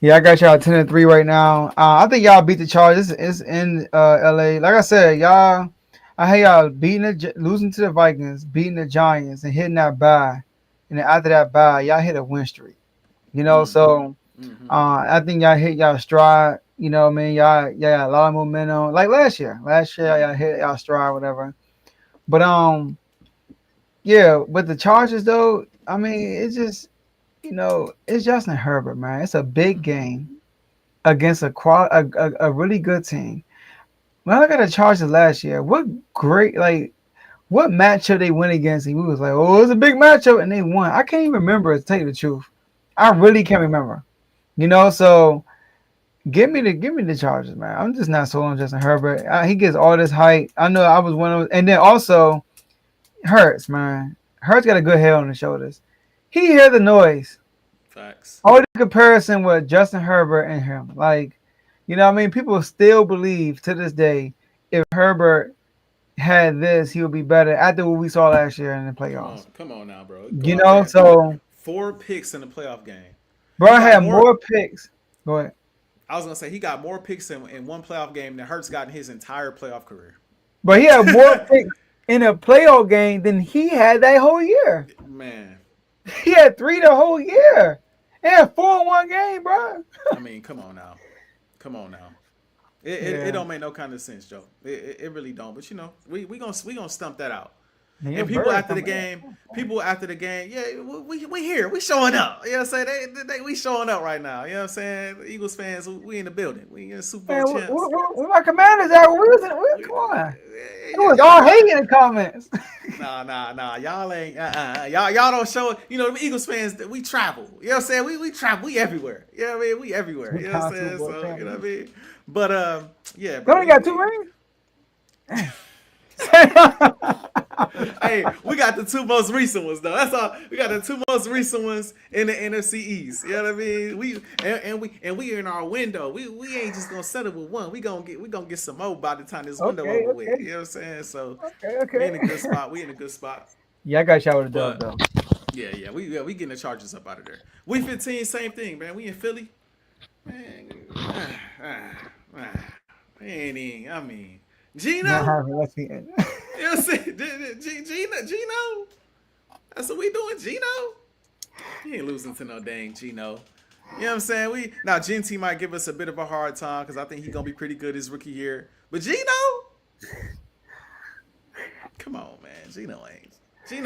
Yeah, I got y'all 10-3 right now. I think y'all beat the Chargers. It's in LA. Like I said, y'all. I had y'all losing to the Vikings, beating the Giants, and hitting that bye. And then after that bye, y'all hit a win streak. So I think y'all hit y'all stride. You know what I mean? Y'all got a lot of momentum. Like last year. Last year y'all hit y'all stride, whatever. But yeah, with the Chargers though, I mean, it's just it's Justin Herbert, man. It's a big game against a really good team. When I look at the Chargers last year, what matchup they went against, and we was like, oh, it was a big matchup, and they won. I can't even remember, to tell you the truth. I really can't remember. So give me the Chargers, man. I'm just not sold on Justin Herbert. He gets all this hype. I know I was one of them, and then also Hurts, man. Hurts got a good head on his shoulders. He hear the noise. Facts. All the comparison with Justin Herbert and him, like, what I mean? People still believe to this day if Herbert had this, he would be better after what we saw last year in the playoffs. Come on now, bro. Go out there. So 4 picks in the playoff game. Bro had more picks. Go ahead. I was gonna say he got more picks in one playoff game than Hurts got in his entire playoff career. But he had more picks in a playoff game than he had that whole year. Man, he had 3 the whole year. He had 4 in one game, bro. I mean, come on now. It don't make no kind of sense, Joe. It really don't. But we gonna stump that out. Yeah, and people after the game, yeah, we here, we showing up. You know what I'm saying? We showing up right now. You know what I'm saying? Eagles fans, we in the building. We in Super Bowl champs. Where my Commanders at? Come on. It was all hating in the comments. Nah. Y'all ain't. Y'all don't show it. The Eagles fans, we travel. You know what I'm saying? We travel. We everywhere. You know what I mean? We everywhere. You know what I'm saying? So, you know what I mean? But yeah, bro. Don't you got 2 rings? Hey, we got the 2 most recent ones though. That's all. We got the 2 most recent ones in the NFC East. You know what I mean? We in our window. We ain't just gonna settle with one. We gonna get some more by the time this window over with. You know what I'm saying? So we in a good spot. Yeah, I got y'all with a dub though. Yeah. We getting the Chargers up out of there. We 15, same thing, man. We in Philly. Man, I mean, Gino. You know what I'm saying? Gino. That's what we doing, Gino. He ain't losing to no dang Gino. You know what I'm saying? Now Genty might give us a bit of a hard time because I think he's gonna be pretty good his rookie year. But Gino, come on, man. Gino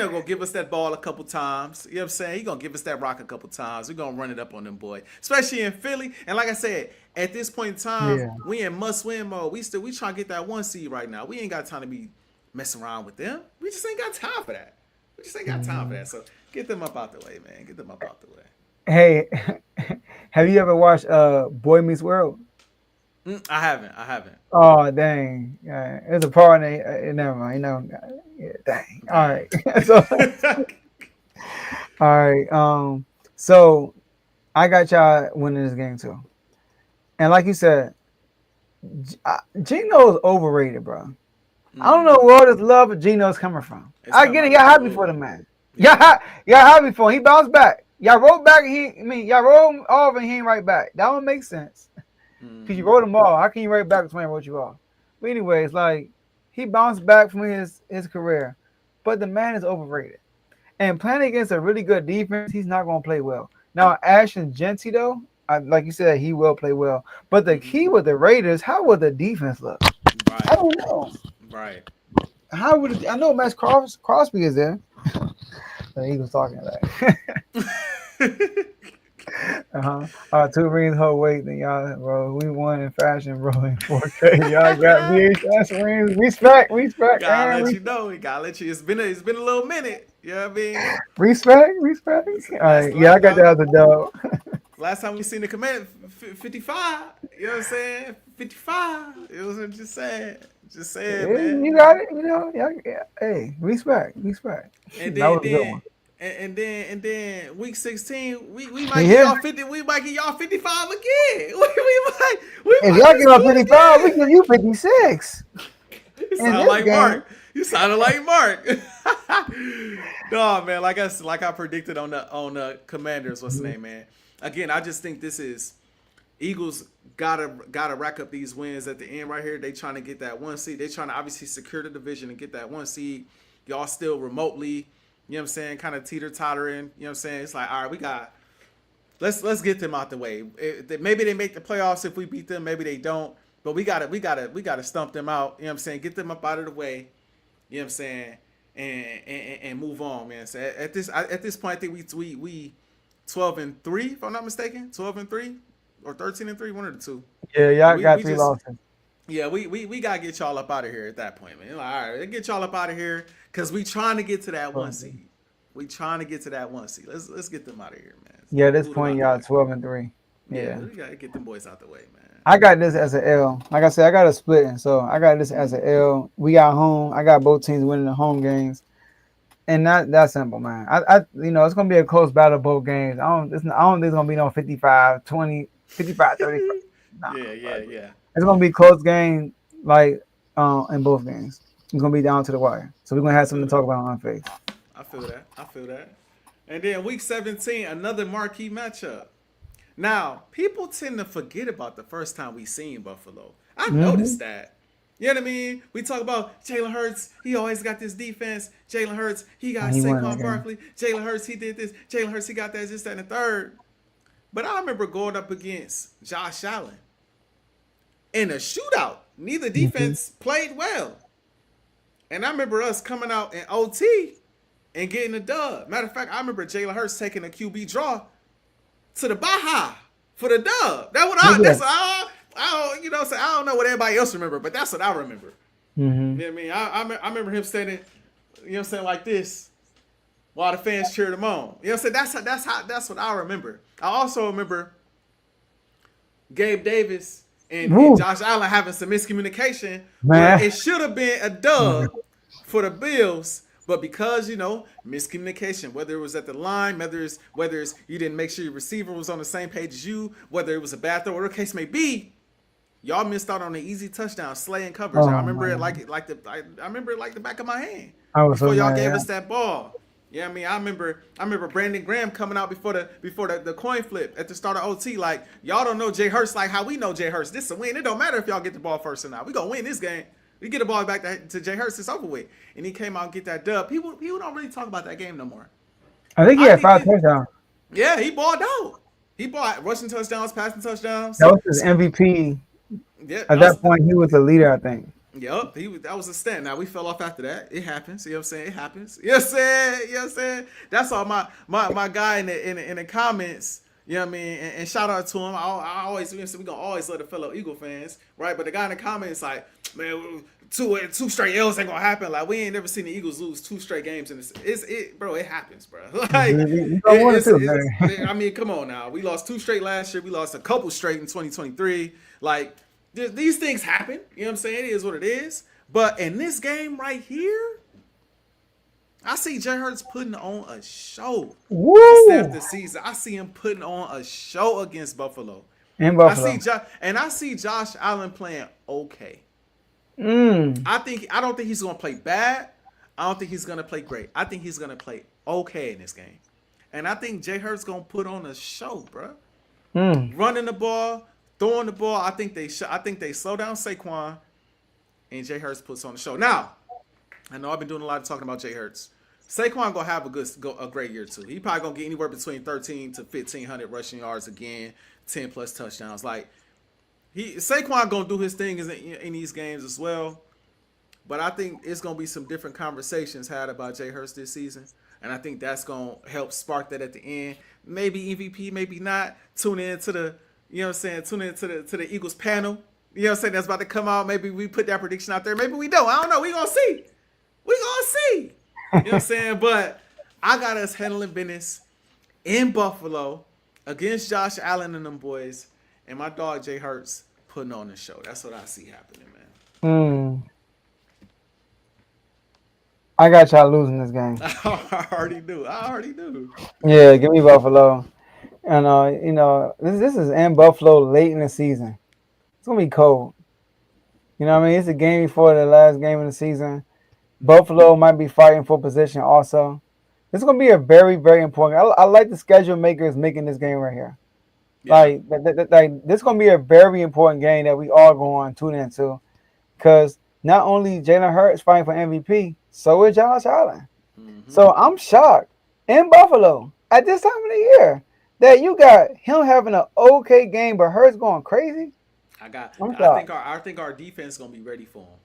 gonna give us that ball a couple times. You know what I'm saying? He gonna give us that rock a couple times. We gonna run it up on them, boy. Especially in Philly. And like I said, at this point in time, we in must-win mode. We trying to get that 1 seed right now. We ain't got time to be messing around with them. We just ain't got time for that. So get them up out the way, man. Get them up out the way. Hey, have you ever watched Boy Meets World? I haven't. Oh dang! There's a part in never mind. Yeah, dang. All right. All right. So I got y'all winning this game too, and like you said, Gino is overrated, bro. I don't know where all this love of Gino's coming from. I get it. Y'all happy for the man. Y'all happy for him. He bounced back. Y'all rolled back. Y'all rolled him off and he ain't right back. That one makes sense. Because you wrote him off. How can you write back when somebody wrote you off? But anyways, like, he bounced back from his career. But the man is overrated. And playing against a really good defense, he's not going to play well. Now, Ashton Genty, though, like you said, he will play well. But the key with the Raiders, how will the defense look? Right. I don't know. Right. How would I know Max Crosby is there? The Eagles talking like 2 rings whole weight, then y'all, bro. We won in fashion, bro. In 4K, y'all got VHS rings. Respect. Gotta let you know. We gotta let you. It's been a little minute. You know what I mean? Respect. All right, I got that as a dog. Last time we seen the command 55. You know what I'm saying? 55. It was just saying. Just saying, man. You got it. Yeah. Hey, respect. And then week 16, we might get y'all 50. We might get y'all 55 again. If y'all get y'all 55, we give you 56. You sound like Mark. You sounded like Mark. No, man. Like I predicted on the Commanders. What's the name, man? Again, I just think this is Eagles gotta rack up these wins at the end right here. They trying to get that 1 seed. They trying to obviously secure the division and get that 1 seed. Y'all still remotely, you know what I'm saying, kind of teeter-tottering. You know what I'm saying? It's like, all right, we got let's get them out the way. Maybe they make the playoffs if we beat them. Maybe they don't. But we gotta stump them out. You know what I'm saying? Get them up out of the way. You know what I'm saying? And move on, man. So at this point, I think we 12-3, if I'm not mistaken. 12-3 or 13-3, one of the two. Yeah, y'all got 3 losses. Yeah, we gotta get y'all up out of here at that point, man. Like, all right, get y'all up out of here because we trying to get to that 1 seed. We trying to get to that 1 seed. Let's get them out of here, man. Yeah, at this point, y'all 12-3. Yeah, we gotta get them boys out the way, man. I got this as an L. Like I said, I got a splitting, so I got this as an L. We got home. I got both teams winning the home games, and that's simple, man. I it's gonna be a close battle both games. I don't think it's gonna be no 55-20, 55-35. Nah, Yeah. It's gonna be a close game, like in both games. It's gonna be down to the wire. So we're gonna have something to talk about on Unfazed. I feel that. And then week 17, another marquee matchup. Now, people tend to forget about the first time we seen Buffalo. I noticed that. You know what I mean? We talk about Jalen Hurts. He always got this defense. Jalen Hurts, he got Saquon Barkley. Jalen Hurts, he did this. Jalen Hurts, he got that, this, that, and the third. But I remember going up against Josh Allen in a shootout. Neither defense played well. And I remember us coming out in OT and getting a dub. Matter of fact, I remember Jalen Hurts taking a QB draw to the Baja for the dub. That's what I don't know what everybody else remember, but that's what I remember. You know what I mean? I remember him standing, you know what I'm saying, like this while the fans cheered him on. You know what I'm saying? That's what I remember. I also remember Gabe Davis and Josh Allen having some miscommunication where it should have been a dub for the Bills. But because, miscommunication, whether it was at the line, whether it's you didn't make sure your receiver was on the same page as you, whether it was a bad throw, whatever the case may be, y'all missed out on an easy touchdown, slaying coverage. I remember it like the back of my hand before y'all gave us that ball. Yeah, I mean, I remember Brandon Graham coming out before the coin flip at the start of OT. Like, y'all don't know Jay Hurts like how we know Jay Hurts. This is a win. It don't matter if y'all get the ball first or not. We gonna win this game. We get the ball back to Jay Hurts. It's over with. And he came out and get that dub. People don't really talk about that game no more. I think he had 5 touchdowns. Yeah, he balled out. He balled rushing touchdowns, passing touchdowns. That was his MVP. Yeah, at that point, he was the leader, I think. Yep, that was a stand. Now we fell off after that. It happens. You know what I'm saying? It happens. You know what I'm saying? That's all my guy in the comments. You know what I mean? And shout out to him. I always, we gonna always let the fellow Eagle fans, right? But the guy in the comments like, man, two straight L's ain't gonna happen. Like, we ain't never seen the Eagles lose 2 straight games in this. Bro, it happens, bro. Like, I mean, come on now. We lost 2 straight last year. We lost a couple straight in 2023. Like, these things happen. You know what I'm saying? It is what it is. But in this game right here, I see Jay Hurts putting on a show. After the season, I see him putting on a show against Buffalo. I see Josh Allen playing okay. I don't think he's gonna play bad. I don't think he's gonna play great. I think he's gonna play okay in this game. And I think Jay Hurts gonna put on a show, bro. Running the ball, throwing the ball. I think they slow down Saquon, and Jay Hurts puts on the show. Now, I know I've been doing a lot of talking about Jay Hurts. Saquon gonna have a great year too. He probably gonna get anywhere between 13 to 1,500 rushing yards again, 10 plus touchdowns. Like, Saquon gonna do his thing in these games as well. But I think it's gonna be some different conversations had about Jay Hurts this season, and I think that's gonna help spark that at the end. Maybe MVP, maybe not. Tune in to the the Eagles panel. You know what I'm saying? That's about to come out. Maybe we put that prediction out there. Maybe we don't. I don't know. We gonna see. You know what I'm saying? But I got us handling business in Buffalo against Josh Allen and them boys, and my dog Jay Hurts putting on the show. That's what I see happening, man. I got y'all losing this game. I already do. Yeah, give me Buffalo. And this is in Buffalo late in the season. It's gonna be cold. You know what I mean? It's a game before the last game of the season. Buffalo might be fighting for position also. This is going to be a very, very important. I like the schedule makers making this game right here. Yeah. Like this gonna be a very important game that we all going to tune into because not only Jalen Hurts fighting for MVP, so is Josh Allen. Mm-hmm. So I'm shocked in Buffalo at this time of the year that you got him having an okay game, but Hurts going crazy. I'm shocked. I think our defense is gonna be ready for him.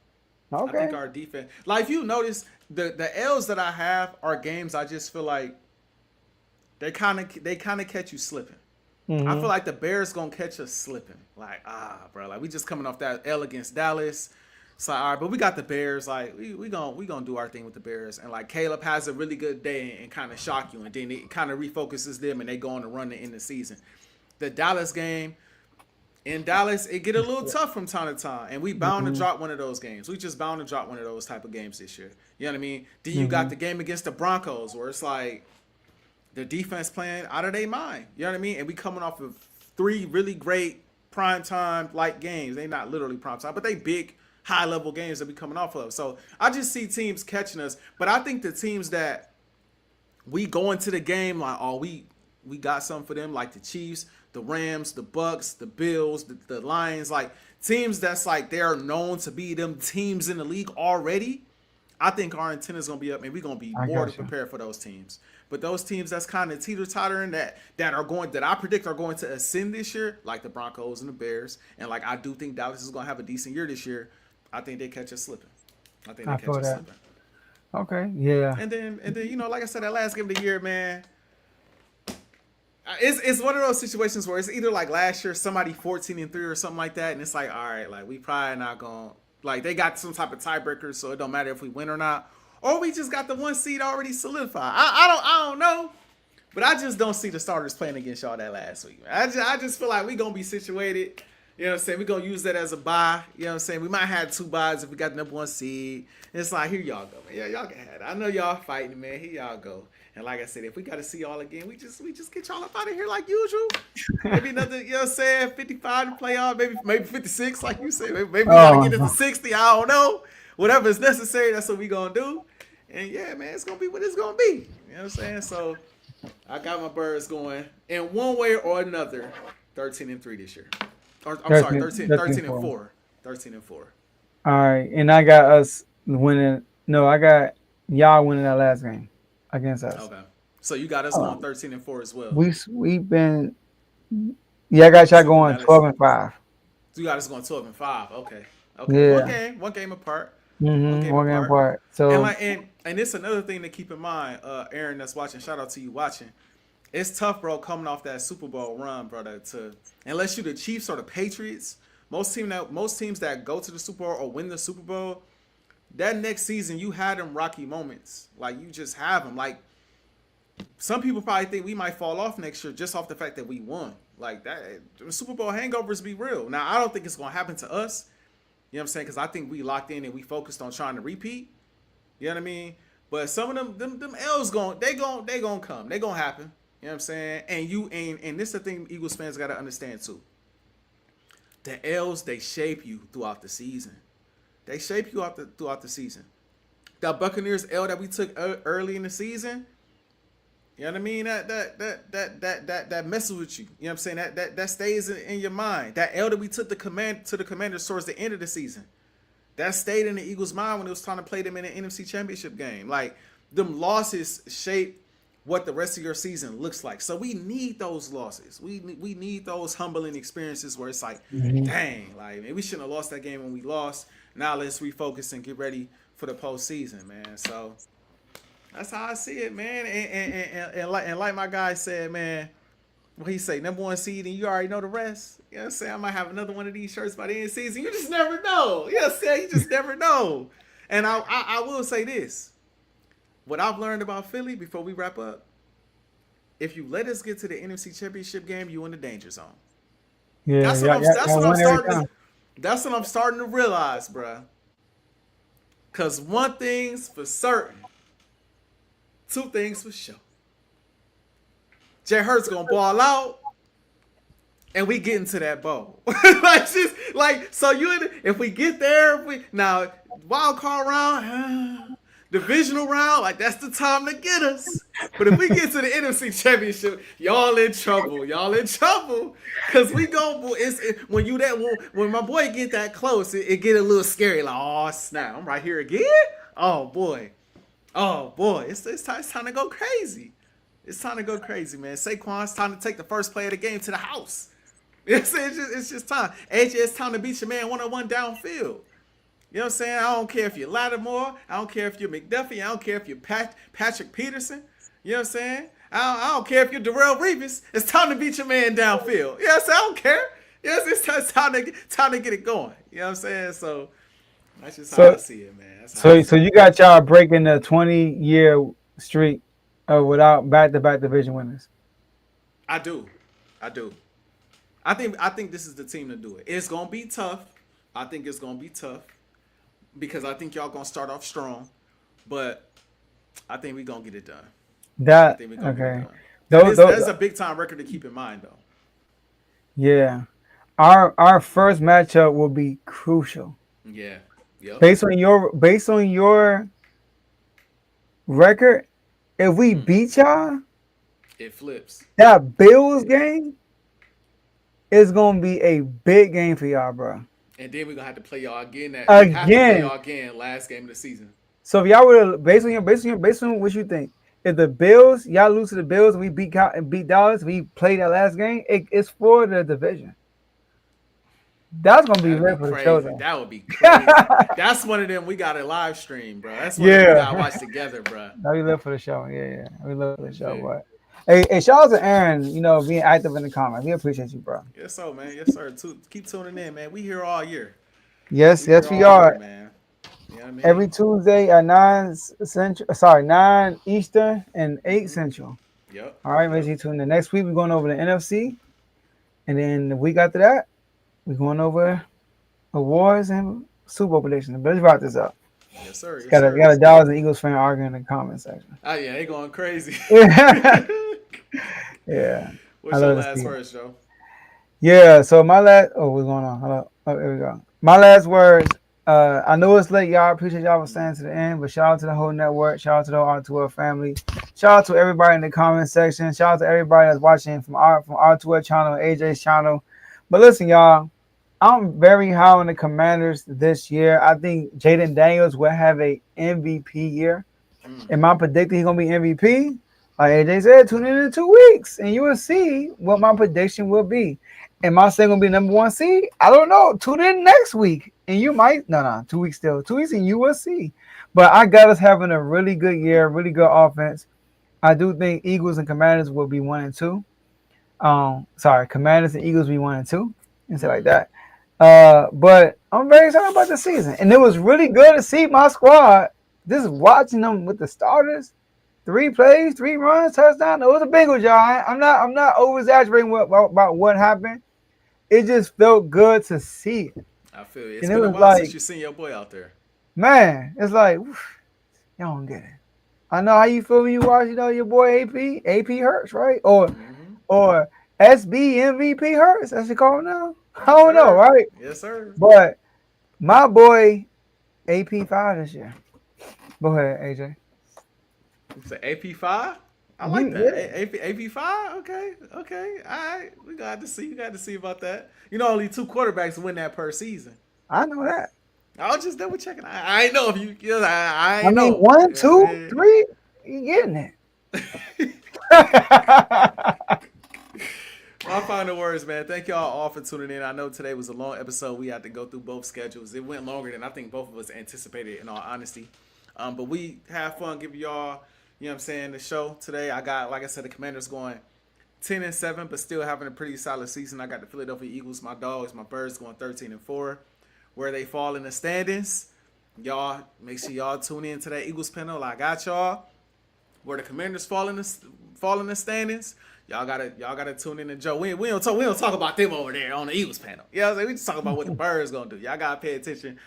I think Okay. our defense, like if you notice, the L's that I have are games I just feel like they kind of catch you slipping. I feel Mm-hmm. like the Bears gonna catch us slipping. Like bro, like we just coming off that L against Dallas. So all right, but we got the Bears. Like we gonna do our thing with the Bears, and like Caleb has a really good day and kind of shock you, and then it kind of refocuses them, and they go on a run to end the season. The Dallas game in Dallas, it get a little tough from time to time, and we bound to Mm-hmm. drop one of those games. We just bound to drop one of those type of games this year. You know what I mean? Then you got Mm-hmm. the game against the Broncos, where it's like the defense playing out of their mind. You know what I mean? And we coming off of three really great prime time like games. They not literally prime time, but they big high level games that we coming off of. So I just see teams catching us. But I think the teams that we go into the game like, oh, we got something for them, like the Chiefs, the Rams, the Bucks, the Bills, the Lions, like teams that's like they're known to be them teams in the league already. I think our antenna's gonna be up, and we're gonna be I more to got you. prepare for those teams. But those teams that's kind of teeter tottering that I predict are going to ascend this year, like the Broncos and the Bears, and like I do think Dallas is gonna have a decent year this year. I think they catch us slipping. I think they I catch feel us that. slipping. Okay. Yeah. And then like I said, that last game of the year, man, it's one of those situations where it's either like last year somebody 14-3 or something like that, and it's like, all right, like we probably not gonna, like they got some type of tiebreaker, so it don't matter if we win or not, or we just got the one seed already solidified. I don't know, but I just don't see the starters playing against y'all that last week. Man. I just feel like we gonna be situated. You know what I'm saying? We're going to use that as a bye. You know what I'm saying? We might have two buys if we got the number one seed. And it's like, here y'all go, man. Yeah, y'all can have it. I know y'all fighting, man. Here y'all go. And like I said, if we got to see y'all again, we just get y'all up out of here like usual. Maybe another, you know what I'm saying, 55 to playoff, maybe 56, like you said. Maybe we got to Oh, get it to 60. I don't know. Whatever is necessary, that's what we going to do. And yeah, man, it's going to be what it's going to be. You know what I'm saying? So I got my birds going in one way or another, 13-3 this year. Or, I'm sorry, 13 and 4. 13 and 4. All right, and I got us winning. No, I got y'all winning that last game against us. Okay. So you got us going 13 and 4 as well. We've been. Yeah, I got y'all So going 12-5. you got us going 12 and 5. Okay. Okay. Yeah. One game apart. One Mm-hmm. game One game apart. apart. So And it's another thing to keep in mind, Aaron that's watching, shout out to you watching. It's tough, bro, coming off that Super Bowl run, brother, to unless you the Chiefs or the Patriots, most teams that go to the Super Bowl or win the Super Bowl, that next season you had them rocky moments. Like you just have them. Like some people probably think we might fall off next year just off the fact that we won. Like that Super Bowl hangovers be real. Now I don't think it's gonna happen to us. You know what I'm saying? Because I think we locked in and we focused on trying to repeat. You know what I mean? But some of them L's they gonna come. They gonna happen. You know what I'm saying? And this is the thing Eagles fans gotta understand too. The L's, they shape you throughout the season. They shape you throughout the season. The Buccaneers L that we took early in the season, you know what I mean? That messes with you. You know what I'm saying? That stays in your mind. That L that we took to the Commanders towards the end of the season, that stayed in the Eagles' mind when it was trying to play them in an NFC Championship game. Like them losses shape what the rest of your season looks like. So we need those losses. We need those humbling experiences where it's like, dang, like man, we shouldn't have lost that game when we lost. Now let's refocus and get ready for the postseason, man. So that's how I see it, man. And like my guy said, man, what he say, number one seed, and you already know the rest. You know what I'm saying? I might have another one of these shirts by the end of the season. You just never know. You know what I'm saying? You just never know. And I will say this. What I've learned about Philly before we wrap up, if you let us get to the NFC Championship game, you in the danger zone. yeah, That's what that's I'm starting to realize, bruh. Cause one thing's for certain, two things for sure. Jay Hurts gonna ball out, and we get into that bowl. If we get there, now wild card round, Divisional round, like that's the time to get us. But if we get to the NFC Championship, y'all in trouble. Y'all in trouble. Cause we go. When you that when my boy get that close, it get a little scary. Like, oh snap, I'm right here again. Oh boy. It's time to go crazy. It's time to go crazy, man. Saquon, it's time to take the first play of the game to the house. It's just time. AJ, it's time to beat your man one-on-one downfield. You know what I'm saying? I don't care if you're Lattimore. I don't care if you're McDuffie. I don't care if you're Patrick Peterson. You know what I'm saying? I don't care if you're Darrell Revis. It's time to beat your man downfield. You know what I'm saying? I don't care. Yes, it's time to get it going. You know what I'm saying? So that's just how I see it, man. So you got y'all breaking the 20-year streak without back-to-back division winners. I do. I think this is the team to do it. It's gonna be tough. I think it's gonna be tough because I think y'all gonna start off strong, but I think we're gonna get it done. Get it done. That's a big time record to keep in mind, though. Yeah, our first matchup will be crucial. Yeah. Yep. Based on your record, if we beat y'all, it flips. That Bills game is gonna be a big game for y'all, bro. And then we're gonna have to play y'all again. We have to play y'all again last game of the season. So if y'all would based on what you think, if the Bills, y'all lose to the Bills and we beat Dallas, we play that last game, it's for the division. That's gonna be real for the show, though. That would be crazy. That's one of them we got a live stream, bro. That's one of them we gotta watch together, bro. We live for the show. Yeah. We live for the show, but hey, shout out to Aaron, being active in the comments. We appreciate you, bro. Yes, so man. Yes, sir. Keep tuning in, man. We here all year. Yes, we are. Year, man. You know what I mean? Every Tuesday at 9 Eastern and 8 Central. Yep. All right, make sure you tune in. Next week we're going over the NFC, and then the week after that we're going over awards and Super Bowl predictions. But let's wrap this up. Yes, sir. Got a Dallas and Eagles fan arguing in the comment section. Oh yeah, they going crazy. Yeah. What's your last words, Joe? Yeah. So my last. Oh, what's going on? Hello. Oh, here we go. My last words. I know it's late, y'all. Appreciate y'all for staying to the end, but shout out to the whole network. Shout out to the R2L family. Shout out to everybody in the comment section. Shout out to everybody that's watching from R2L channel, AJ's channel. But listen, y'all, I'm very high on the Commanders this year. I think Jaden Daniels will have a MVP year. Am I predicting he's gonna be MVP? Like AJ said, tune in 2 weeks, and you will see what my prediction will be. Am I saying gonna be number 1 seed? I don't know. Tune in next week, and you might. No, 2 weeks still. 2 weeks, and you will see. But I got us having a really good year, really good offense. I do think Eagles and Commanders will be 1 and 2. Commanders and Eagles will be 1 and 2, and say like that. But I'm very excited about the season, and it was really good to see my squad. Just watching them with the starters. 3 plays, 3 runs, touchdown. It was a bingo, y'all. I'm not over exaggerating about what happened. It just felt good to see it. I feel it. It's been a while since you seen your boy out there. Man, it's like, y'all don't get it. I know how you feel when you watch, your boy AP Hurts, right? Or SB MVP Hurts, that's what you call him now. I don't know, right? Yes, sir. But my boy AP5 this year. Go ahead, AJ. It's an AP5. I like that. AP5. Okay. All right. We got to see. You got to see about that. Only 2 quarterbacks win that per season. I know that. I was just double checking. I know if you. I mean, 1, 2, 3. You getting it? My final words, man. Thank y'all all for tuning in. I know today was a long episode. We had to go through both schedules. It went longer than I think both of us anticipated, in all honesty. But we have fun giving y'all, the show today. I got, like I said, the Commanders going 10-7, but still having a pretty solid season. I got the Philadelphia Eagles, my dogs, my birds going 13-4. Where they fall in the standings, y'all make sure y'all tune in to that Eagles panel. I got y'all. Where the Commanders fall in the standings, y'all gotta tune in to Joe. We don't talk about them over there on the Eagles panel. We just talk about what the birds gonna do. Y'all gotta pay attention.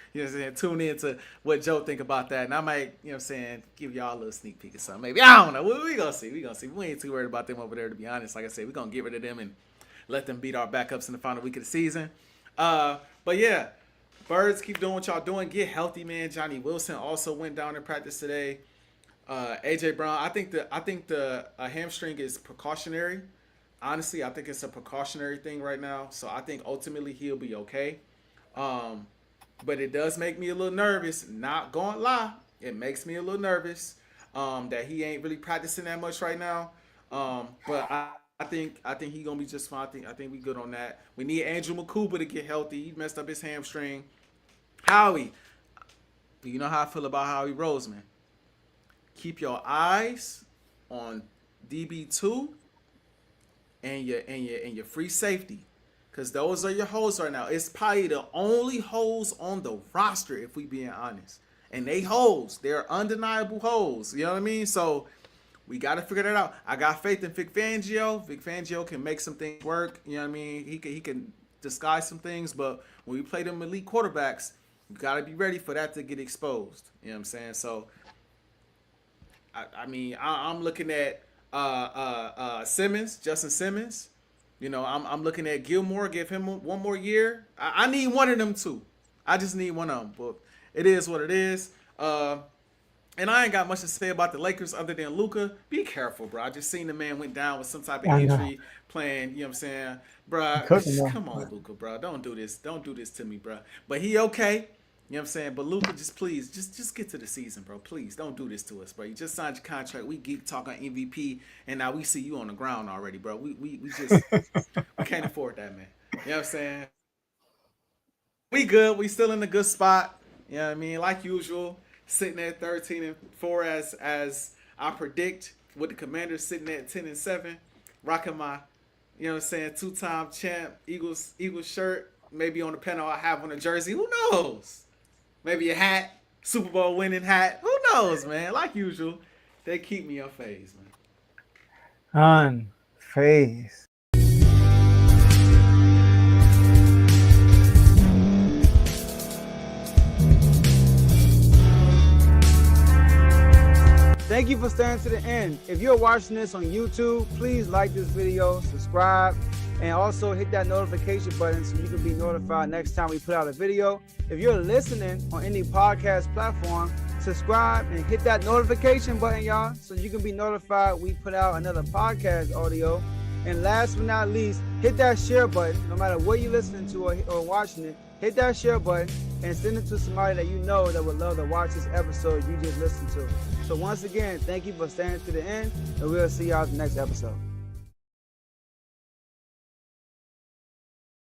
Tune in to what Joe think about that, and I might give y'all a little sneak peek or something. Maybe I don't know. We gonna see. We ain't too worried about them over there, to be honest. Like I said, we gonna get rid of them and let them beat our backups in the final week of the season. But yeah. Birds, keep doing what y'all doing. Get healthy, man. Johnny Wilson also went down in practice today. AJ Brown, I think the hamstring is precautionary. Honestly, I think it's a precautionary thing right now. So I think ultimately he'll be okay. But it does make me a little nervous. Not gonna lie, it makes me a little nervous that he ain't really practicing that much right now. But I think he's gonna be just fine. I think we good on that. We need Andrew McCouba to get healthy. He messed up his hamstring. Howie, you know how I feel about Howie Roseman. Keep your eyes on DB2 and your free safety, because those are your holes right now. It's probably the only holes on the roster, if we being honest. And they holes. They're undeniable holes. You know what I mean? So we got to figure that out. I got faith in Vic Fangio. Vic Fangio can make some things work. You know what I mean? He can disguise some things. But when we play them elite quarterbacks, you got to be ready for that to get exposed. You know what I'm saying? So, I'm looking at Simmons, Justin Simmons. You know, I'm looking at Gilmore. Give him one more year. I need one of them too. I just need one of them. But it is what it is. And I ain't got much to say about the Lakers other than Luka. Be careful, bro. I just seen the man went down with some type of injury playing, you know what I'm saying? Bro, come on, Luka, bro. Don't do this. Don't do this to me, bro. But he okay. You know what I'm saying? But Luka, just get to the season, bro. Please, don't do this to us, bro. You just signed your contract. We geek talking MVP, and now we see you on the ground already, bro. We just we can't afford that, man. You know what I'm saying? We good. We still in a good spot. You know what I mean? Like usual. Sitting at 13-4 as I predict, with the Commanders sitting at 10-7, rocking my, you know what I'm saying, 2-time champ Eagles shirt. Maybe on the panel I have on a jersey. Who knows? Maybe a hat, Super Bowl winning hat. Who knows, man? Like usual, they keep me unfazed, man. Unfazed. Thank you for staying to the end. If you're watching this on YouTube, please like this video, subscribe, and also hit that notification button so you can be notified next time we put out a video. If you're listening on any podcast platform, subscribe and hit that notification button, y'all, so you can be notified we put out another podcast audio. And last but not least, hit that share button. No matter what you're listening to or watching it, hit that share button and send it to somebody that you know that would love to watch this episode you just listened to. So once again, thank you for staying to the end, and we'll see y'all in the next episode.